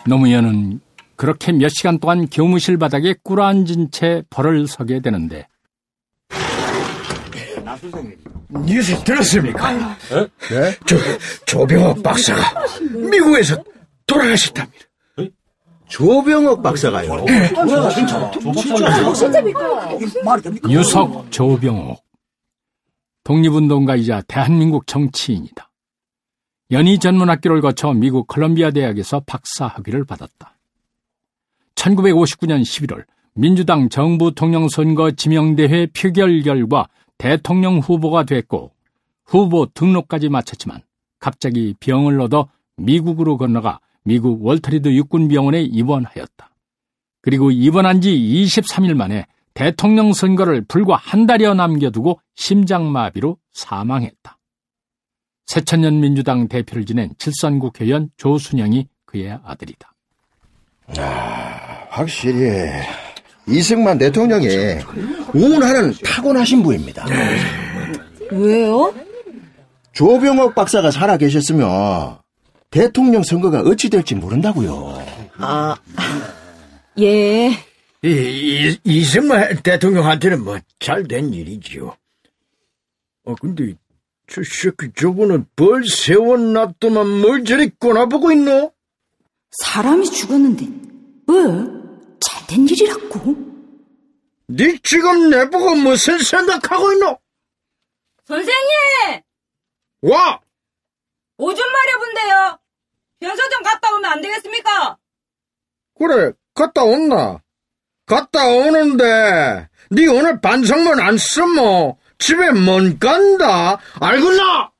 노무현은 그렇게 몇 시간 동안 교무실 바닥에 꿇어앉은 채 벌을 서게 되는데. 뉴스 들었습니까? 네? 조병옥 박사가 미국에서 돌아가셨답니다. 조병옥 박사가요? 유석 조병옥. 독립운동가이자 대한민국 정치인이다. 연희전문학교를 거쳐 미국 컬럼비아 대학에서 박사 학위를 받았다. 1959년 11월 민주당 정부 통령선거 지명대회 표결 결과 대통령 후보가 됐고 후보 등록까지 마쳤지만 갑자기 병을 얻어 미국으로 건너가 미국 월터리드 육군병원에 입원하였다. 그리고 입원한 지 23일 만에 대통령 선거를 불과 한 달여 남겨두고 심장마비로 사망했다. 새천년 민주당 대표를 지낸 칠선국회의원 조순영이 그의 아들이다. 확실히 이승만 대통령이 운하는 타고나신 분입니다. 왜요? 조병옥 박사가 살아계셨으면 대통령 선거가 어찌 될지 모른다고요. 예. 이승만 대통령한테는 뭐 잘된 일이지요. 근데 저 새끼 저거는 벌 세워놨더만 뭘 저리 꼬나보고 있노? 사람이 죽었는데 뭐 잘된 일이라고? 네 지금 내보고 무슨 생각하고 있노? 선생님! 와! 오줌 마려본데요. 변소 좀 갔다 오면 안 되겠습니까? 그래, 갔다 온나? 갔다 오는데 네 오늘 반성문 안 쓰면 집에 못 간다. 알겠나?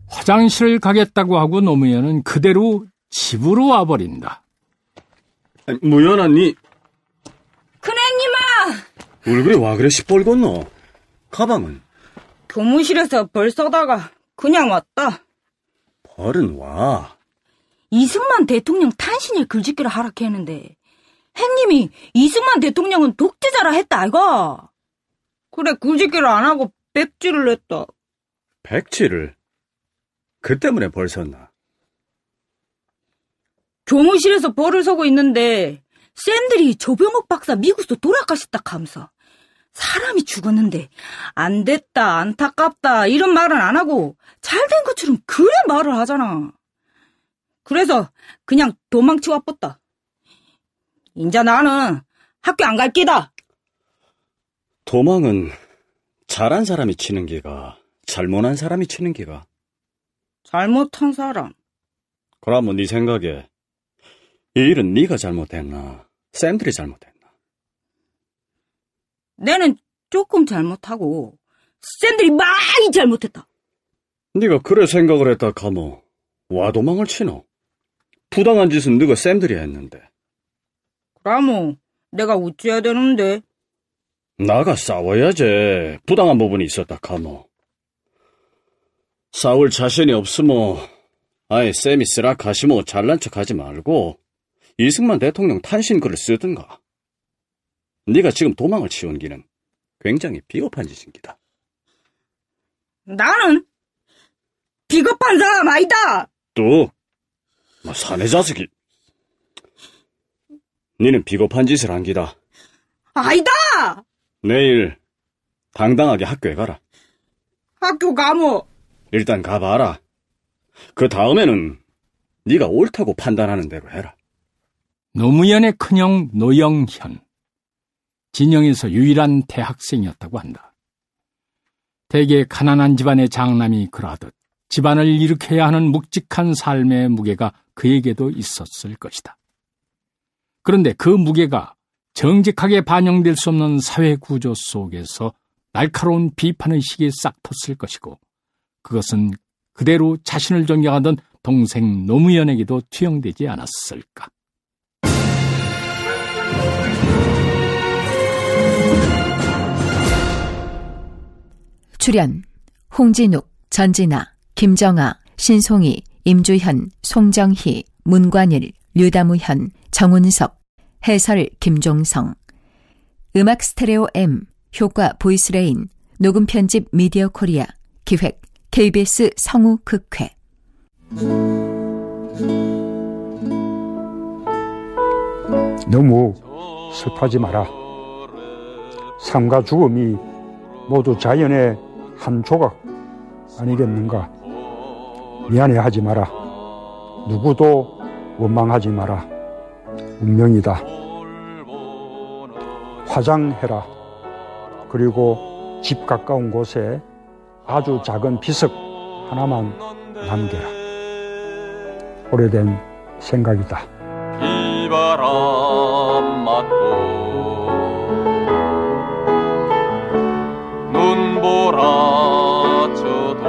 화장실을 가겠다고 하고 노무현은 그대로 집으로 와버린다. 무연아, 니 큰애님아! 얼굴에 와 그래 시뻘겋노? 가방은? 교무실에서 벌 써다가 그냥 왔다. 벌은 와. 이승만 대통령 탄신일 글짓기를 하라 했는데 행님이 이승만 대통령은 독재자라 했다 아이가. 그래 글짓기를 안 하고 백지를 냈다. 백지를? 그 때문에 벌 섰나? 교무실에서 벌을 서고 있는데 쌤들이 조병옥 박사 미국에서 돌아가셨다 하면서 사람이 죽었는데 안 됐다 안타깝다 이런 말은 안 하고 잘된 것처럼 그래 말을 하잖아. 그래서 그냥 도망치고 와뻤다. 인자 나는 학교 안 갈 끼다. 도망은 잘한 사람이 치는 기가 잘못한 사람이 치는 기가. 잘못한 사람. 그러면 네 생각에 이 일은 네가 잘못했나 쌤들이 잘못했나? 내는 조금 잘못하고 쌤들이 많이 잘못했다. 네가 그래 생각을 했다 카모 와 도망을 치노? 부당한 짓은 네가 쌤들이 했는데. 그라모 내가 어찌해야 되는데? 나가 싸워야지. 부당한 부분이 있었다 카모. 싸울 자신이 없으면 아예 쌤이 쓰라 가시모 잘난 척하지 말고 이승만 대통령 탄신글을 쓰든가. 네가 지금 도망을 치운 기는 굉장히 비겁한 짓인 기다. 나는 비겁한 사람 아니다. 또 사내 자식이. 니는 비겁한 짓을 한 기다. 아니다. 내일 당당하게 학교에 가라. 학교 가뭐? 일단 가봐라. 그 다음에는 네가 옳다고 판단하는 대로 해라. 노무현의 큰형 노영현. 진영에서 유일한 대학생이었다고 한다. 대개 가난한 집안의 장남이 그러하듯 집안을 일으켜야 하는 묵직한 삶의 무게가 그에게도 있었을 것이다. 그런데 그 무게가 정직하게 반영될 수 없는 사회 구조 속에서 날카로운 비판의식이 싹 텄을 것이고, 그것은 그대로 자신을 존경하던 동생 노무현에게도 투영되지 않았을까. 출연 홍진욱, 전진아, 김정아, 신송이, 임주현, 송정희, 문관일, 류다무현, 정운석, 해설 김종성. 음악 스테레오 M, 효과 보이스레인, 녹음 편집 미디어 코리아, 기획 KBS 성우극회. 너무 습하지 마라. 삶과 죽음이 모두 자연의 한 조각 아니겠는가. 미안해하지 마라. 누구도 원망하지 마라. 운명이다. 화장해라. 그리고 집 가까운 곳에 아주 작은 비석 하나만 남겨라. 오래된 생각이다. 비바람 맞고 눈보라쳐도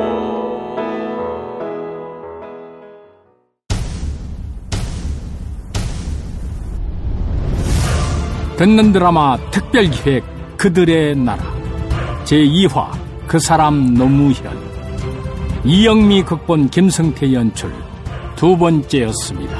듣는 드라마 특별기획 그들의 나라 제2화 그 사람 노무현. 이영미 극본, 김승태 연출. 두 번째였습니다.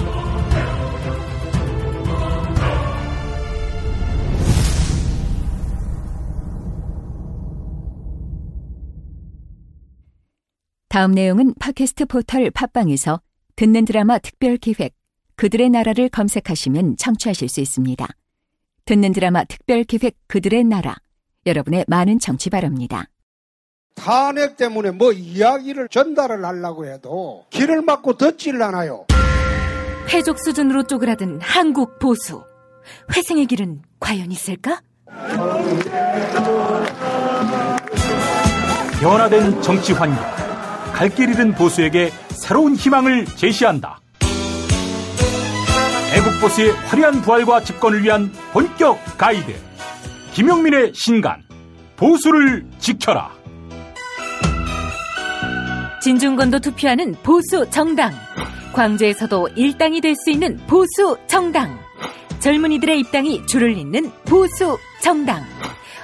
다음 내용은 팟캐스트 포털 팟빵에서 듣는 드라마 특별기획 그들의 나라를 검색하시면 청취하실 수 있습니다. 듣는 드라마 특별기획 그들의 나라, 여러분의 많은 청취 바랍니다. 탄핵 때문에 뭐 이야기를 전달을 하려고 해도 길을 막고 듣질 않아요. 해적 수준으로 쪼그라든 한국 보수. 회생의 길은 과연 있을까? 변화된 정치 환경, 갈 길 잃은 보수에게 새로운 희망을 제시한다. 애국 보수의 화려한 부활과 집권을 위한 본격 가이드, 김용민의 신간, 보수를 지켜라. 진중권도 투표하는 보수 정당, 광주에서도 일당이 될 수 있는 보수 정당, 젊은이들의 입당이 줄을 잇는 보수 정당.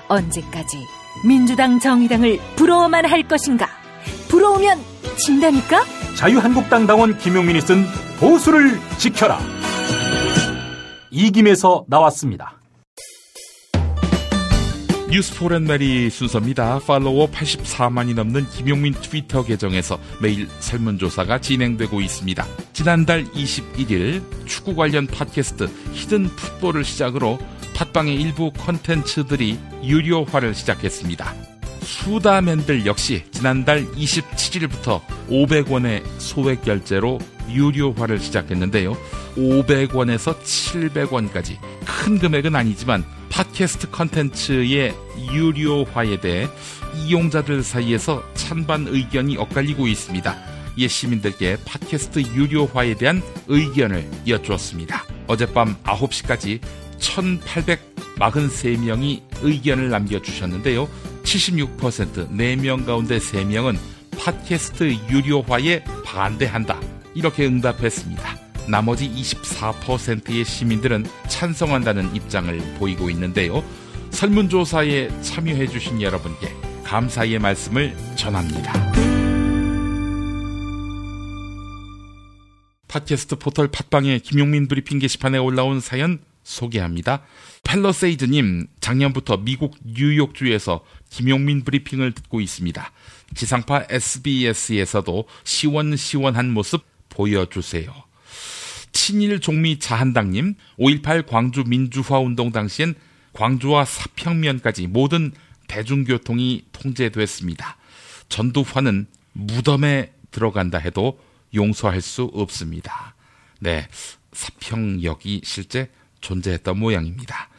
언제까지 민주당 정의당을 부러워만 할 것인가? 부러우면 진다니까? 자유한국당 당원 김용민이 쓴 보수를 지켜라. 이김에서 나왔습니다. 뉴스포렌메리 순서입니다. 팔로워 84만이 넘는 김용민 트위터 계정에서 매일 설문조사가 진행되고 있습니다. 지난달 21일 축구 관련 팟캐스트 히든 풋볼을 시작으로 팟빵의 일부 콘텐츠들이 유료화를 시작했습니다. 수다맨들 역시 지난달 27일부터 500원의 소액 결제로 유료화를 시작했는데요. 500원에서 700원까지 큰 금액은 아니지만 팟캐스트 컨텐츠의 유료화에 대해 이용자들 사이에서 찬반 의견이 엇갈리고 있습니다. 이에 시민들께 팟캐스트 유료화에 대한 의견을 여쭈었습니다. 어젯밤 9시까지 1843명이 의견을 남겨주셨는데요. 76%, 4명 가운데 3명은 팟캐스트 유료화에 반대한다, 이렇게 응답했습니다. 나머지 24%의 시민들은 찬성한다는 입장을 보이고 있는데요. 설문조사에 참여해주신 여러분께 감사의 말씀을 전합니다. 팟캐스트 포털 팟빵의 김용민 브리핑 게시판에 올라온 사연 소개합니다. 펠러세이드님, 작년부터 미국 뉴욕주에서 김용민 브리핑을 듣고 있습니다. 지상파 SBS에서도 시원시원한 모습 보여주세요. 친일 종미 자한당님, 5.18 광주 민주화운동 당시엔 광주와 사평면까지 모든 대중교통이 통제됐습니다. 전두환은 무덤에 들어간다 해도 용서할 수 없습니다. 네, 사평역이 실제 존재했던 모양입니다.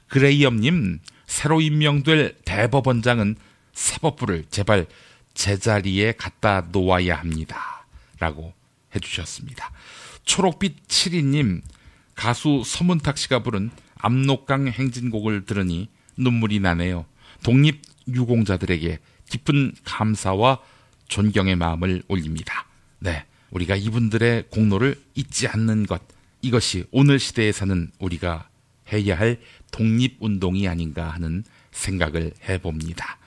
그레이엄님, 새로 임명될 대법원장은 사법부를 제발 제자리에 갖다 놓아야 합니다. 라고 해주셨습니다. 초록빛 7이님, 가수 서문탁 씨가 부른 압록강 행진곡을 들으니 눈물이 나네요. 독립유공자들에게 깊은 감사와 존경의 마음을 올립니다. 네, 우리가 이분들의 공로를 잊지 않는 것, 이것이 오늘 시대에 사는 우리가 해야 할 독립운동이 아닌가 하는 생각을 해봅니다.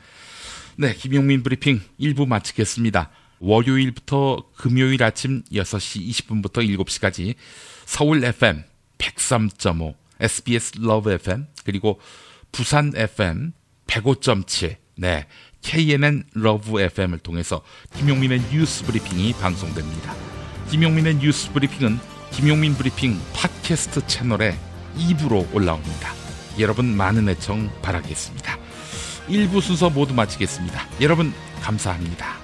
네, 김용민 브리핑 1부 마치겠습니다. 월요일부터 금요일 아침 6시 20분부터 7시까지 서울 FM 103.5, SBS 러브 FM, 그리고 부산 FM 105.7, 네, KNN 러브 FM을 통해서 김용민의 뉴스 브리핑이 방송됩니다. 김용민의 뉴스 브리핑은 김용민 브리핑 팟캐스트 채널에 2부로 올라옵니다. 여러분 많은 애청 바라겠습니다. 1부 순서 모두 마치겠습니다. 여러분 감사합니다.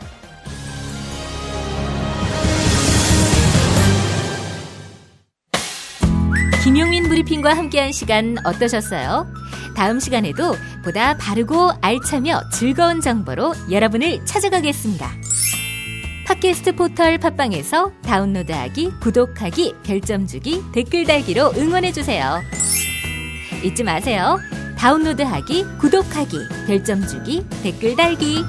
김용민 브리핑과 함께한 시간 어떠셨어요? 다음 시간에도 보다 바르고 알차며 즐거운 정보로 여러분을 찾아가겠습니다. 팟캐스트 포털 팟빵에서 다운로드하기, 구독하기, 별점 주기, 댓글 달기로 응원해주세요. 잊지 마세요. 다운로드하기, 구독하기, 별점 주기, 댓글 달기.